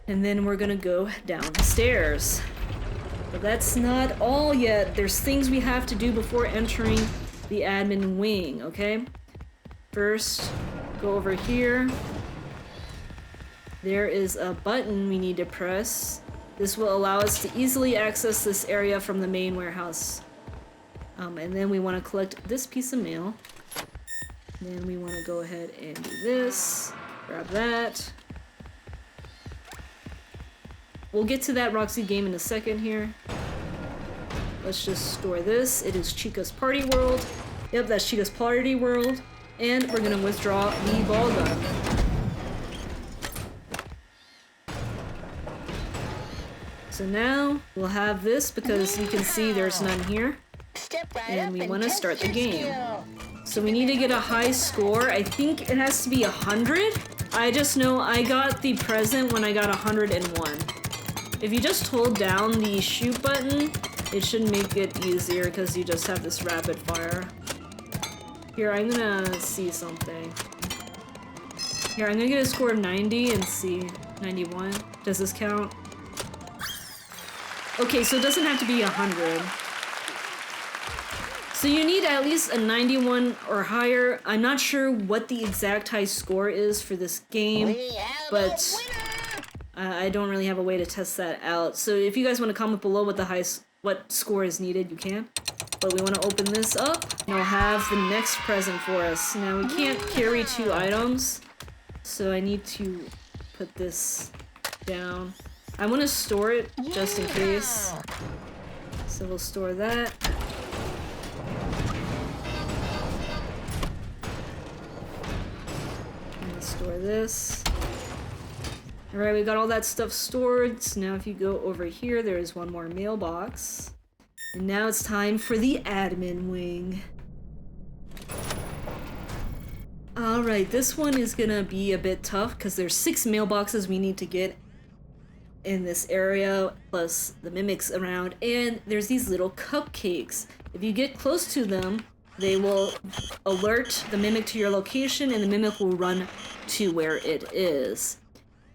And then we're gonna go downstairs. But that's not all yet. There's things we have to do before entering the admin wing, okay? First, go over here. There is a button we need to press. This will allow us to easily access this area from the main warehouse. And then we want to collect this piece of mail. Then we want to go ahead and do this. Grab that. We'll get to that Roxy game in a second here. Let's just store this. It is Chica's party world. Yep, that's Chica's party world. And we're gonna withdraw the ball gun. So now we'll have this because you can see there's none here. And we want to start the game. So we need to get a high score. I think it has to be 100. I just know I got the present when I got 101. If you just hold down the shoot button, it should make it easier because you just have this rapid fire. Here, I'm gonna see something. Here, I'm gonna get a score of 90 and see. 91. Does this count? Okay, so it doesn't have to be 100. So you need at least a 91 or higher. I'm not sure what the exact high score is for this game, but I don't really have a way to test that out. So if you guys want to comment below what score is needed, you can. But we want to open this up, and we'll have the next present for us. Now we can't carry 2 items, so I need to put this down. I want to store it just in case. So we'll store that. And store this. Alright, we got all that stuff stored. So now if you go over here, there is one more mailbox. And now it's time for the admin wing. Alright, this one is gonna be a bit tough because there's 6 mailboxes we need to get in this area, plus the mimics around, and there's these little cupcakes. If you get close to them, they will alert the mimic to your location and the mimic will run to where it is.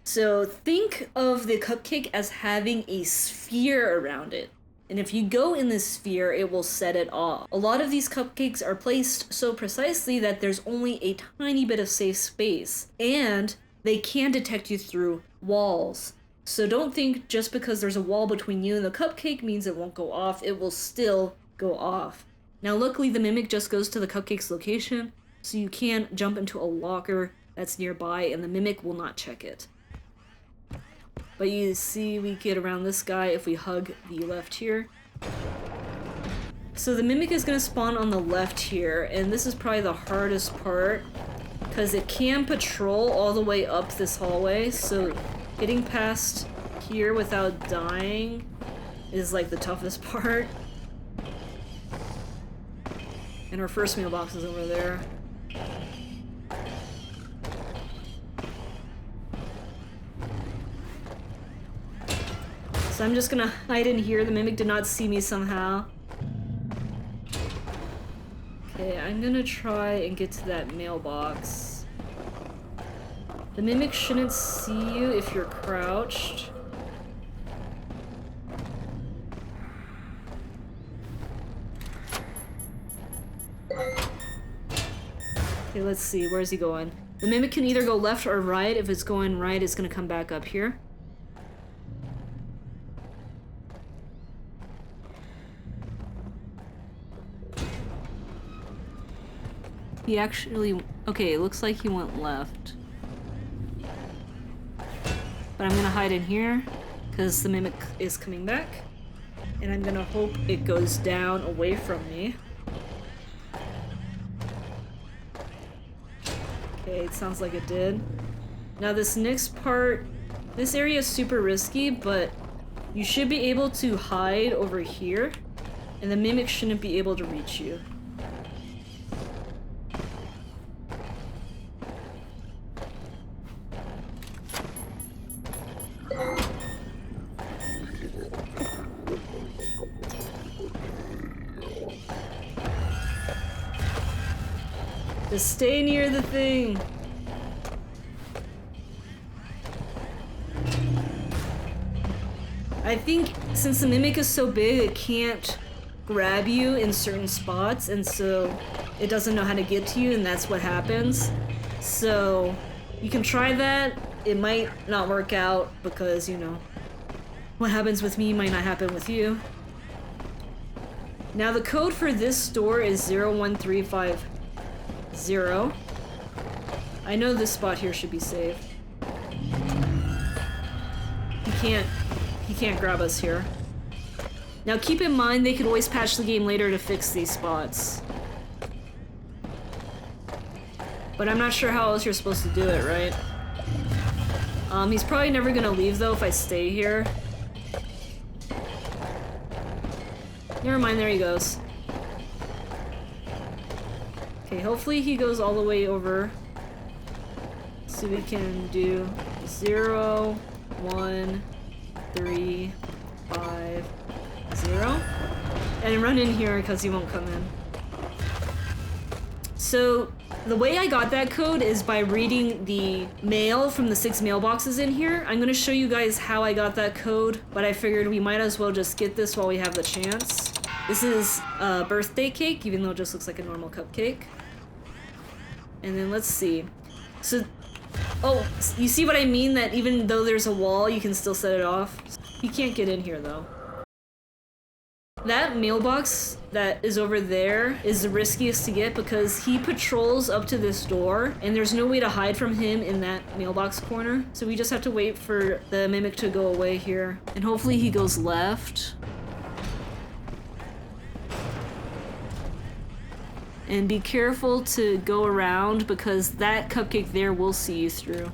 So think of the cupcake as having a sphere around it. And if you go in this sphere, it will set it off. A lot of these cupcakes are placed so precisely that there's only a tiny bit of safe space, and they can detect you through walls. So don't think just because there's a wall between you and the cupcake means it won't go off. It will still go off. Now luckily the mimic just goes to the cupcake's location, so you can jump into a locker that's nearby and the mimic will not check it. But you see we get around this guy if we hug the left here. So the mimic is gonna spawn on the left here, and this is probably the hardest part because it can patrol all the way up this hallway, so getting past here without dying is like the toughest part. And our first mailbox is over there. So I'm just gonna hide in here. The mimic did not see me somehow. Okay, I'm gonna try and get to that mailbox. The mimic shouldn't see you if you're crouched. Okay, let's see. Where's he going? The mimic can either go left or right. If it's going right, it's gonna come back up here. He actually... Okay, it looks like he went left. But I'm gonna hide in here, because the mimic is coming back. And I'm gonna hope it goes down away from me. Okay, it sounds like it did. Now this next part, this area is super risky, but you should be able to hide over here, and the mimic shouldn't be able to reach you. Just stay near the thing. I think since the Mimic is so big, it can't grab you in certain spots, and so it doesn't know how to get to you, and that's what happens. So you can try that. It might not work out because, you know, what happens with me might not happen with you. Now the code for this door is 01350. I know this spot here should be safe. He can't grab us here. Now keep in mind they could always patch the game later to fix these spots. But I'm not sure how else you're supposed to do it, right? He's probably never gonna leave though if I stay here. Never mind, there he goes. Okay, hopefully he goes all the way over. So we can do 0, 1, 3, 5, 0. And run in here because he won't come in. So the way I got that code is by reading the mail from the 6 mailboxes in here. I'm gonna show you guys how I got that code, but I figured we might as well just get this while we have the chance. This is a birthday cake, even though it just looks like a normal cupcake. And then let's see. So, oh, you see what I mean? That even though there's a wall, you can still set it off. He can't get in here though. That mailbox that is over there is the riskiest to get because he patrols up to this door and there's no way to hide from him in that mailbox corner. So we just have to wait for the Mimic to go away here. And hopefully he goes left. And be careful to go around because that cupcake there will see you through.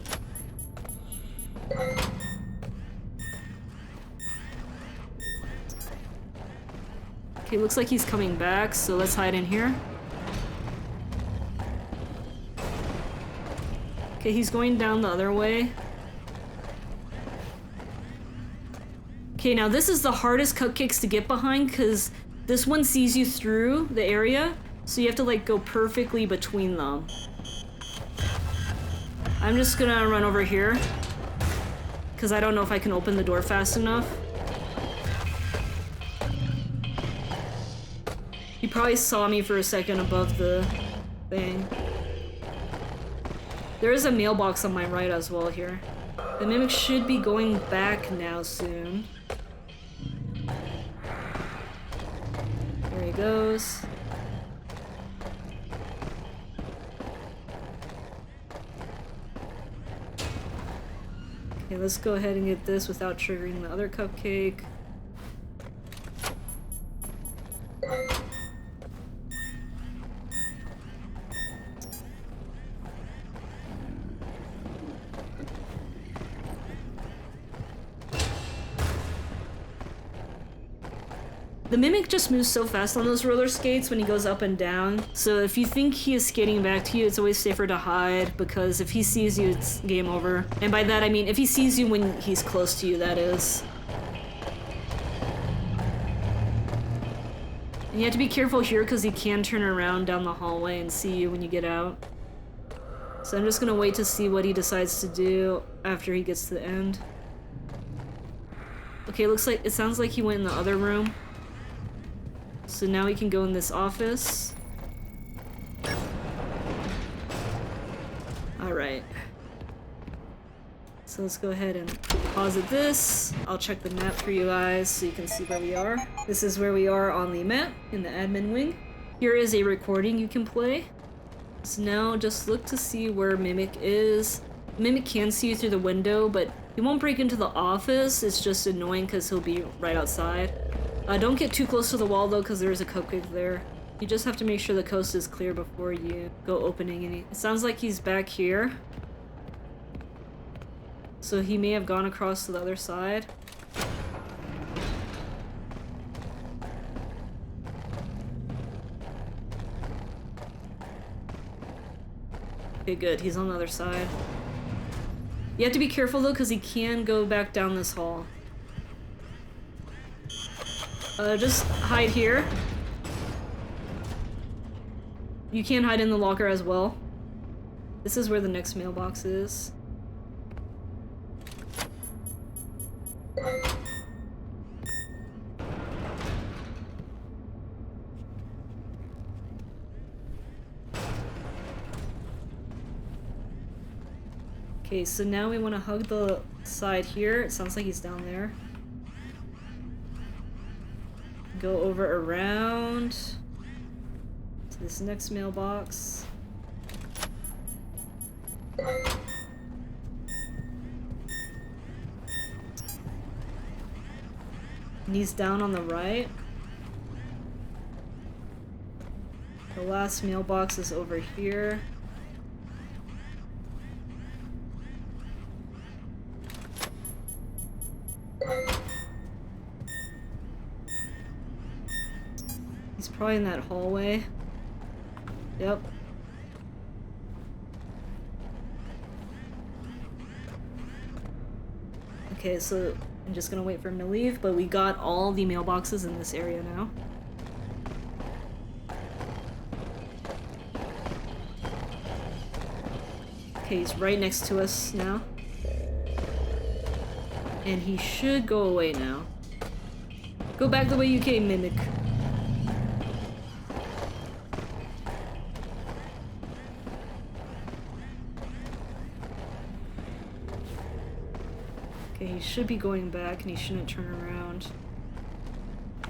Okay, looks like he's coming back, so let's hide in here. Okay, he's going down the other way. Okay, now this is the hardest cupcakes to get behind because this one sees you through the area, so you have to like go perfectly between them. I'm just gonna run over here because I don't know if I can open the door fast enough. He probably saw me for a second above the thing. There is a mailbox on my right as well here. The Mimic should be going back now soon. There he goes. Okay, let's go ahead and get this without triggering the other cupcake. The Mimic just moves so fast on those roller skates when he goes up and down, so if you think he is skating back to you, it's always safer to hide, because if he sees you, it's game over. And by that I mean if he sees you when he's close to you, that is. And you have to be careful here because he can turn around down the hallway and see you when you get out. So I'm just gonna wait to see what he decides to do after he gets to the end. Okay, it sounds like he went in the other room. So now we can go in this office. Alright. So let's go ahead and pause at this. I'll check the map for you guys so you can see where we are. This is where we are on the map in the admin wing. Here is a recording you can play. So now just look to see where Mimic is. Mimic can see you through the window, but he won't break into the office. It's just annoying because he'll be right outside. Don't get too close to the wall though, because there is a cupcake there. You just have to make sure the coast is clear before you go opening any. It sounds like he's back here. So he may have gone across to the other side. Okay, good. He's on the other side. You have to be careful though, because he can go back down this hall. Just hide here. You can hide in the locker as well. This is where the next mailbox is. Okay, so now we want to hug the side here. It sounds like he's down there. Go over around to this next mailbox. And he's down on the right. The last mailbox is over here. He's probably in that hallway. Yep. Okay, so I'm just gonna wait for him to leave, but we got all the mailboxes in this area now. Okay, he's right next to us now. And he should go away now. Go back the way you came, Mimic. Okay, he should be going back and he shouldn't turn around.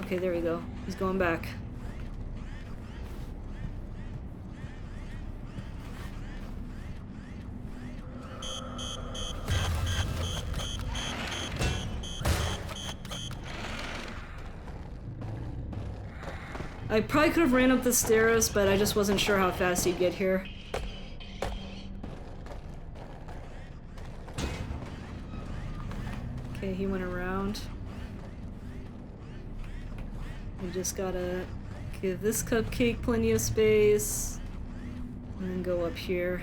Okay, there we go. He's going back. I probably could have ran up the stairs, but I just wasn't sure how fast he'd get here. Okay, he went around. We just gotta give this cupcake plenty of space. And then go up here.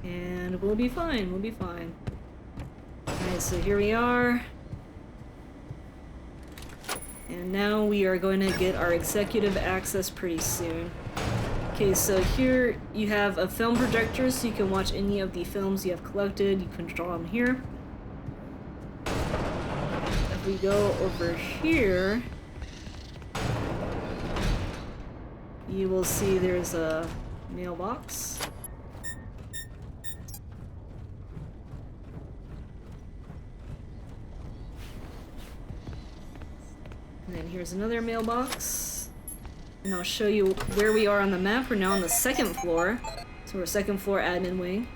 And we'll be fine, we'll be fine. Alright, so here we are. And now we are going to get our executive access pretty soon. Okay, so here you have a film projector, so you can watch any of the films you have collected. You can draw them here. If we go over here, you will see there's a mailbox. And then here's another mailbox. And I'll show you where we are on the map. We're now on the second floor. So we're second floor admin wing.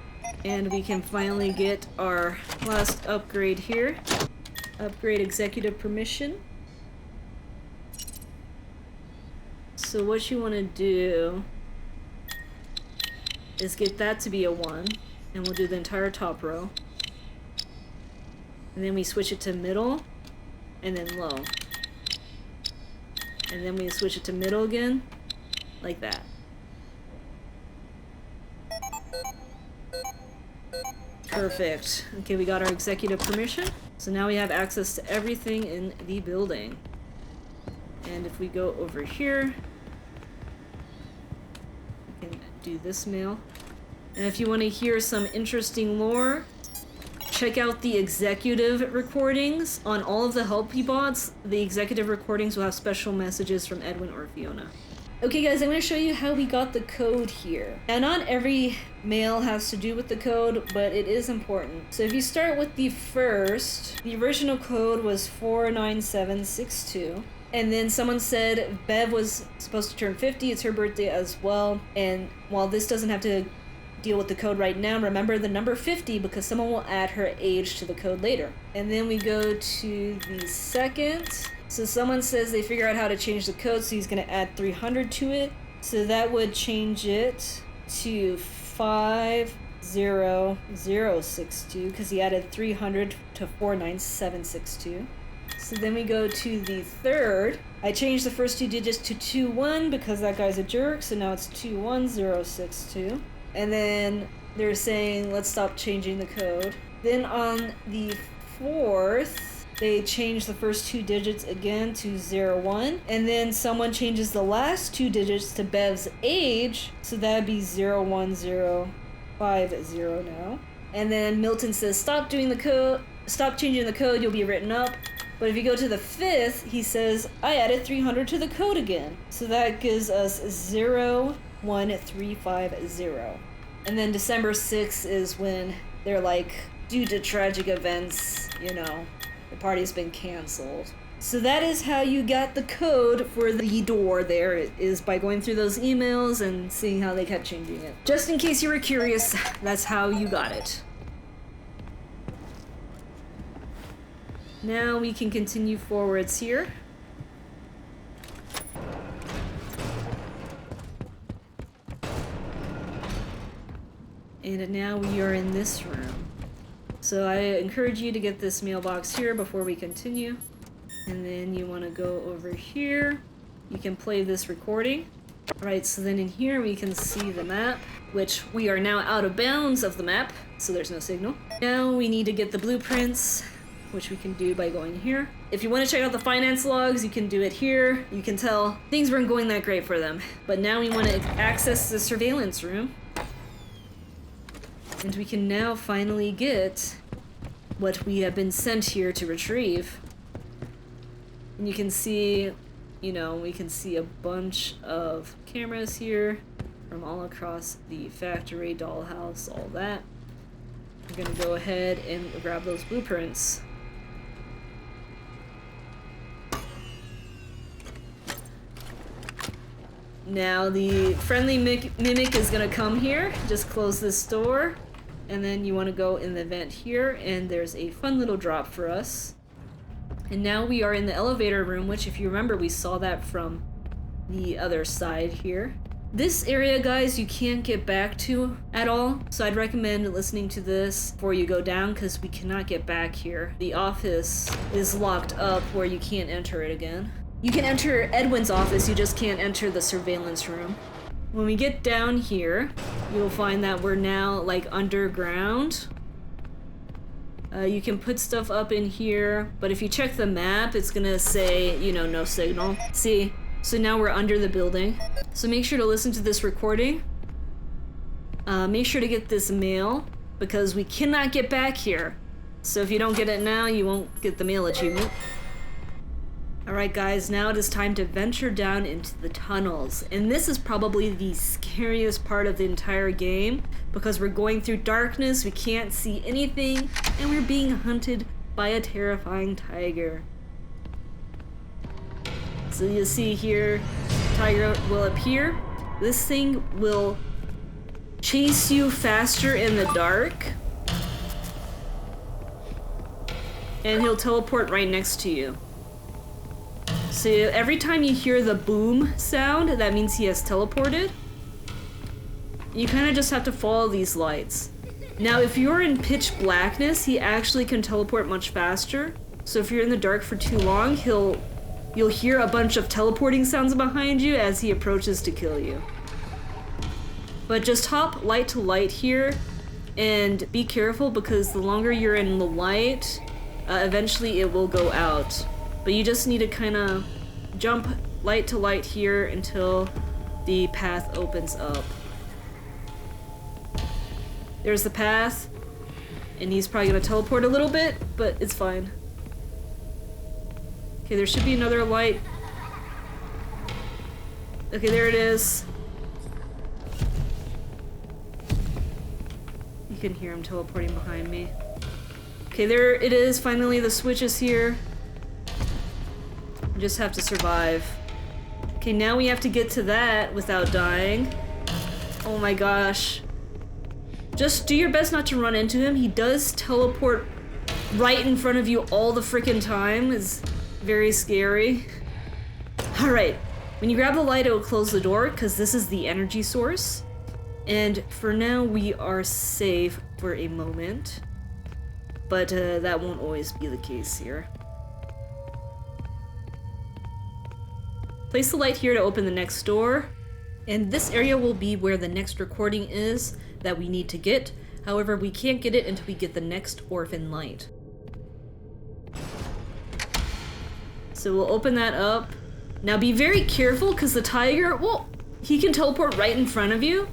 And we can finally get our last upgrade here. Upgrade executive permission. So what you want to do is get that to be a 1. And we'll do the entire top row. And then we switch it to middle. And then low. And then we switch it to middle again, like that. Perfect. Okay, we got our executive permission. So now we have access to everything in the building. And if we go over here, we can do this mail. And if you want to hear some interesting lore, check out the executive recordings. On all of the helpy bots, the executive recordings will have special messages from Edwin or Fiona. Okay guys, I'm going to show you how we got the code here. Now not every mail has to do with the code, but it is important. So if you start with the first, the original code was 49762. And then someone said Bev was supposed to turn 50, it's her birthday as well. And while this doesn't have to deal with the code right now, remember the number 50 because someone will add her age to the code later. And then we go to the second. So someone says they figure out how to change the code, so he's going to add 300 to it. So that would change it to 50062 because he added 300 to 49762. So then we go to the third. I changed the first 2 digits to 21 because that guy's a jerk, so now it's 21062. And then they're saying, let's stop changing the code. Then on the fourth, they change the first 2 digits again to 01. And then someone changes the last 2 digits to Bev's age, so that'd be 01050 now. And then Milton says, stop changing the code, you'll be written up. But if you go to the fifth, he says, I added 300 to the code again. So that gives us 01350. And then December 6th is when they're like, due to tragic events, you know, the party's been canceled. So that is how you got the code for the door there, is by going through those emails and seeing how they kept changing it. Just in case you were curious, that's how you got it. Now we can continue forwards here. And now we are in this room. So I encourage you to get this mailbox here before we continue. And then you want to go over here. You can play this recording. Alright, so then in here we can see the map, which we are now out of bounds of the map, so there's no signal. Now we need to get the blueprints, which we can do by going here. If you want to check out the finance logs, you can do it here. You can tell things weren't going that great for them. But now we want to access the surveillance room. And we can now finally get what we have been sent here to retrieve. And you can see, you know, we can see a bunch of cameras here from all across the factory, dollhouse, all that. We're gonna go ahead and grab those blueprints. Now the friendly mimic is gonna come here. Just close this door, and then you want to go in the vent here, and there's a fun little drop for us. And now we are in the elevator room, which, if you remember, we saw that from the other side here. This area, guys, you can't get back to at all, so I'd recommend listening to this before you go down, because we cannot get back here. The office is locked up where you can't enter it again. You can enter Edwin's office, you just can't enter the surveillance room. When we get down here, you'll find that we're now, like, underground. You can put stuff up in here, but if you check the map, it's gonna say, you know, no signal. See? So now we're under the building. So make sure to listen to this recording. Make sure to get this mail, because we cannot get back here. So if you don't get it now, you won't get the mail achievement. Alright guys, now it is time to venture down into the tunnels. And this is probably the scariest part of the entire game, because we're going through darkness, we can't see anything, and we're being hunted by a terrifying tiger. So you'll see here, tiger will appear. This thing will chase you faster in the dark, and he'll teleport right next to you. So every time you hear the boom sound, that means he has teleported. You kind of just have to follow these lights. Now, if you're in pitch blackness, he actually can teleport much faster. So if you're in the dark for too long, you'll hear a bunch of teleporting sounds behind you as he approaches to kill you. But just hop light to light here, and be careful, because the longer you're in the light, eventually it will go out. But you just need to kind of jump light to light here until the path opens up. There's the path, and he's probably gonna teleport a little bit, but it's fine. Okay, there should be another light. Okay, there it is. You can hear him teleporting behind me. Okay, there it is. Finally, the switch is here. You just have to survive. Okay, now we have to get to that without dying. Oh my gosh. Just do your best not to run into him. He does teleport right in front of you all the freaking time. It's very scary. Alright, when you grab the light, it will close the door, because this is the energy source. And for now, we are safe for a moment. But that won't always be the case here. Place the light here to open the next door, and this area will be where the next recording is that we need to get. However, we can't get it until we get the next orphan light. So we'll open that up. Now be very careful, because the tiger, well, he can teleport right in front of you,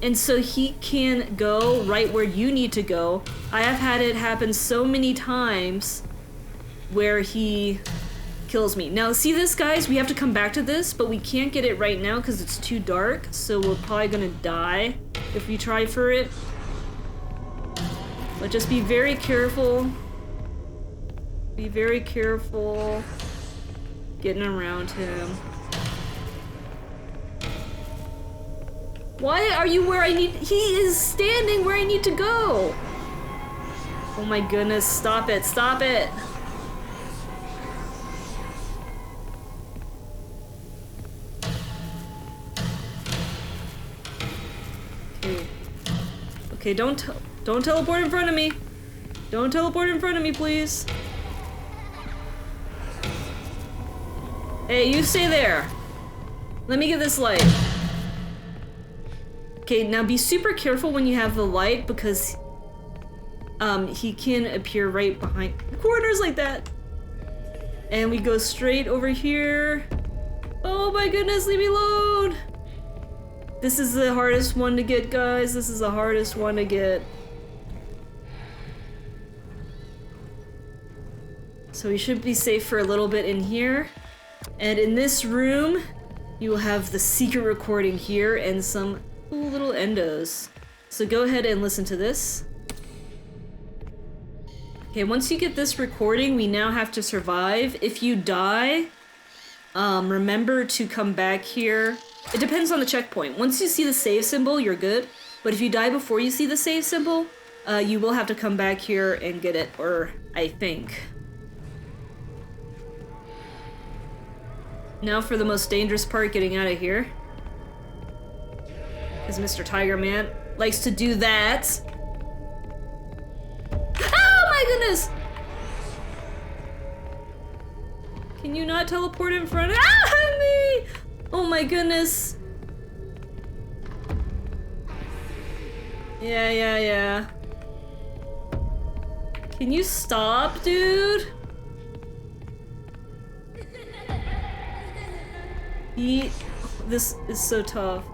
and so he can go right where you need to go. I have had it happen so many times where he kills me. Now see this, guys? We have to come back to this, but we can't get it right now because it's too dark, so we're probably gonna die if we try for it. But just be very careful. Be very careful getting around him. Why are you where I need? He is standing where I need to go. Oh my goodness, stop it, stop it. Okay. Okay, don't teleport in front of me. Don't teleport in front of me, please. Hey, you stay there. Let me get this light. Okay, now be super careful when you have the light because he can appear right behind corners like that. And we go straight over here. Oh my goodness, leave me alone. This is the hardest one to get, guys. This is the hardest one to get. So we should be safe for a little bit in here. And in this room, you will have the secret recording here and some cool little endos. So go ahead and listen to this. Okay, once you get this recording, we now have to survive. If you die, remember to come back here. It depends on the checkpoint. Once you see the save symbol, you're good. But if you die before you see the save symbol, you will have to come back here and get it, or I think. Now for the most dangerous part, getting out of here. Because Mr. Tiger Man likes to do that. Oh my goodness! Can you not teleport in front of me? Oh my goodness. Yeah. Can you stop, dude? This is so tough.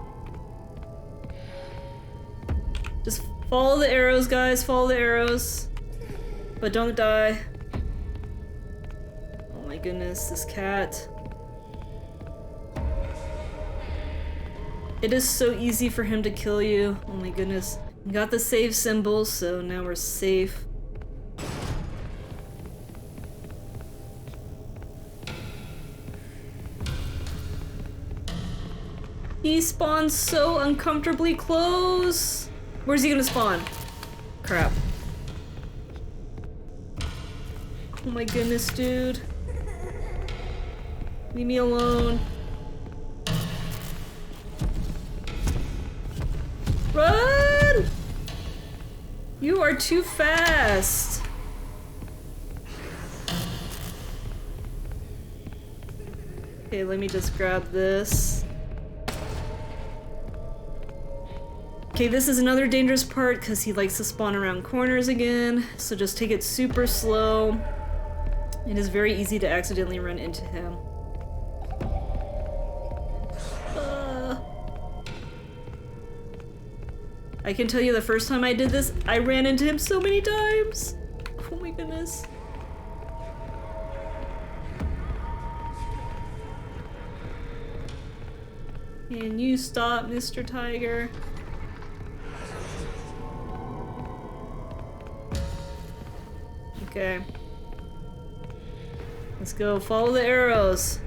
Just follow the arrows, guys. Follow the arrows. But don't die. Oh my goodness, this cat. It is so easy for him to kill you. Oh my goodness. We got the save symbol, so now we're safe. He spawns so uncomfortably close. Where's he gonna spawn? Crap. Oh my goodness, dude. Leave me alone. Run! You are too fast. Okay, let me just grab this. Okay, this is another dangerous part because he likes to spawn around corners again, so just take it super slow. It is very easy to accidentally run into him. I can tell you the first time I did this, I ran into him so many times. Oh my goodness. Can you stop, Mr. Tiger? Okay. Let's go. Follow the arrows.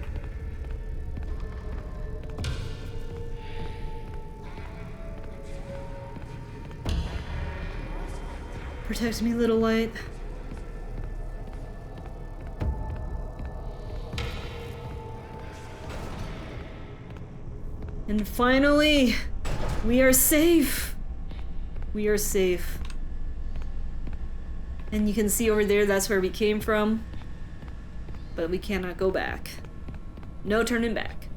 Protect me, little light. And finally, we are safe. We are safe. And you can see over there, that's where we came from. But we cannot go back. No turning back.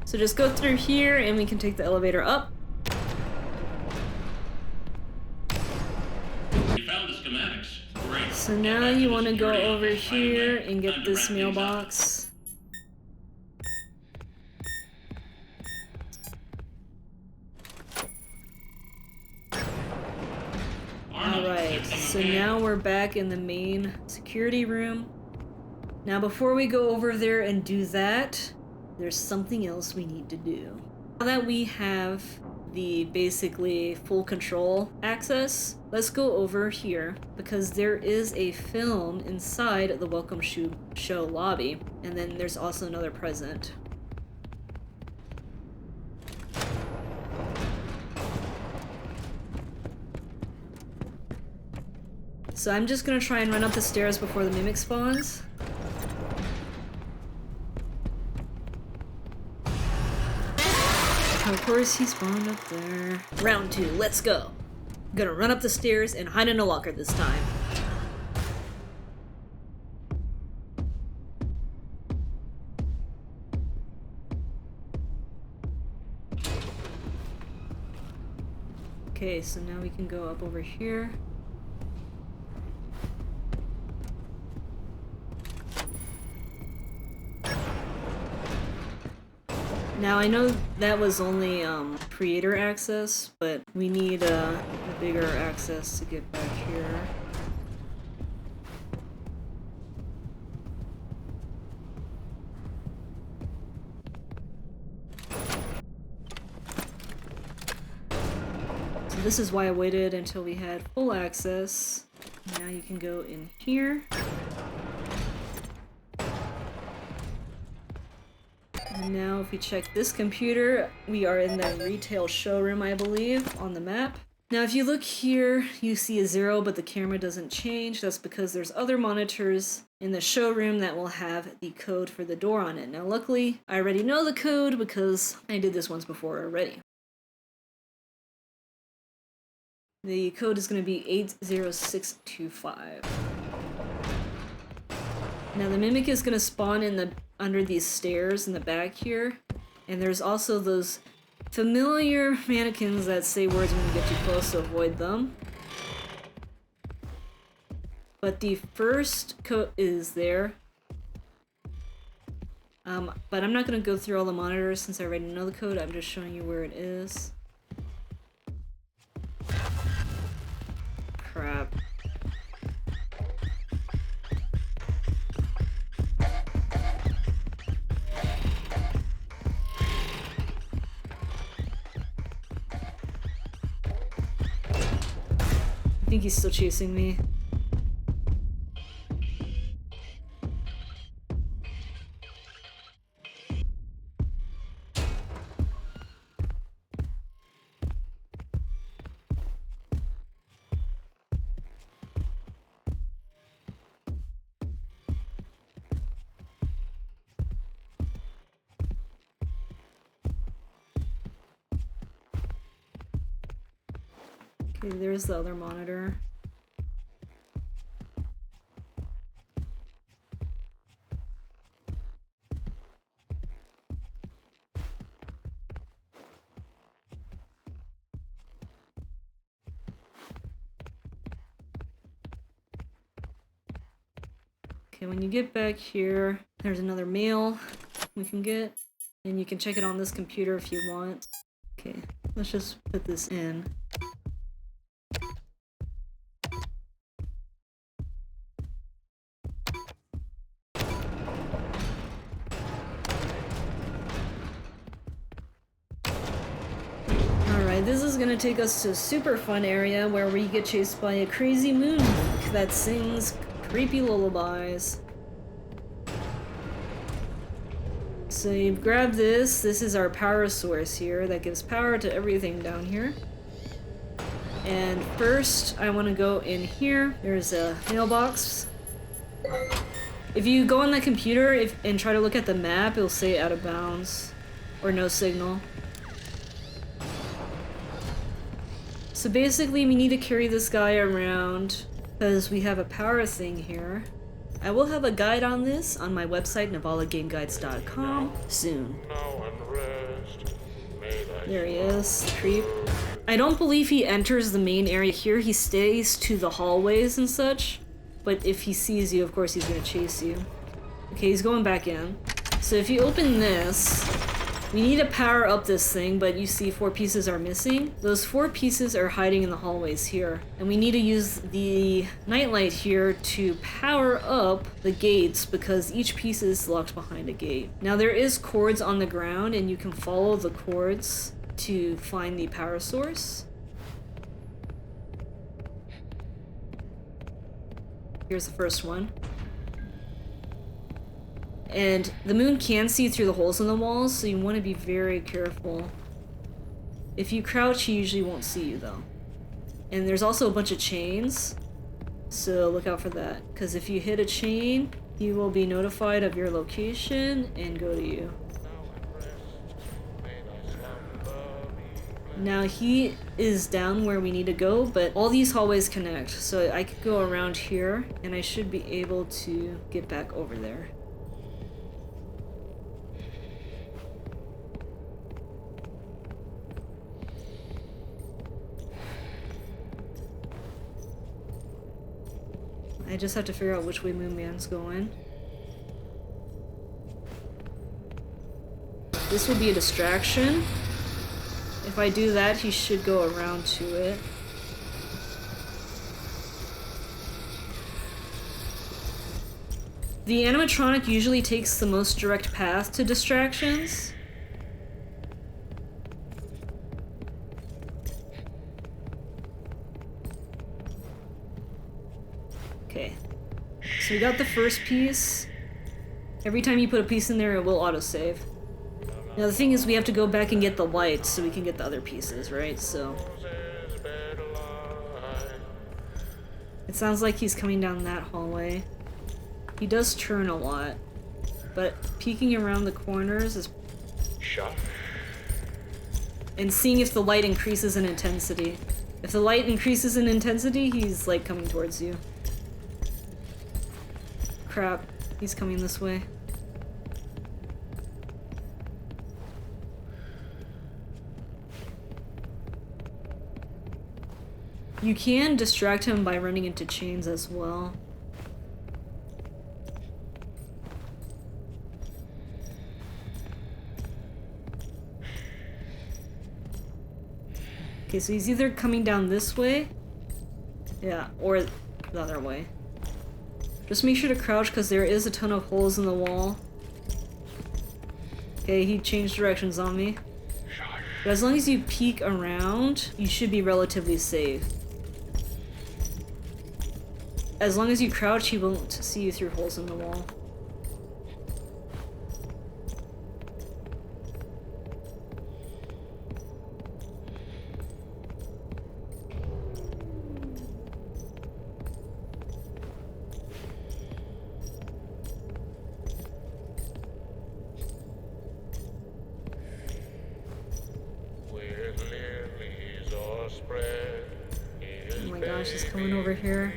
So just go through here and we can take the elevator up. You found the schematics. Great. So now you want to go over here and get this mailbox. Alright, so now we're back in the main security room. Now before we go over there and do that, there's something else we need to do. Now that we have the basically full control access, let's go over here because there is a film inside the Welcome Show lobby, and then there's also another present. So I'm just gonna try and run up the stairs before the mimic spawns. Of course he spawned up there. Round 2, let's go. I'm gonna run up the stairs and hide in a locker this time. Okay, so now we can go up over here. Now I know that was only creator access, but we need a bigger access to get back here. So this is why I waited until we had full access. Now you can go in here. And now if we check this computer, we are in the retail showroom, I believe, on the map. Now if you look here, you see a 0, but the camera doesn't change. That's because there's other monitors in the showroom that will have the code for the door on it. Now luckily, I already know the code because I did this once before already. The code is going to be 80625. Now the mimic is going to spawn in the under these stairs in the back here, and there's also those familiar mannequins that say words when you get too close, so avoid them. But the first code is there. But I'm not going to go through all the monitors since I already know the code. I'm just showing you where it is. Crap. I think he's still chasing me. Okay, there's the other monitor. Okay, when you get back here, there's another mail we can get, and you can check it on this computer if you want. Okay, let's just put this in. This is gonna take us to a super fun area where we get chased by a crazy moon that sings creepy lullabies. So you grab this. This is our power source here that gives power to everything down here. And first, I want to go in here. There's a mailbox. If you go on the computer and try to look at the map, it'll say out of bounds or no signal. So basically we need to carry this guy around because we have a power thing here. I will have a guide on this on my website, NavalaGameGuides.com, soon. There he is, creep. I don't believe he enters the main area here. He stays to the hallways and such, but if he sees you, of course he's gonna chase you. Okay, he's going back in. So if you open this, We need to power up this thing, but you see 4 pieces are missing. Those 4 pieces are hiding in the hallways here. And we need to use the nightlight here to power up the gates because each piece is locked behind a gate. Now there is cords on the ground and you can follow the cords to find the power source. Here's the first one. And the moon can see through the holes in the walls, so you want to be very careful. If you crouch, he usually won't see you though. And there's also a bunch of chains, so look out for that. Because if you hit a chain, he will be notified of your location and go to you. Now he is down where we need to go, but all these hallways connect. So I could go around here, and I should be able to get back over there. I just have to figure out which way Moon Man's going. This will be a distraction. If I do that, he should go around to it. The animatronic usually takes the most direct path to distractions. Okay, so we got the first piece. Every time you put a piece in there, it will autosave. Now the thing is, we have to go back and get the lights so we can get the other pieces, right? So it sounds like he's coming down that hallway. He does turn a lot, but peeking around the corners is... And seeing if the light increases in intensity. If the light increases in intensity, he's like coming towards you. Crap, he's coming this way. You can distract him by running into chains as well. Okay, so he's either coming down this way, yeah, or the other way. Just make sure to crouch because there is a ton of holes in the wall. Okay, he changed directions on me. But as long as you peek around, you should be relatively safe. As long as you crouch, he won't see you through holes in the wall. Oh my gosh, he's coming over here.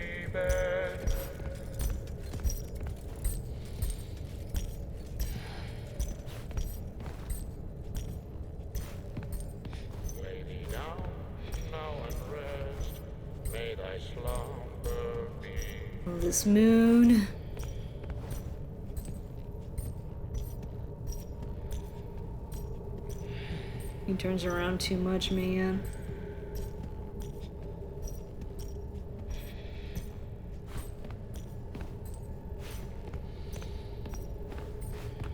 Oh, this moon. He turns around too much, man.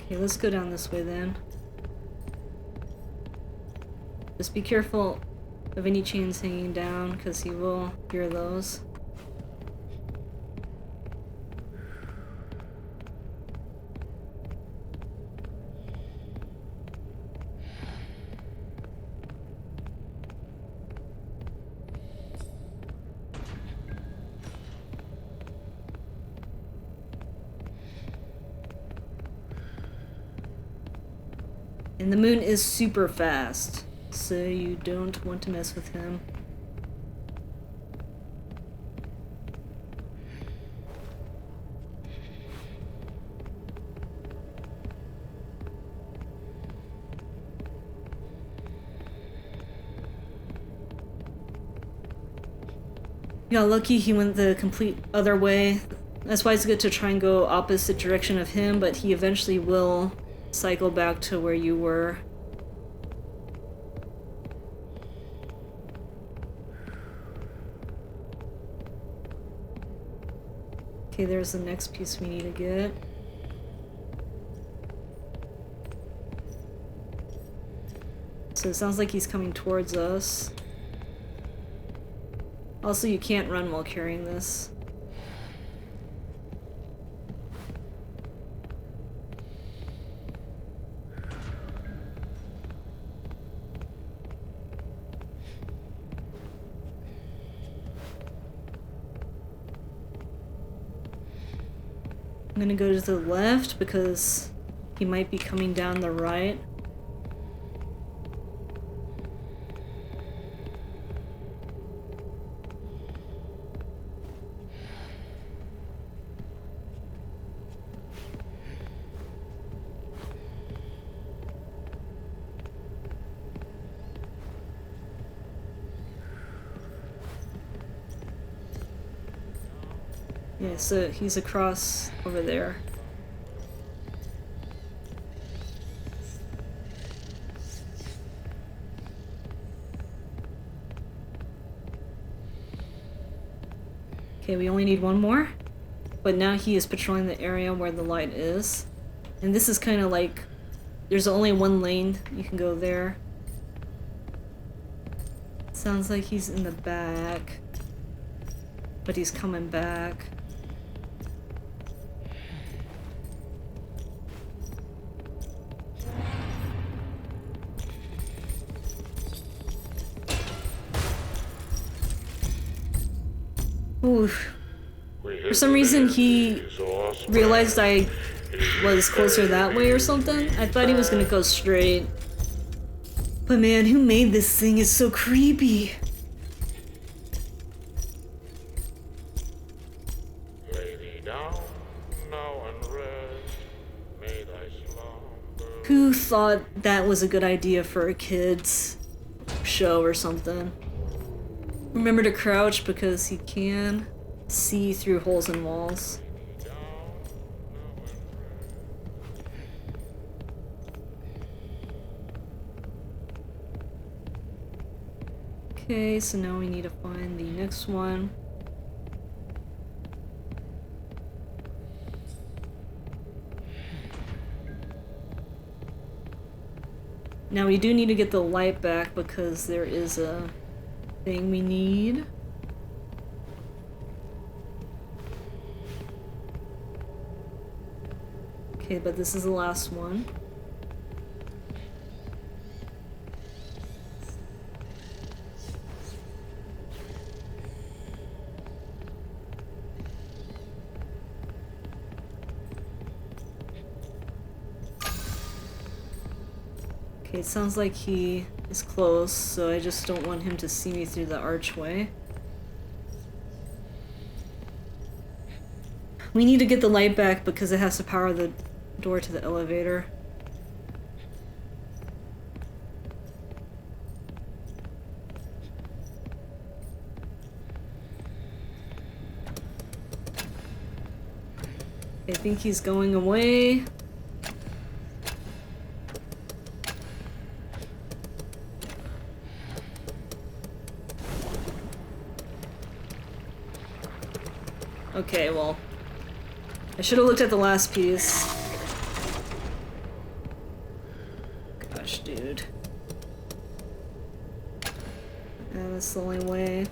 Okay, let's go down this way then. Just be careful of any chains hanging down, because he will hear those. And the moon is super fast, so you don't want to mess with him. You got lucky he went the complete other way. That's why it's good to try and go opposite direction of him, but he eventually will cycle back to where you were. Okay, there's the next piece we need to get. So it sounds like he's coming towards us. Also, you can't run while carrying this. I'm gonna go to the left because he might be coming down the right. Yeah, so he's across over there. Okay, we only need one more. But now he is patrolling the area where the light is. And this is kind of like, there's only one lane, you can go there. Sounds like he's in the back. But he's coming back. Oof. For some reason he realized I was closer that way or something. I thought he was gonna go straight. But man, who made this thing? It's so creepy. Who thought that was a good idea for a kid's show or something? Remember to crouch because he can see through holes in walls. Okay, so now we need to find the next one. Now we do need to get the light back because there is a thing we need. Okay, but this is the last one. Okay, it sounds like he is close, so I just don't want him to see me through the archway. We need to get the light back because it has to power the door to the elevator. I think he's going away. Okay, well, I should have looked at the last piece. Gosh, dude. Yeah, that's the only way.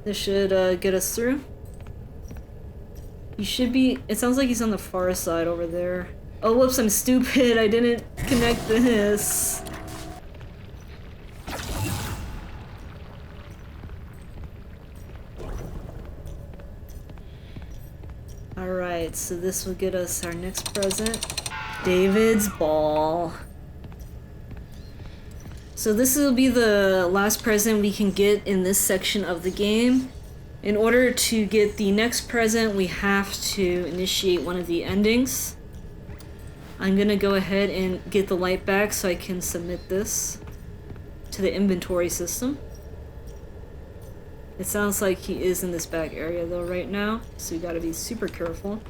This should get us through. He should be. It sounds like he's on the far side over there. Oh, whoops, I'm stupid. I didn't connect this. Alright, so this will get us our next present. David's ball. So this will be the last present we can get in this section of the game. In order to get the next present, we have to initiate one of the endings. I'm gonna go ahead and get the light back so I can submit this to the inventory system. It sounds like he is in this back area though right now, so you gotta be super careful.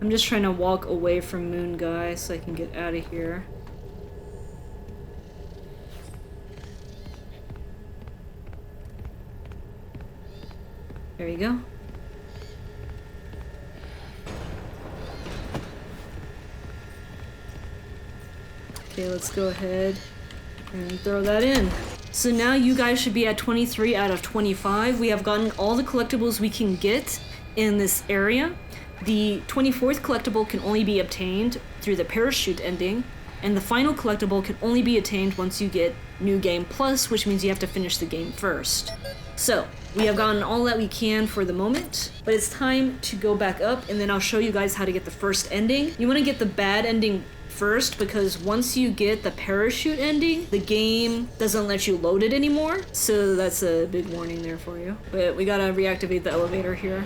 I'm just trying to walk away from Moon Guy so I can get out of here. There you go. Okay, let's go ahead and throw that in. So now you guys should be at 23 out of 25. We have gotten all the collectibles we can get in this area. The 24th collectible can only be obtained through the parachute ending, and the final collectible can only be attained once you get New Game Plus, which means you have to finish the game first. So, we have gotten all that we can for the moment, but it's time to go back up, and then I'll show you guys how to get the first ending. You want to get the bad ending first, because once you get the parachute ending, the game doesn't let you load it anymore, so that's a big warning there for you. But we gotta reactivate the elevator here.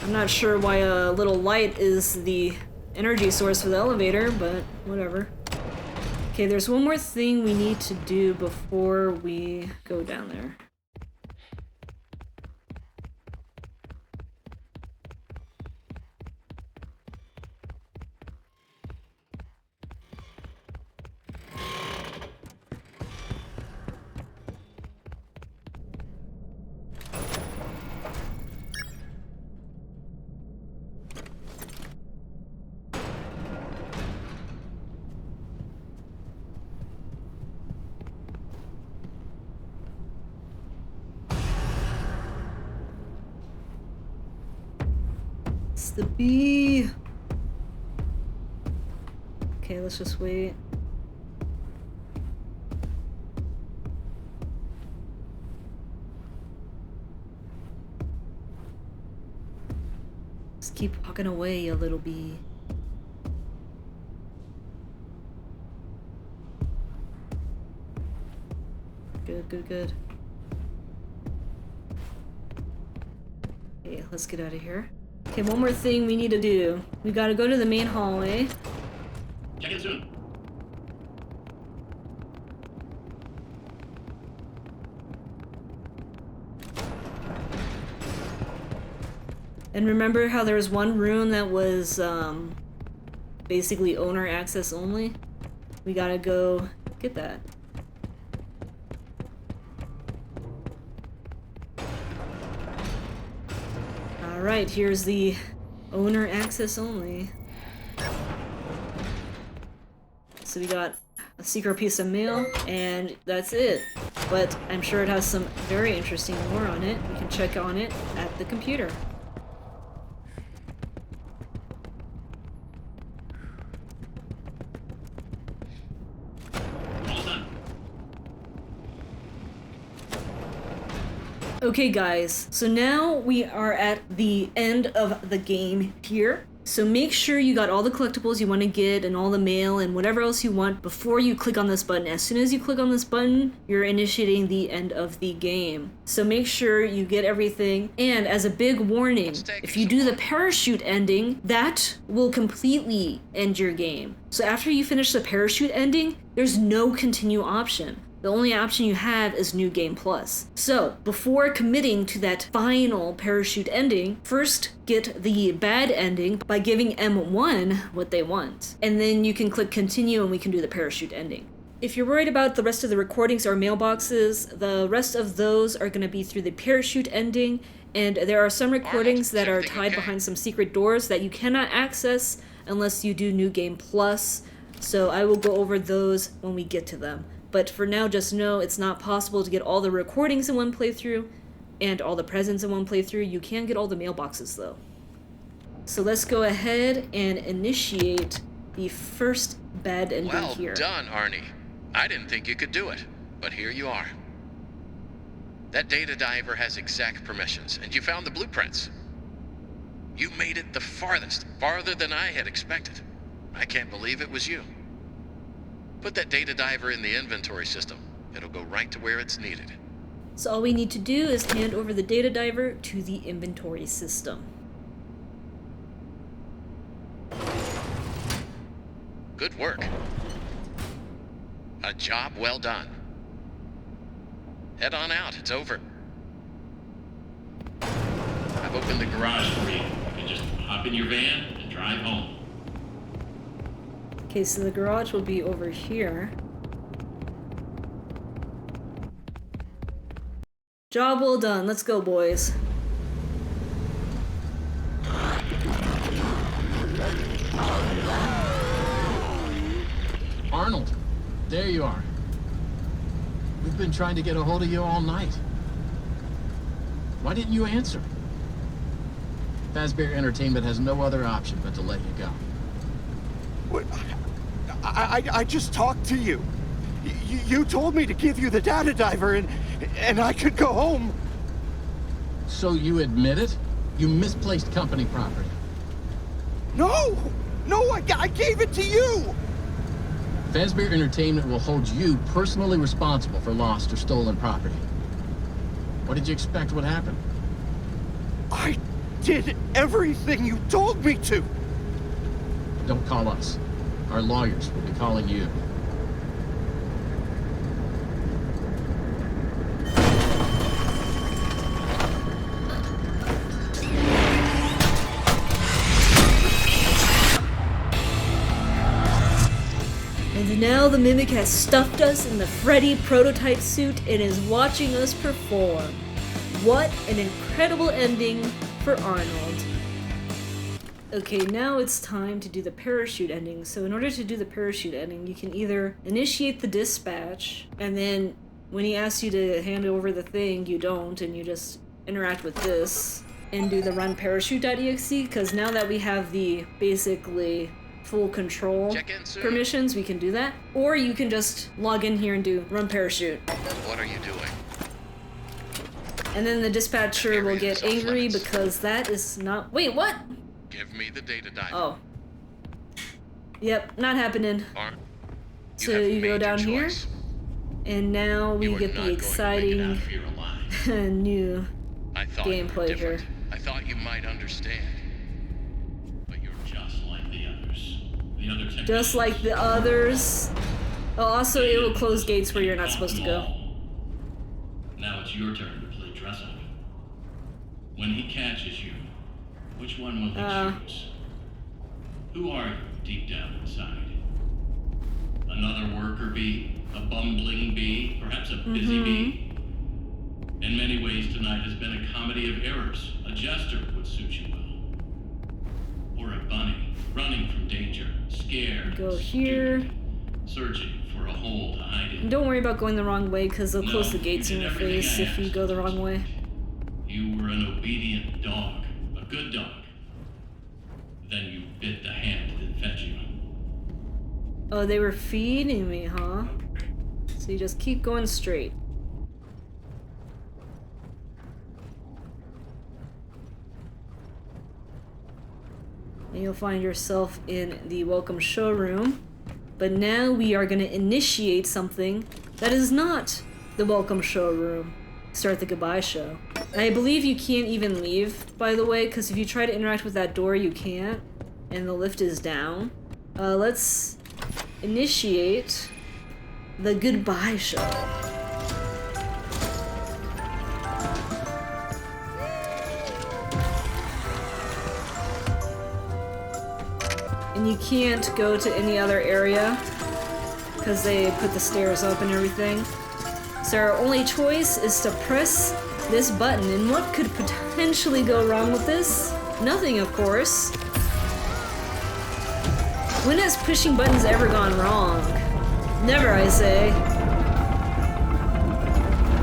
I'm not sure why a little light is the energy source for the elevator, but whatever. Okay, there's one more thing we need to do before we go down there. It's the bee. Okay, let's just wait. Just keep walking away, you little bee. Good, good, good. Okay, let's get out of here. Okay, one more thing we need to do. We gotta go to the main hallway. Check in soon. And remember how there was one room that was basically owner access only? We gotta go get that. Alright, here's the owner access only. So we got a secret piece of mail, and that's it. But I'm sure it has some very interesting lore on it. We can check on it at the computer. Okay guys, so now we are at the end of the game here. So make sure you got all the collectibles you want to get and all the mail and whatever else you want before you click on this button. As soon as you click on this button, you're initiating the end of the game. So make sure you get everything. And as a big warning, if you do the parachute ending, that will completely end your game. So after you finish the parachute ending, there's no continue option. The only option you have is New Game Plus. So, before committing to that final parachute ending, first get the bad ending by giving M1 what they want. And then you can click continue and we can do the parachute ending. If you're worried about the rest of the recordings or mailboxes, the rest of those are going to be through the parachute ending, and there are some recordings that are tied behind some secret doors that you cannot access unless you do New Game Plus. So I will go over those when we get to them. But for now, just know it's not possible to get all the recordings in one playthrough and all the presents in one playthrough. You can get all the mailboxes though. So let's go ahead and initiate the first bad ending here. Well done, Arnie. I didn't think you could do it, but here you are. That data diver has exact permissions, and you found the blueprints. You made it the farthest, farther than I had expected. I can't believe it was you. Put that data diver in the inventory system. It'll go right to where it's needed. So all we need to do is hand over the data diver to the inventory system. Good work. A job well done. Head on out, it's over. I've opened the garage for you. You can just hop in your van and drive home. Okay, so the garage will be over here. Job well done. Let's go, boys. Arnold, there you are. We've been trying to get a hold of you all night. Why didn't you answer? Fazbear Entertainment has no other option but to let you go. What? I just talked to you. You told me to give you the data diver and I could go home. So you admit it? You misplaced company property. No! No, I gave it to you! Fazbear Entertainment will hold you personally responsible for lost or stolen property. What did you expect would happen? I did everything you told me to! Don't call us. Our lawyers will be calling you. And now the Mimic has stuffed us in the Freddy prototype suit and is watching us perform. What an incredible ending for Arnold. Okay, now it's time to do the parachute ending. So in order to do the parachute ending, you can either initiate the dispatch, and then when he asks you to hand over the thing, you don't, and you just interact with this, and do the run parachute.exe, because now that we have the basically full control permissions, we can do that. Or you can just log in here and do run parachute. What are you doing? And then the dispatcher will get angry because that is not... Wait, what? Give me the data diver. Oh. Yep, not happening. You So have you go made down your here, choice. and now we You are get not the going to make it exciting out of here alive. new I thought you were gameplay here. different. I thought you might understand. But you're just like the others. The other technicians. Just like the others. Oh, also it will close gates where you're not supposed to go. Now it's your turn to play dress up. When he catches you, which one will he choose? Who are you deep down inside? Another worker bee? A bumbling bee? Perhaps a busy bee? In many ways, tonight has been a comedy of errors. A jester would suit you well. Or a bunny, running from danger, scared, Go stupid, here. searching for a hole to hide in. And don't worry about going the wrong way, because they'll close the gates in your face if you go the wrong way. You were an obedient dog, a good dog. Then you bit the hand that fed you. Oh, they were feeding me, huh? So you just keep going straight. And you'll find yourself in the welcome showroom. But now we are going to initiate something that is not the welcome showroom. Start the goodbye show. I believe you can't even leave, by the way, because if you try to interact with that door, you can't. And the lift is down. Let's initiate the goodbye show. And you can't go to any other area because they put the stairs up and everything. So our only choice is to press this button. And what could potentially go wrong with this? Nothing, of course. When has pushing buttons ever gone wrong? Never, I say.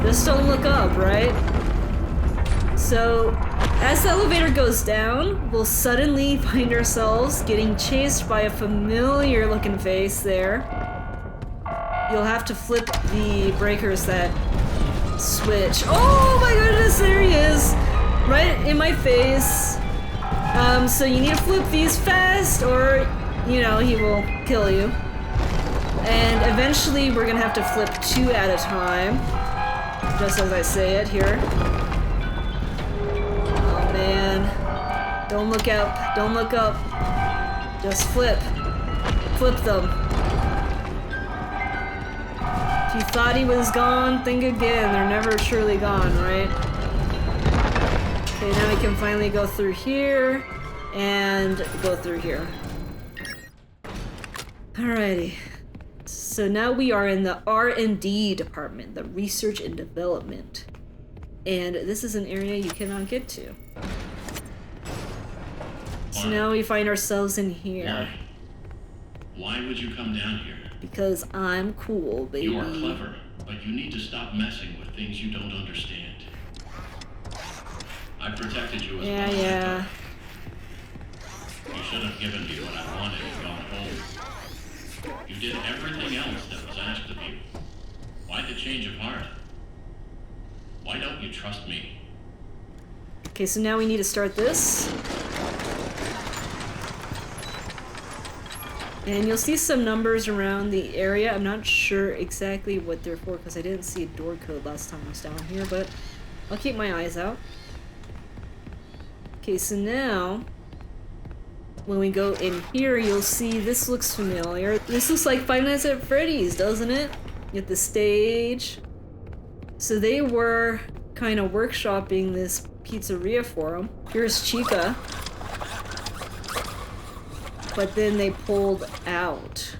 Just don't look up, right? So, as the elevator goes down, we'll suddenly find ourselves getting chased by a familiar looking face there. You'll have to flip the breakers that switch. Oh my goodness, there he is! Right in my face. So you need to flip these fast or, you know, he will kill you. And eventually we're gonna have to flip 2 at a time. Just as I say it here. Oh man. Don't look up. Don't look up. Just flip. Flip them. If you thought he was gone, think again. They're never truly gone, right? Okay, now we can finally go through here and go through here. Alrighty. So now we are in the R&D Department, the Research and Development. And this is an area you cannot get to. So now we find ourselves in here. Why would you come down here? Because I'm cool, baby. You are clever, but you need to stop messing with things you don't understand. I protected you as well as I could. You should have given me what I wanted and gone home. You did everything else that was asked of you. Why the change of heart? Why don't you trust me? Okay, so now we need to start this. And you'll see some numbers around the area. I'm not sure exactly what they're for because I didn't see a door code last time I was down here, but I'll keep my eyes out. Okay, so now when we go in here, you'll see this looks familiar. This looks like Five Nights at Freddy's, doesn't it? At the stage. So they were kind of workshopping this pizzeria for them. Here's Chica. But then they pulled out.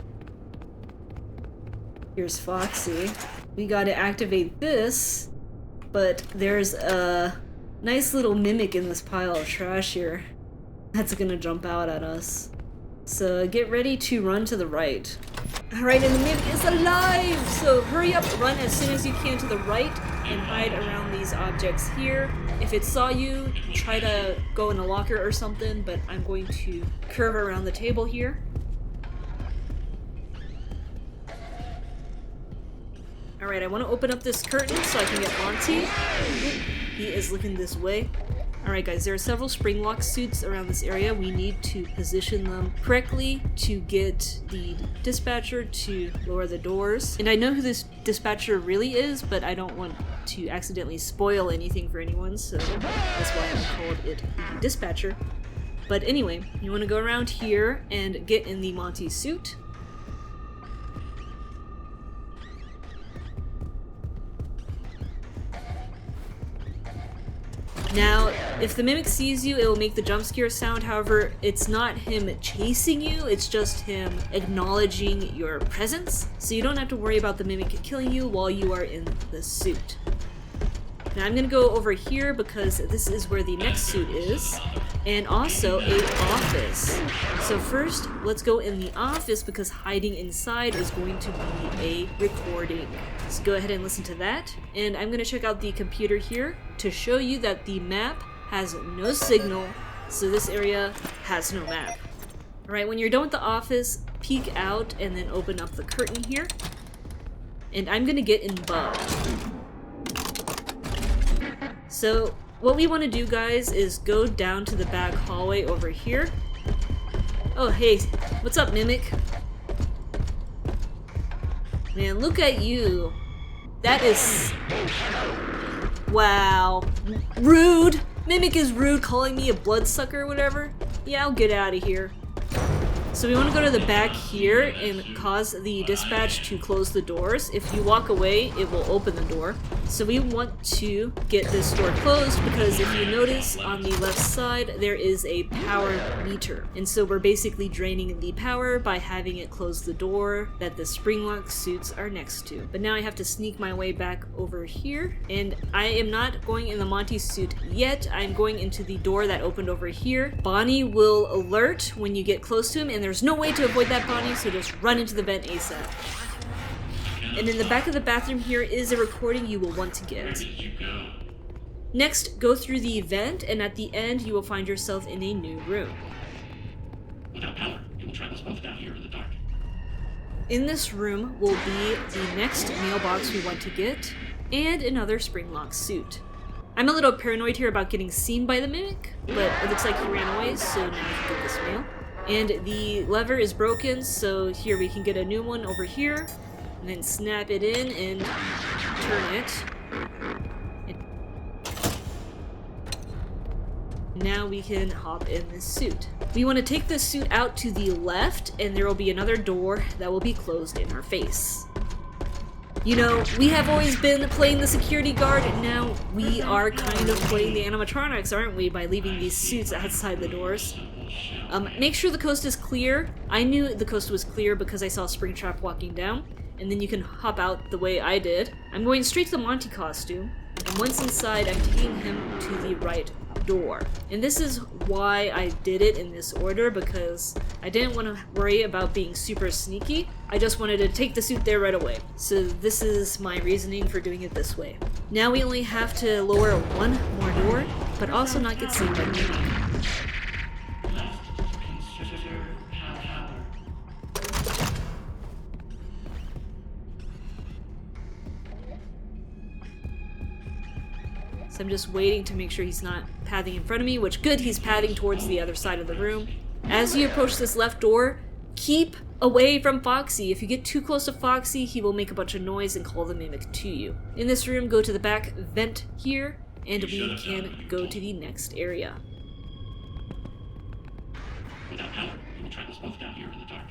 Here's Foxy. We gotta activate this, but there's a nice little mimic in this pile of trash here that's gonna jump out at us. So get ready to run to the right. Alright, and the mimic is alive! So hurry up, run as soon as you can to the right, and hide around these objects here. If it saw you, try to go in a locker or something, but I'm going to curve around the table here. Alright, I want to open up this curtain so I can get Monty. He is looking this way. Alright guys, there are several spring lock suits around this area. We need to position them correctly to get the dispatcher to lower the doors. And I know who this dispatcher really is, but I don't want to accidentally spoil anything for anyone, so that's why I called it the dispatcher. But anyway, you want to go around here and get in the Monty suit. Now, if the mimic sees you, it will make the jump scare sound. However, it's not him chasing you, it's just him acknowledging your presence. So you don't have to worry about the mimic killing you while you are in the suit. Now I'm gonna go over here because this is where the next suit is, and also a office. So first, let's go in the office because hiding inside is going to be a recording. So go ahead and listen to that. And I'm gonna check out the computer here to show you that the map has no signal, so this area has no map. Alright, when you're done with the office, peek out and then open up the curtain here. And I'm gonna get in Bug. So what we want to do, guys, is go down to the back hallway over here. Oh, hey, what's up, Mimic? Man, look at you. That is... wow. Rude! Mimic is rude, calling me a bloodsucker or whatever. Yeah, I'll get out of here. So we want to go to the back here and cause the dispatch to close the doors. If you walk away, it will open the door. So we want to get this door closed because if you notice on the left side, there is a power meter. And so we're basically draining the power by having it close the door that the spring lock suits are next to. But now I have to sneak my way back over here. And I am not going in the Monty suit yet. I'm going into the door that opened over here. Bonnie will alert when you get close to him, and there's no way to avoid that, Bonnie, so just run into the vent ASAP. And in the back of the bathroom here is a recording you will want to get. Where did you go? Next, go through the vent, and at the end you will find yourself in a new room. Without power, you will travel both down here in the dark. In this room will be the next mailbox we want to get, and another spring lock suit. I'm a little paranoid here about getting seen by the mimic, but it looks like he ran away, so now I can get this mail. And the lever is broken, so here we can get a new one over here, and then snap it in and turn it. And now we can hop in this suit. We want to take this suit out to the left, and there will be another door that will be closed in our face. You know, we have always been playing the security guard, and now we are kind of playing the animatronics, aren't we, by leaving these suits outside the doors. Make sure the coast is clear. I knew the coast was clear because I saw Springtrap walking down, and then you can hop out the way I did. I'm going straight to the Monty costume, and once inside, I'm taking him to the right door. And this is why I did it in this order, because I didn't want to worry about being super sneaky. I just wanted to take the suit there right away. So this is my reasoning for doing it this way. Now we only have to lower one more door, but also not get seen by me. So I'm just waiting to make sure he's not pathing in front of me, which good, he's pathing towards the other side of the room. As you approach this left door, keep away from Foxy. If you get too close to Foxy, he will make a bunch of noise and call the mimic to you. In this room, go to the back vent here, and we can go to the next area. Without power, we will try this both down here in the dark.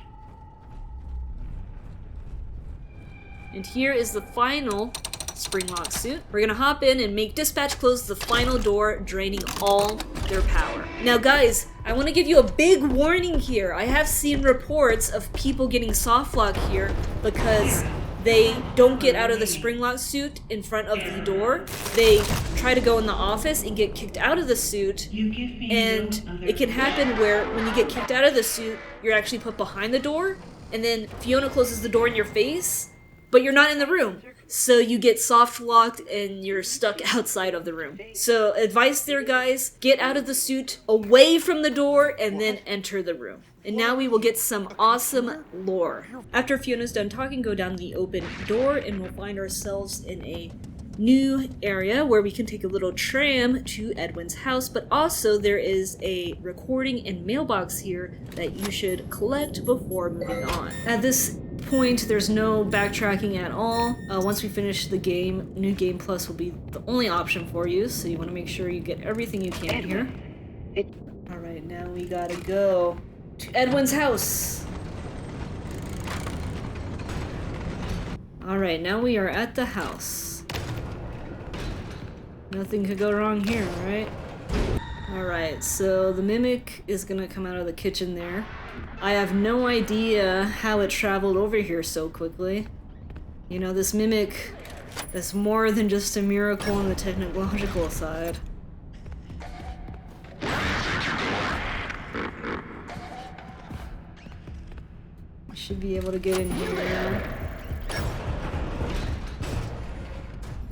And here is the final spring lock suit. We're gonna hop in and make dispatch close the final door, draining all their power. Now guys, I want to give you a big warning here. I have seen reports of people getting soft lock here because they don't get out of the spring lock suit in front of the door. They try to go in the office and get kicked out of the suit, and it can happen where when you get kicked out of the suit, you're actually put behind the door, and then Fiona closes the door in your face, but you're not in the room. So you get soft locked and you're stuck outside of the room. So advice there, guys, get out of the suit, away from the door, and then enter the room. And now we will get some awesome lore. After Fiona's done talking, go down the open door and we'll find ourselves in a new area where we can take a little tram to Edwin's house, but also there is a recording and mailbox here that you should collect before moving on. At this point, there's no backtracking at all. Once we finish the game, New Game Plus will be the only option for you, so you want to make sure you get everything you can here. Alright, now we gotta go to Edwin's house. Alright, now we are at the house. Nothing could go wrong here, right? Alright, so the mimic is gonna come out of the kitchen there. I have no idea how it traveled over here so quickly. You know, this mimic is more than just a miracle on the technological side. We should be able to get in here now.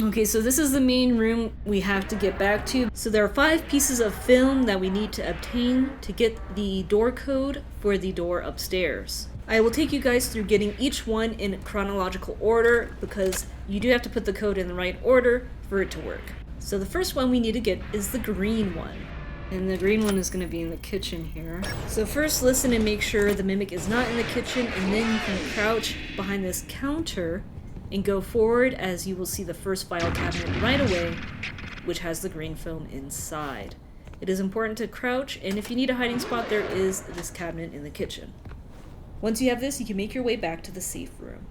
Okay, so this is the main room we have to get back to. So there are 5 pieces of film that we need to obtain to get the door code for the door upstairs. I will take you guys through getting each one in chronological order because you do have to put the code in the right order for it to work. So the first one we need to get is the green one. And the green one is going to be in the kitchen here. So first listen and make sure the mimic is not in the kitchen, and then you can crouch behind this counter and go forward as you will see the first file cabinet right away, which has the green film inside. It is important to crouch, and if you need a hiding spot, there is this cabinet in the kitchen. Once you have this, you can make your way back to the safe room.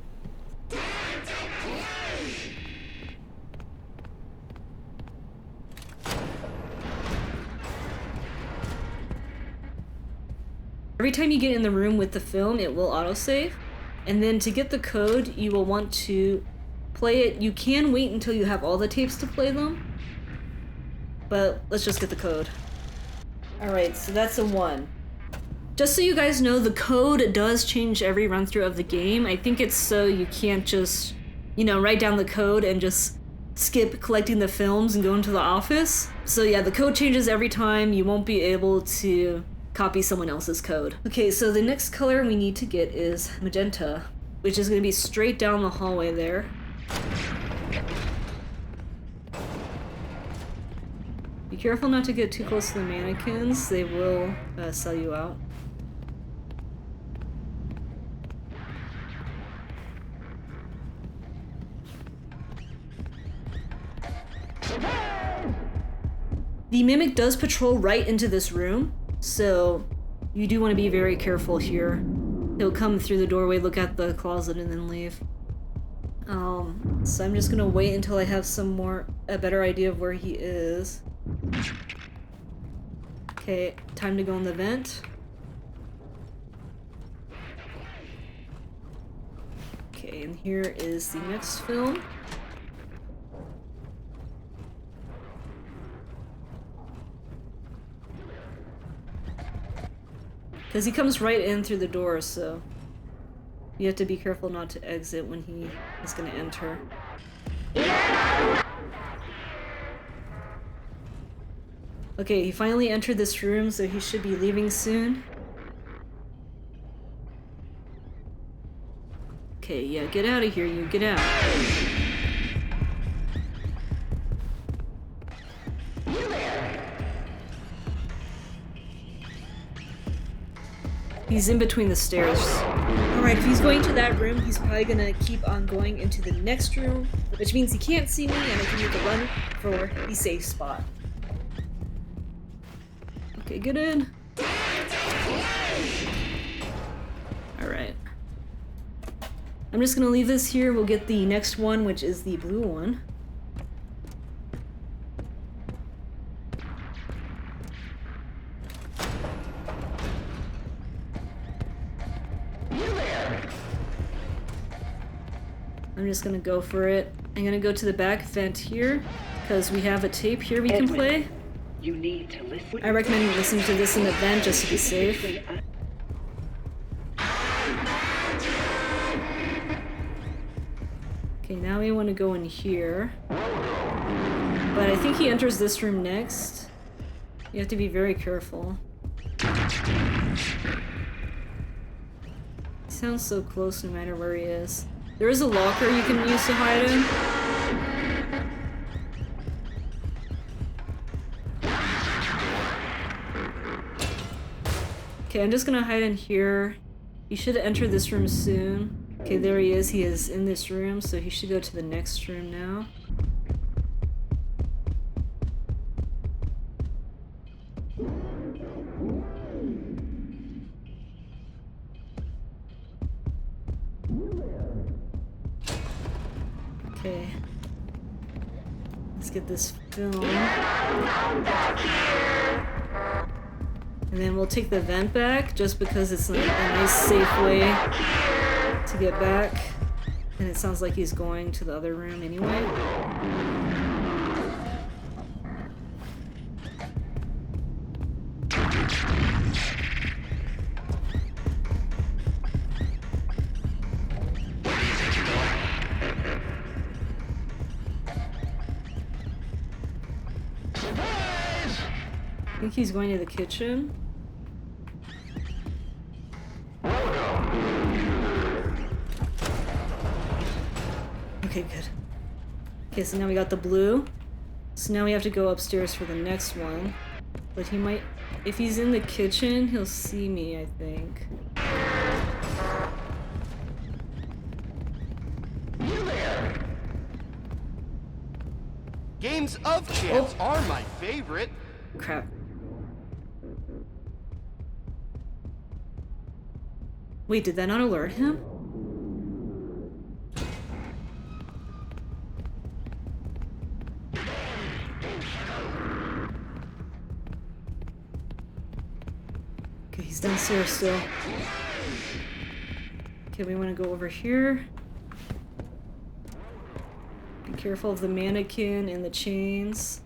Every time you get in the room with the film, it will autosave. And then to get the code, you will want to play it. You can wait until you have all the tapes to play them, but let's just get the code. Alright, so that's a 1. Just so you guys know, the code does change every run through of the game. I think it's so you can't just, you know, write down the code and just skip collecting the films and go into the office. So yeah, the code changes every time. You won't be able to copy someone else's code. Okay, so the next color we need to get is Magenta, which is going to be straight down the hallway there. Be careful not to get too close to the mannequins, they will sell you out. The mimic does patrol right into this room, so you do want to be very careful here. He'll come through the doorway, look at the closet, and then leave. So I'm just gonna wait until I have a better idea of where he is. Okay, time to go in the vent. Okay, and here is the next film. Because he comes right in through the door, so you have to be careful not to exit when he is going to enter. Okay, he finally entered this room, so he should be leaving soon. Okay, yeah, get out of here, you. Get out. He's in between the stairs. Alright, if he's going to that room, he's probably gonna keep on going into the next room, which means he can't see me and I can need to run for the safe spot. Okay, get in. Alright. I'm just gonna leave this here. We'll get the next one, which is the blue one. I'm just gonna go for it. I'm gonna go to the back vent here, because we have a tape here we can play. You need to listen. I recommend listening to this in the vent just to be safe. Okay, now we want to go in here. But I think he enters this room next. You have to be very careful. He sounds so close no matter where he is. There is a locker you can use to hide in. Okay, I'm just gonna hide in here. He should enter this room soon. Okay, there he is. He is in this room, so he should go to the next room now. Okay. Let's get this film. And then we'll take the vent back, just because it's a nice, safe way to get back. And it sounds like he's going to the other room anyway. I think he's going to the kitchen. Okay, good. Okay, so now we got the blue. So now we have to go upstairs for the next one. But he might... If he's in the kitchen, he'll see me, I think. Games of chance are my favorite. Crap. Wait, did that not alert him? Okay, he's downstairs still. Okay, we want to go over here. Be careful of the mannequin and the chains.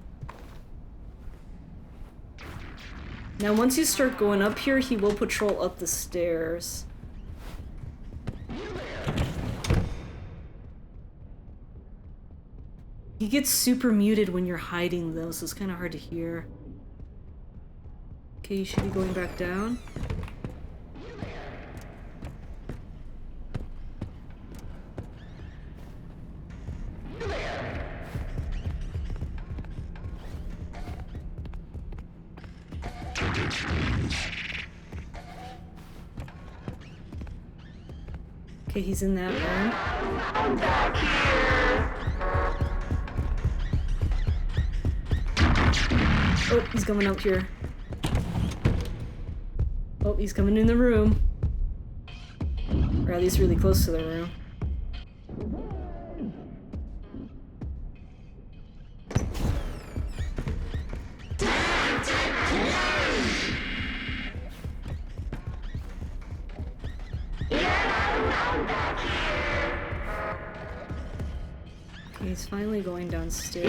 Now, once you start going up here, he will patrol up the stairs. He gets super muted when you're hiding, though, so it's kind of hard to hear. Okay, you should be going back down. Okay, he's in that room. Oh, he's coming up here. Oh, he's coming in the room. Or at least really close to the room. finally going downstairs.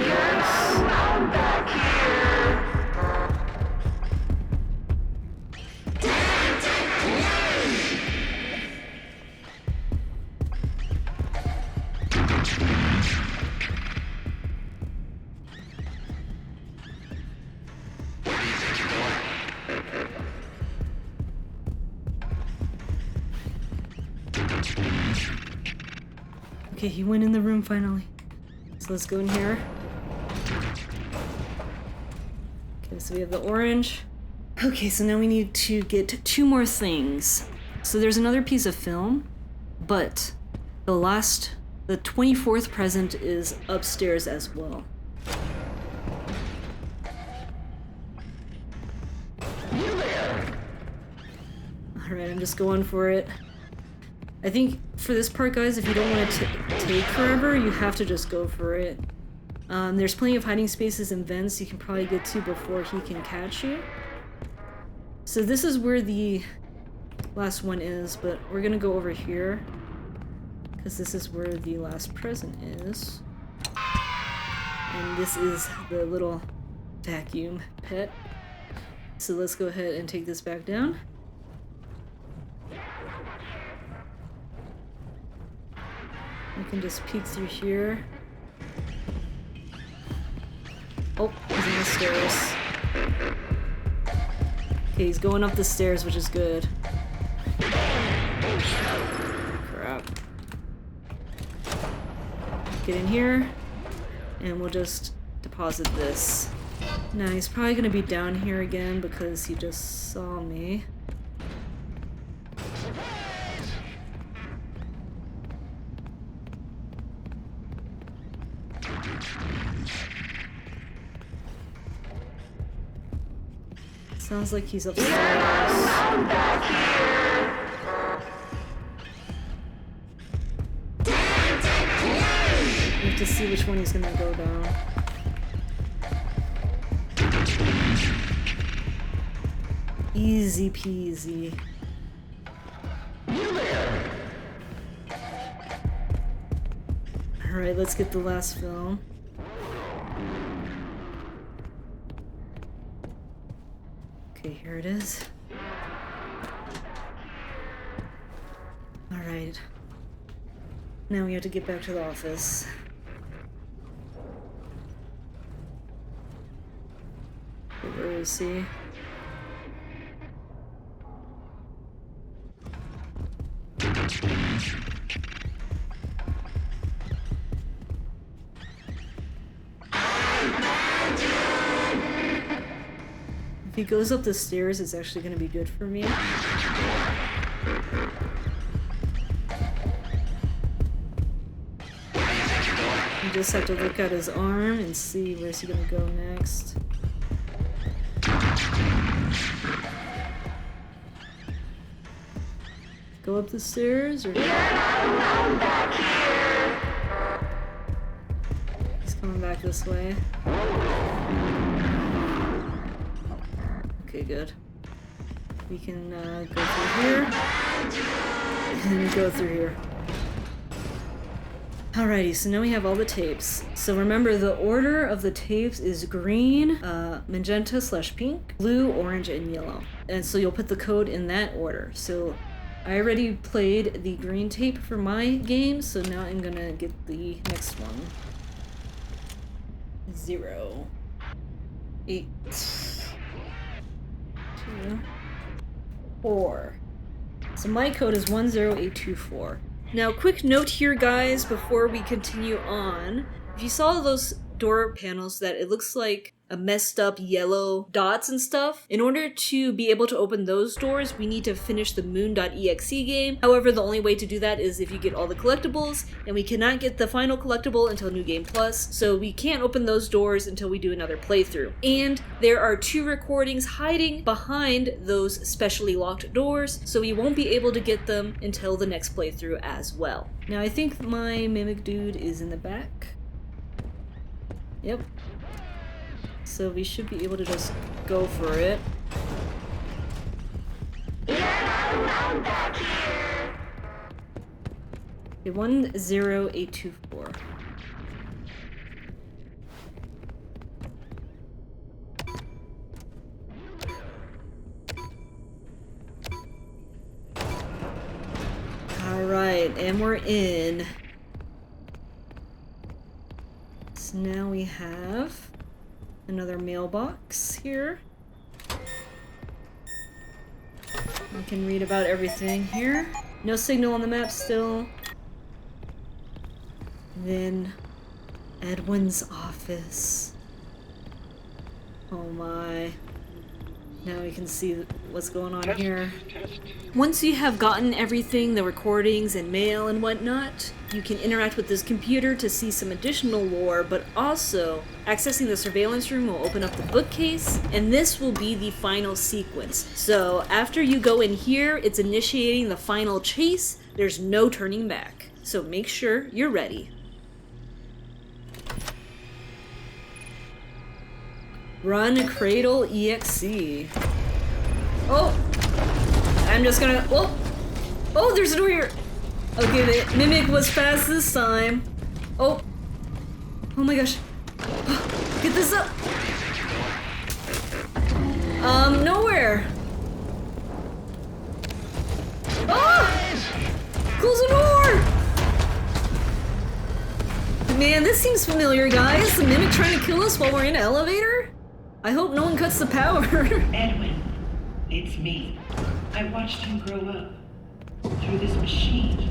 Okay, he went in the room finally. So let's go in here. Okay, so we have the orange. Okay, so now we need to get 2 more things. So there's another piece of film, but the 24th present is upstairs as well. Alright, I'm just going for it. I think for this part, guys, if you don't want to take forever, you have to just go for it. There's plenty of hiding spaces and vents you can probably get to before he can catch you. So this is where the last one is, but we're gonna go over here because this is where the last present is. And this is the little vacuum pet. So let's go ahead and take this back down. You can just peek through here. Oh, he's on the stairs. Okay, he's going up the stairs, which is good. Crap. Get in here, and we'll just deposit this. Now, he's probably gonna be down here again because he just saw me. Sounds like he's upstairs. We have to see which one he's gonna go down. Easy peasy. Alright, let's get the last film. Okay, here it is. Alright. Now we have to get back to the office. Where is he? If he goes up the stairs, it's actually going to be good for me. You just have to look at his arm and see where's he going to go next. Go up the stairs, or... He's coming back this way. Okay, good. We can go through here, and go through here. Alrighty, so now we have all the tapes. So remember, the order of the tapes is green, magenta/pink, blue, orange, and yellow. And so you'll put the code in that order. So I already played the green tape for my game, so now I'm gonna get the next one. 0, 8, 2, 4. So my code is 10824. Now, quick note here, guys, before we continue on. If you saw those door panels that it looks like a messed up yellow dots and stuff, in order to be able to open those doors, we need to finish the Moon.exe game. However, the only way to do that is if you get all the collectibles, and we cannot get the final collectible until New Game Plus, so we can't open those doors until we do another playthrough. And there are 2 recordings hiding behind those specially locked doors, so we won't be able to get them until the next playthrough as well. Now, I think my mimic dude is in the back. Yep. So we should be able to just go for it. Okay, 10824. And we're in. So now we have another mailbox here. We can read about everything here. No signal on the map still. Then Edwin's office. Oh my. Now we can see what's going on here. Once you have gotten everything, the recordings and mail and whatnot, you can interact with this computer to see some additional lore, but also accessing the surveillance room will open up the bookcase, and this will be the final sequence. So after you go in here, it's initiating the final chase. There's no turning back. So make sure you're ready. Run Cradle EXE. Oh! I'm just gonna. Whoa! Oh, there's a door here! Okay, the Mimic was fast this time. Oh! Oh my gosh. Get this up! Nowhere! Oh! Close the door! Man, this seems familiar, guys. The Mimic trying to kill us while we're in an elevator? I hope no one cuts the power. Edwin, it's me. I watched him grow up through this machine.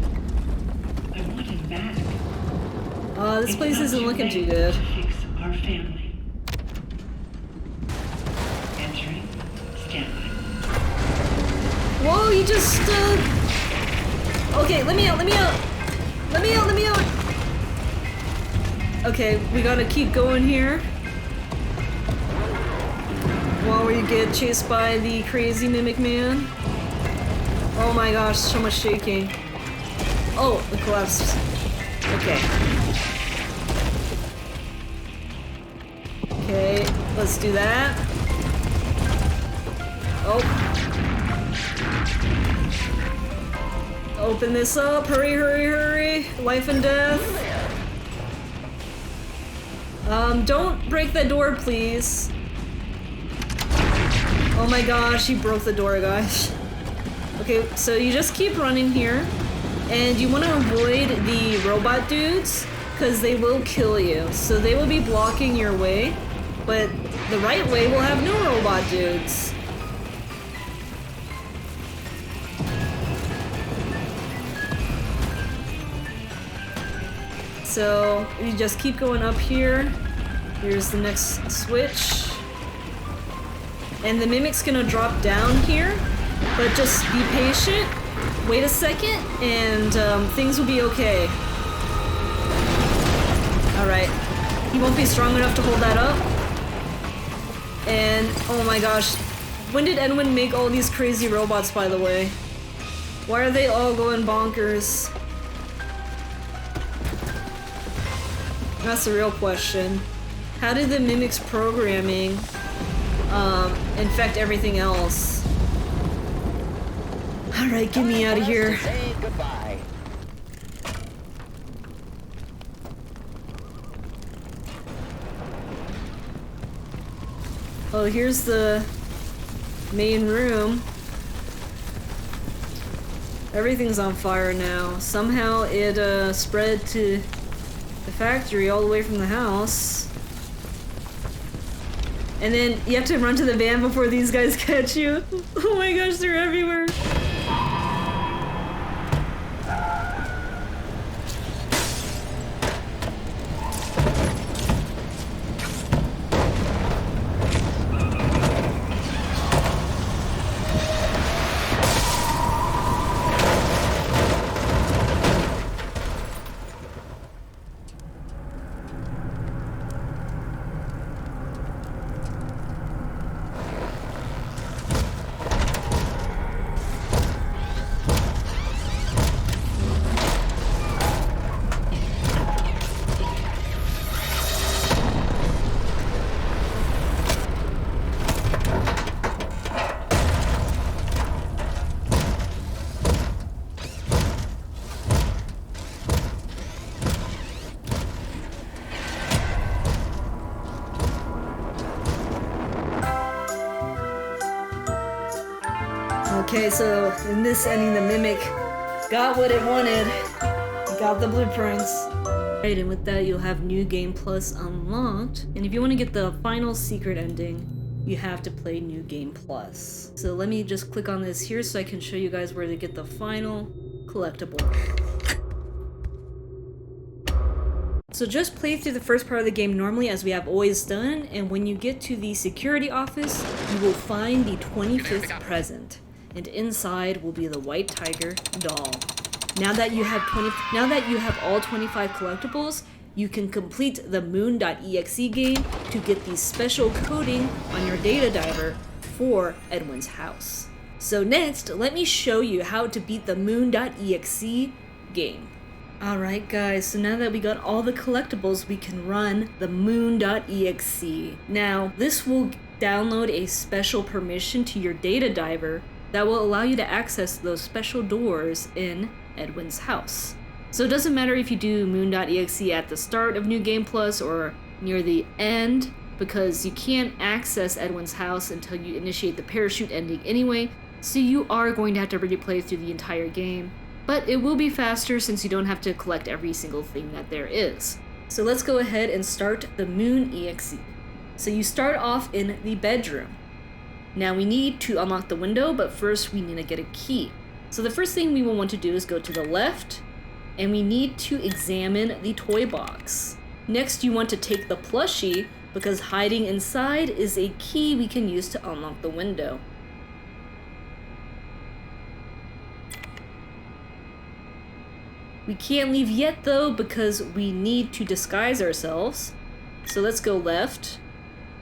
I want him back. This place isn't looking too late good. to fix our family. Entering standby. Whoa, you just, Okay, let me out, let me out! Let me out, let me out! Okay, we gotta keep going here. While we get chased by the crazy Mimic Man. Oh my gosh, so much shaking. Oh, it collapsed. Okay. Okay, let's do that. Oh. Open this up. Hurry, hurry, hurry. Life and death. Don't break that door, please. Oh my gosh, he broke the door, guys. Okay, so you just keep running here, and you want to avoid the robot dudes, because they will kill you. So they will be blocking your way, but the right way will have no robot dudes. So you just keep going up here. Here's the next switch. And the Mimic's gonna drop down here, but just be patient, wait a second, and things will be okay. Alright, he won't be strong enough to hold that up. And, oh my gosh, when did Edwin make all these crazy robots, by the way? Why are they all going bonkers? That's the real question. How did the Mimic's programming infect everything else? Alright, get me out of here. Say goodbye. Oh, here's the main room. Everything's on fire now. Somehow it spread to the factory all the way from the house. And then you have to run to the van before these guys catch you. Oh my gosh, they're everywhere. Okay, so in this ending, the Mimic got what it wanted. Got the blueprints. Right, and with that, you'll have New Game Plus unlocked. And if you want to get the final secret ending, you have to play New Game Plus. So let me just click on this here so I can show you guys where to get the final collectible. So just play through the first part of the game normally as we have always done, and when you get to the security office, you will find the 25th present. And inside will be the white tiger doll. Now that you have all 25 collectibles, you can complete the Moon.exe game to get the special coding on your data diver for Edwin's house. So next, let me show you how to beat the Moon.exe game. Alright guys, so now that we got all the collectibles, we can run the Moon.exe. Now, this will download a special permission to your data diver that will allow you to access those special doors in Edwin's house. So it doesn't matter if you do Moon.exe at the start of New Game Plus or near the end, because you can't access Edwin's house until you initiate the parachute ending anyway, so you are going to have to replay through the entire game. But it will be faster since you don't have to collect every single thing that there is. So let's go ahead and start the Moon.exe. So you start off in the bedroom. Now we need to unlock the window, but first we need to get a key. So the first thing we will want to do is go to the left, and we need to examine the toy box. Next you want to take the plushie, because hiding inside is a key we can use to unlock the window. We can't leave yet though, because we need to disguise ourselves. So let's go left,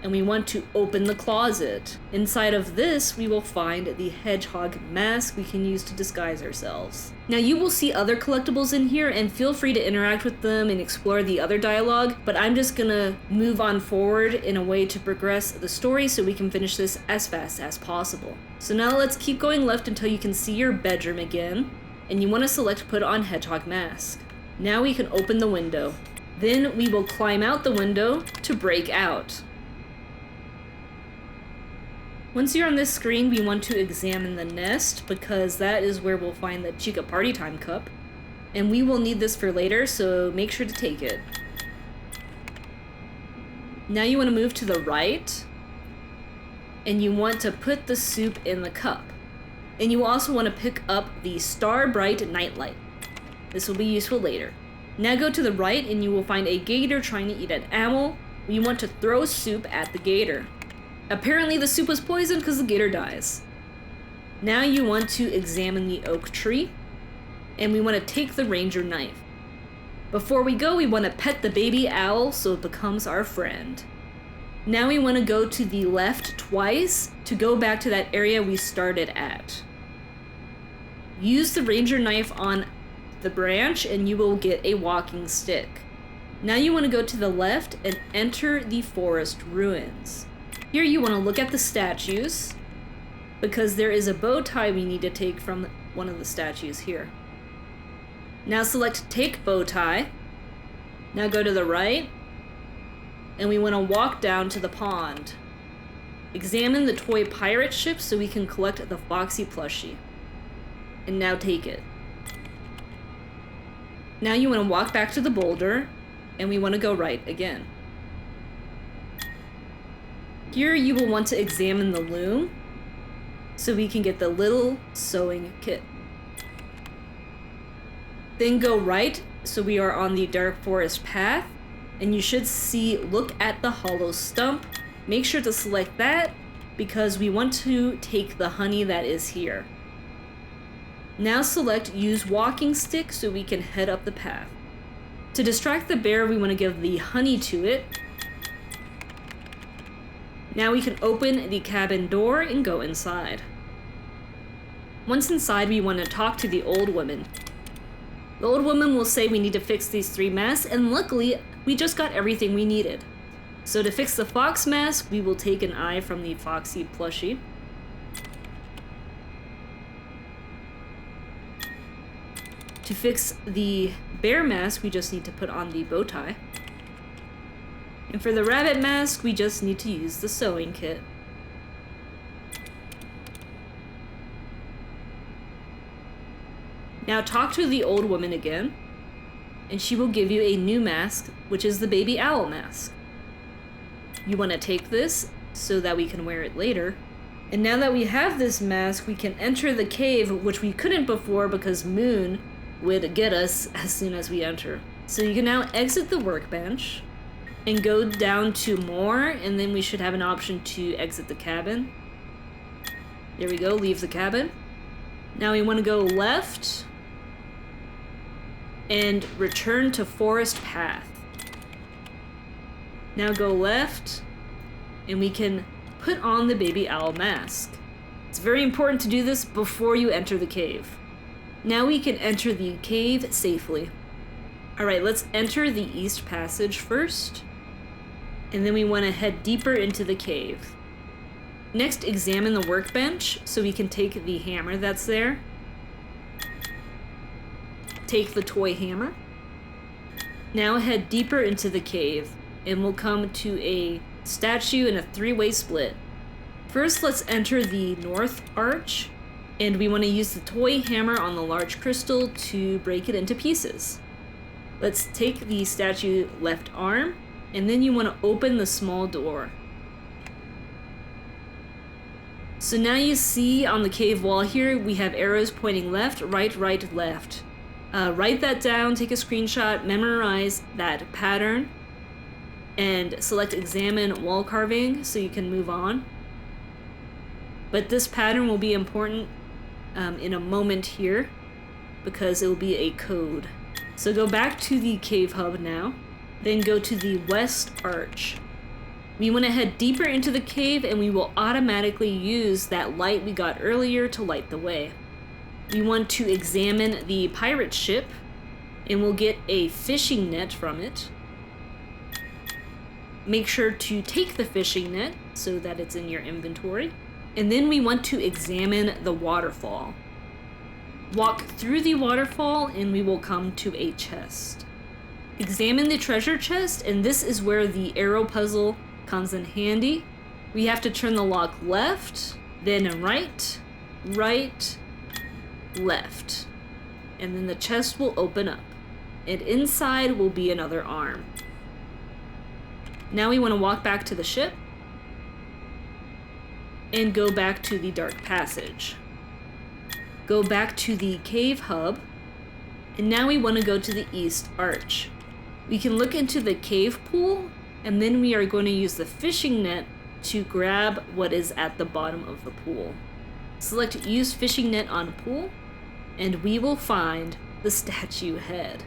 and we want to open the closet. Inside of this, we will find the hedgehog mask we can use to disguise ourselves. Now you will see other collectibles in here, and feel free to interact with them and explore the other dialogue, but I'm just gonna move on forward in a way to progress the story so we can finish this as fast as possible. So now let's keep going left until you can see your bedroom again, and you want to select put on hedgehog mask. Now we can open the window. Then we will climb out the window to break out. Once you're on this screen, we want to examine the nest, because that is where we'll find the Chica Party Time cup. And we will need this for later, so make sure to take it. Now you want to move to the right, and you want to put the soup in the cup. And you also want to pick up the Star Bright Nightlight. This will be useful later. Now go to the right, and you will find a gator trying to eat an apple. You want to throw soup at the gator. Apparently the soup was poisoned because the gator dies. Now you want to examine the oak tree, and we want to take the ranger knife. Before we go, we want to pet the baby owl so it becomes our friend. Now we want to go to the left twice to go back to that area we started at. Use the ranger knife on the branch and you will get a walking stick. Now you want to go to the left and enter the forest ruins. Here you want to look at the statues, because there is a bow tie we need to take from one of the statues here. Now select take bow tie. Now go to the right, and we want to walk down to the pond. Examine the toy pirate ship so we can collect the Foxy plushie. And now take it. Now you want to walk back to the boulder, and we want to go right again. Here you will want to examine the loom so we can get the little sewing kit. Then go right so we are on the dark forest path, and you should see look at the hollow stump. Make sure to select that because we want to take the honey that is here. Now select use walking stick so we can head up the path. To distract the bear, we want to give the honey to it. Now we can open the cabin door and go inside. Once inside, we want to talk to the old woman. The old woman will say we need to fix these 3 masks, and luckily, we just got everything we needed. So to fix the fox mask, we will take an eye from the Foxy plushie. To fix the bear mask, we just need to put on the bow tie. And for the rabbit mask, we just need to use the sewing kit. Now talk to the old woman again. and she will give you a new mask, which is the baby owl mask. You want to take this so that we can wear it later. And now that we have this mask, we can enter the cave, which we couldn't before because Moon would get us as soon as we enter. So you can now exit the workbench and go down to more, and then we should have an option to exit the cabin. There we go, leave the cabin. Now we want to go left and return to forest path. Now go left, and we can put on the baby owl mask. It's very important to do this before you enter the cave. Now we can enter the cave safely. Alright, let's enter the east passage first, and then we want to head deeper into the cave. Next, examine the workbench so we can take the hammer that's there. Take the toy hammer. Now head deeper into the cave, and we'll come to a statue in a three-way split. First, let's enter the north arch, and we want to use the toy hammer on the large crystal to break it into pieces. Let's take the statue left arm, and then you want to open the small door. So now you see on the cave wall here, we have arrows pointing left, right, right, left. Write that down, take a screenshot, memorize that pattern, and select examine wall carving so you can move on. But this pattern will be important in a moment here because it will be a code. So go back to the cave hub now, then go to the west arch. We want to head deeper into the cave, and we will automatically use that light we got earlier to light the way. We want to examine the pirate ship, and we'll get a fishing net from it. Make sure to take the fishing net so that it's in your inventory. And then we want to examine the waterfall. Walk through the waterfall and we will come to a chest. Examine the treasure chest, and this is where the arrow puzzle comes in handy. We have to turn the lock left, then right, right, left. And then the chest will open up. And inside will be another arm. Now we want to walk back to the ship and go back to the dark passage. Go back to the cave hub, and now we want to go to the east arch. We can look into the cave pool, and then we are going to use the fishing net to grab what is at the bottom of the pool. Select use fishing net on pool, and we will find the statue head.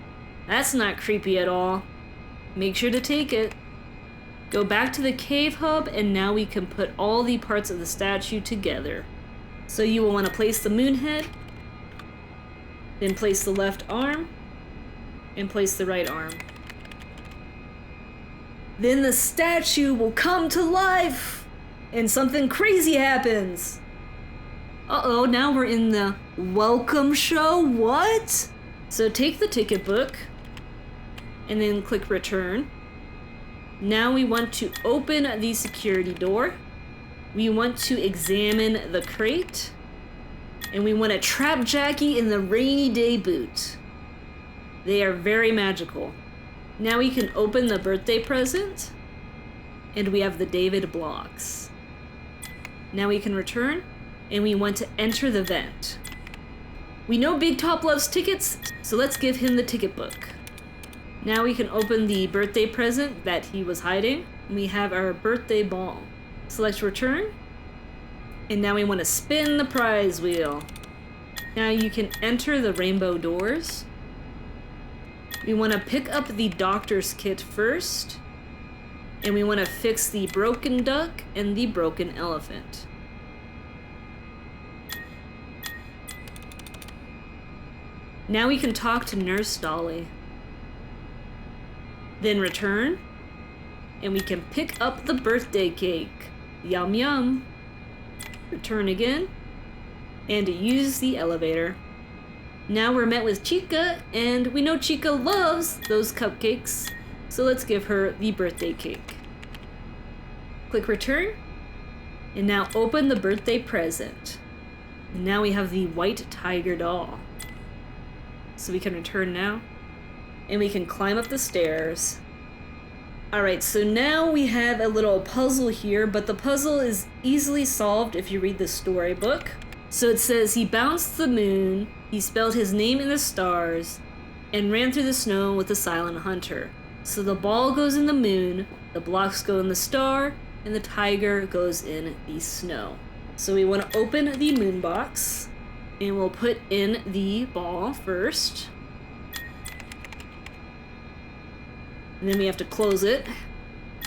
That's not creepy at all. Make sure to take it. Go back to the cave hub, and now we can put all the parts of the statue together. So you will want to place the moon head, then place the left arm, and place the right arm. Then the statue will come to life, and something crazy happens. Uh-oh, now we're in the welcome show? What? So take the ticket book, and then click return. Now we want to open the security door. We want to examine the crate, and we want to trap Jackie in the rainy day boot. They are very magical. Now we can open the birthday present, and we have the David blocks. Now we can return, and we want to enter the vent. We know Big Top loves tickets, so let's give him the ticket book. Now we can open the birthday present that he was hiding. We have our birthday ball. Select return, and now we want to spin the prize wheel. Now you can enter the rainbow doors. We want to pick up the doctor's kit first, and we want to fix the broken duck and the broken elephant. Now we can talk to Nurse Dollie. Then return, and we can pick up the birthday cake. Yum yum. Return again, and use the elevator. Now we're met with Chica, and we know Chica loves those cupcakes, so let's give her the birthday cake. Click return, and now open the birthday present. And now we have the white tiger doll. So we can return now. and we can climb up the stairs. Alright, so now we have a little puzzle here, but the puzzle is easily solved if you read the storybook. So it says, he bounced the moon, he spelled his name in the stars, and ran through the snow with a silent hunter. So the ball goes in the moon, the blocks go in the star, and the tiger goes in the snow. So we want to open the moon box, and we'll put in the ball first. And then we have to close it.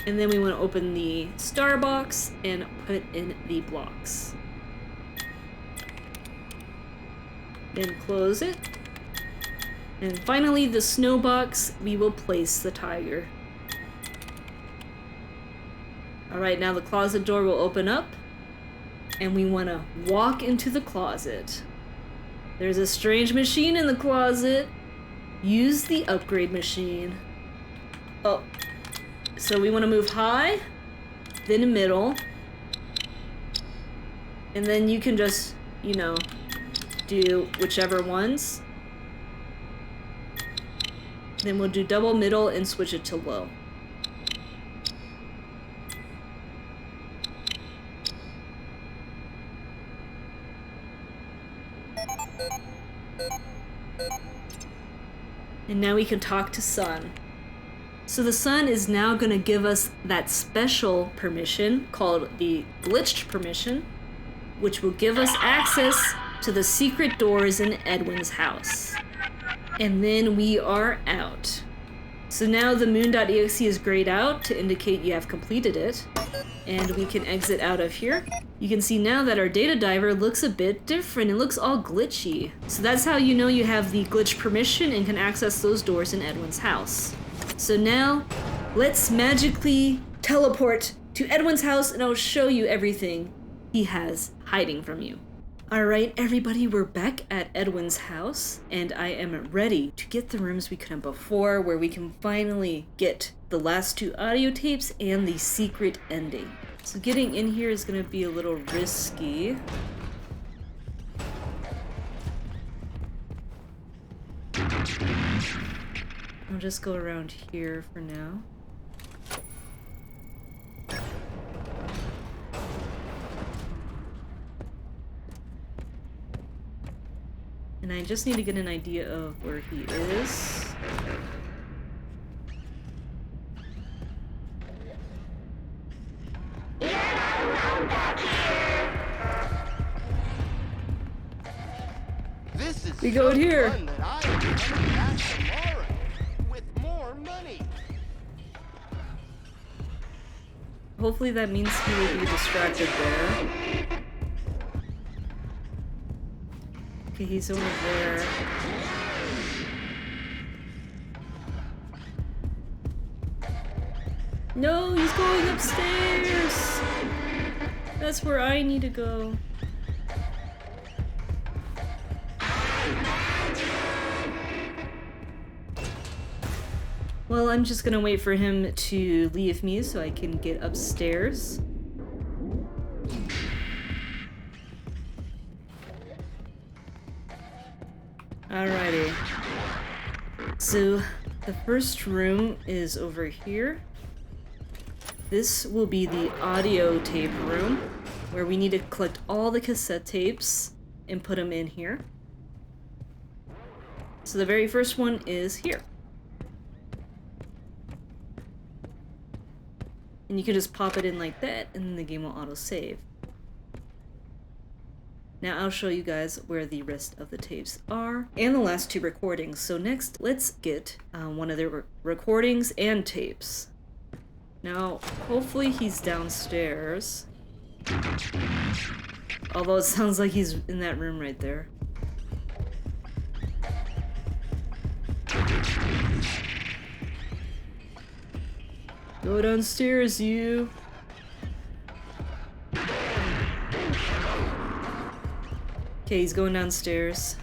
And then we want to open the star box and put in the blocks. Then close it. And finally, the snow box, we will place the tiger. Alright, now the closet door will open up. And we want to walk into the closet. There's a strange machine in the closet. Use the upgrade machine. Oh, so we want to move high, then middle, and then you can just, you know, do whichever ones. Then we'll do double middle and switch it to low. And now we can talk to Sun. So the Sun is now going to give us that special permission called the glitched permission, which will give us access to the secret doors in Edwin's house. And then we are out. So now the Moon.exe is grayed out to indicate you have completed it. And we can exit out of here. You can see now that our data diver looks a bit different. It looks all glitchy. So that's how you know you have the glitch permission and can access those doors in Edwin's house. So now, let's magically teleport to Edwin's house and I'll show you everything he has hiding from you. Alright everybody, we're back at Edwin's house and I am ready to get the rooms we couldn't before, where we can finally get the last 2 audio tapes and the secret ending. So getting in here is going to be a little risky. I'll just go around here for now. And I just need to get an idea of where he is. This is We go in here. fun that I am coming back tomorrow with more money. Hopefully that means he will be distracted there. Okay, he's over there. No, he's going upstairs! That's where I need to go. Well, I'm just gonna wait for him to leave me so I can get upstairs. Alrighty. So, the first room is over here. This will be the audio tape room, where we need to collect all the cassette tapes and put them in here. So the very first one is here. And you can just pop it in like that, and then the game will auto-save. Now I'll show you guys where the rest of the tapes are, and the last 2 recordings. So next, let's get one of the recordings and tapes. Now, hopefully he's downstairs. Although it sounds like he's in that room right there. Go downstairs, you! Okay, he's going downstairs.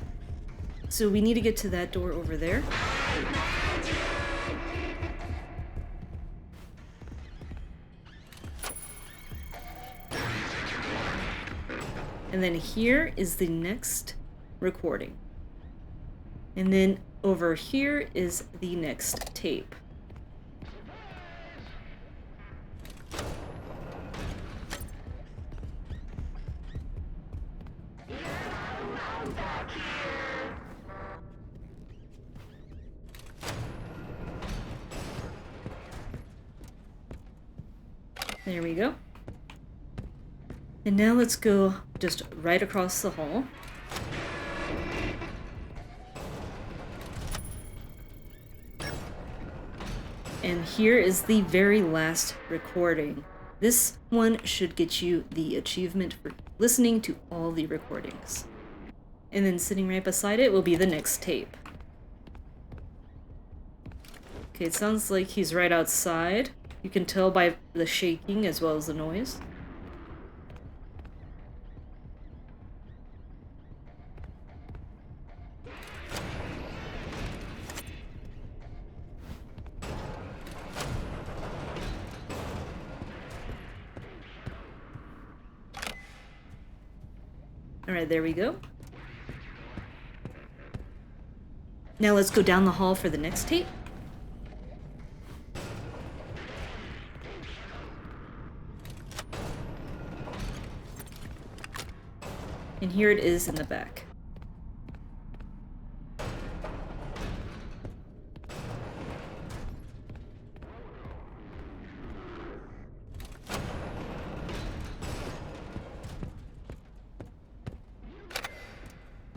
So we need to get to that door over there. And then here is the next recording. And then over here is the next tape. There we go. And now let's go just right across the hall. And here is the very last recording. This one should get you the achievement for listening to all the recordings. And then sitting right beside it will be the next tape. Okay, it sounds like he's right outside. You can tell by the shaking as well as the noise. Alright, there we go. Now let's go down the hall for the next tape. And here it is in the back.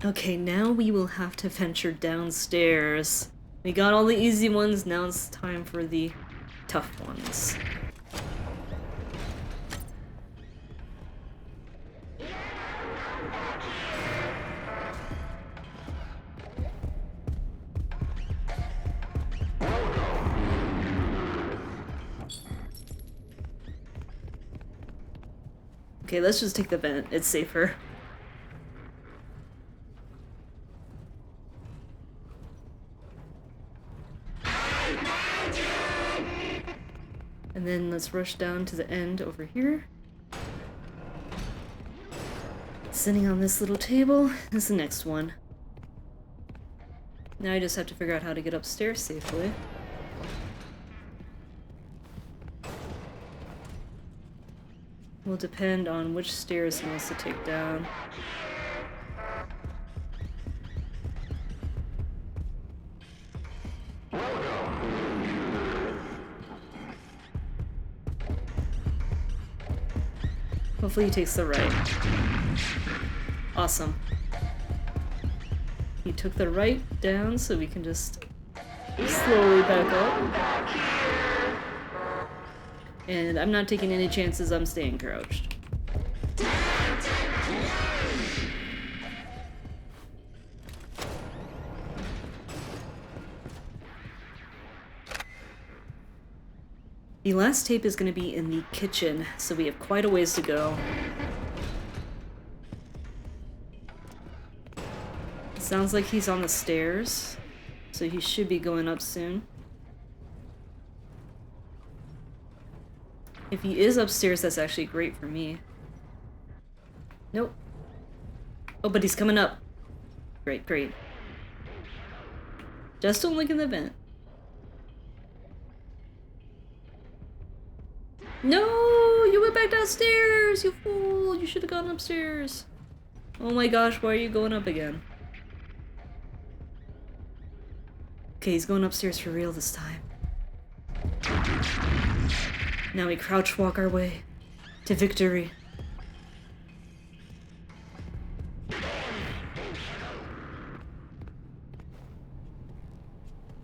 Okay, now we will have to venture downstairs. We got all the easy ones, now it's time for the tough ones. Okay, let's just take the vent, it's safer. And then let's rush down to the end over here. Sitting on this little table is the next one. Now I just have to figure out how to get upstairs safely. Will depend on which stairs he wants to take down. Hopefully he takes the right. Awesome. He took the right down, so we can just slowly back up. And I'm not taking any chances, I'm staying crouched. The last tape is going to be in the kitchen, so we have quite a ways to go. It sounds like he's on the stairs, so he should be going up soon. If he is upstairs, that's actually great for me. Nope. Oh, but he's coming up. Great, great. Just don't look in the vent. No! You went back downstairs, you fool! You should have gone upstairs. Oh my gosh, why are you going up again? Okay, he's going upstairs for real this time. Now we crouch walk our way to victory.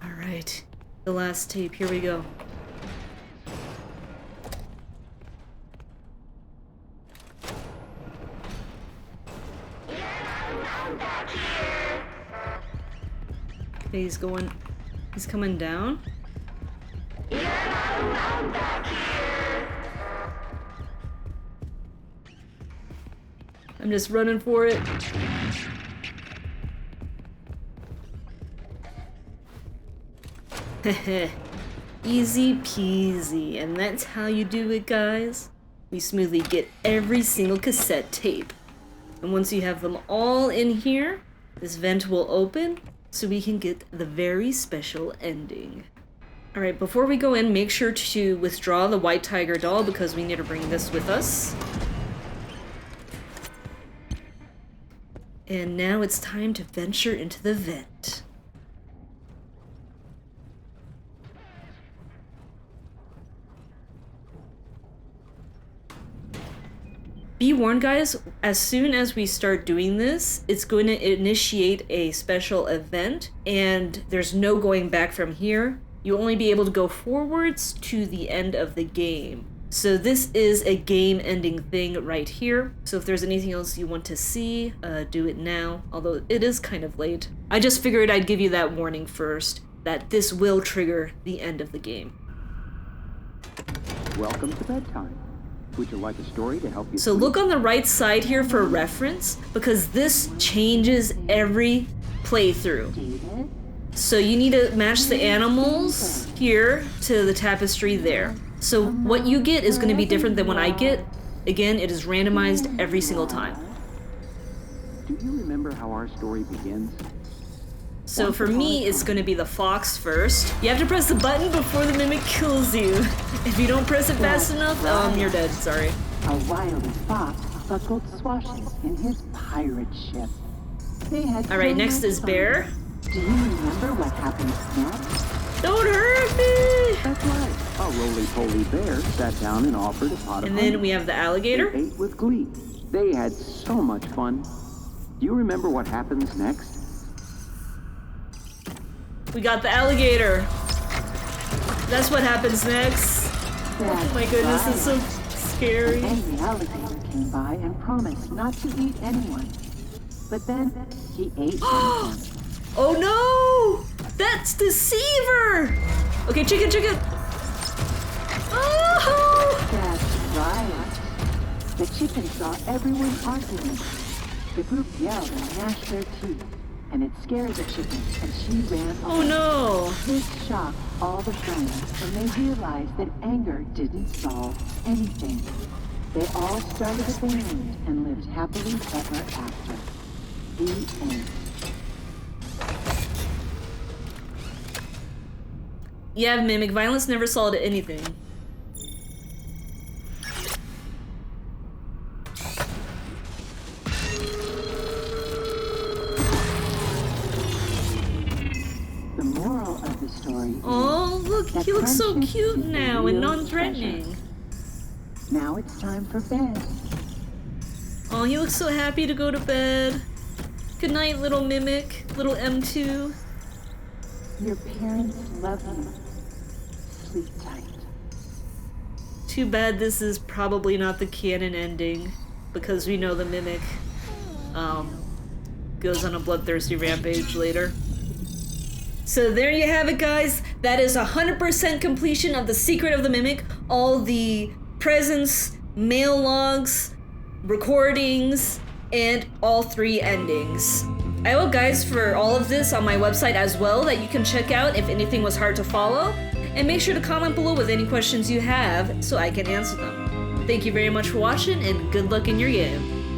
Alright, the last tape, here we go. Okay, he's coming down. I'm just running for it. Heh. Easy peasy, and that's how you do it, guys. We smoothly get every single cassette tape. And once you have them all in here, this vent will open, so we can get the very special ending. Alright, before we go in, make sure to withdraw the white tiger doll because we need to bring this with us. And now it's time to venture into the vent. Be warned, guys, as soon as we start doing this, it's going to initiate a special event, and there's no going back from here. You'll only be able to go forwards to the end of the game. So this is a game-ending thing right here. So if there's anything else you want to see, do it now, although it is kind of late. I just figured I'd give you that warning first, that this will trigger the end of the game. Welcome to bedtime. Would you like a story to help you? So look on the right side here for reference, because this changes every playthrough. So you need to match the animals here to the tapestry there. So what you get is going to be different than what I get. Again, it is randomized every single time. Do you remember how our story begins? So for me, it's going to be the fox first. You have to press the button before the mimic kills you. If you don't press it fast enough, you're dead, sorry. A wily fox buckled swashing in his pirate ship. Alright, next is bear. Do you remember what happened next? Don't hurt me! That's right. A roly-poly bear sat down and offered a pot of And honey. then we have the alligator. They ate with glee. They had so much fun. Do you remember what happens next? We got the alligator. That's what happens next. Oh my goodness, it's so scary. And the alligator came by and promised not to eat anyone. But then he ate someone. Oh no! That's Deceiver! Okay, chicken! Oh! That's right. The chicken saw everyone arguing. The group yelled and gnashed their teeth, and it scared the chicken, and she ran away. Oh no! This shocked all the friends, and they realized that anger didn't solve anything. They all started a band and lived happily ever after. The end. Yeah, mimic violence never solved anything. The moral of the story Oh, look, that he looks so friendship cute is a now and real non-threatening. treasure. Now it's time for bed. Oh, he looks so happy to go to bed. Good night, little mimic, little M2. Your parents love you. Sleep tight. Too bad this is probably not the canon ending, because we know the mimic goes on a bloodthirsty rampage later. So there you have it, guys. That is 100% completion of The Secret of the Mimic. All the presents, mail logs, recordings, and all 3 endings. I hope, guys, for all of this on my website as well that you can check out if anything was hard to follow. And make sure to comment below with any questions you have so I can answer them. Thank you very much for watching, and good luck in your game.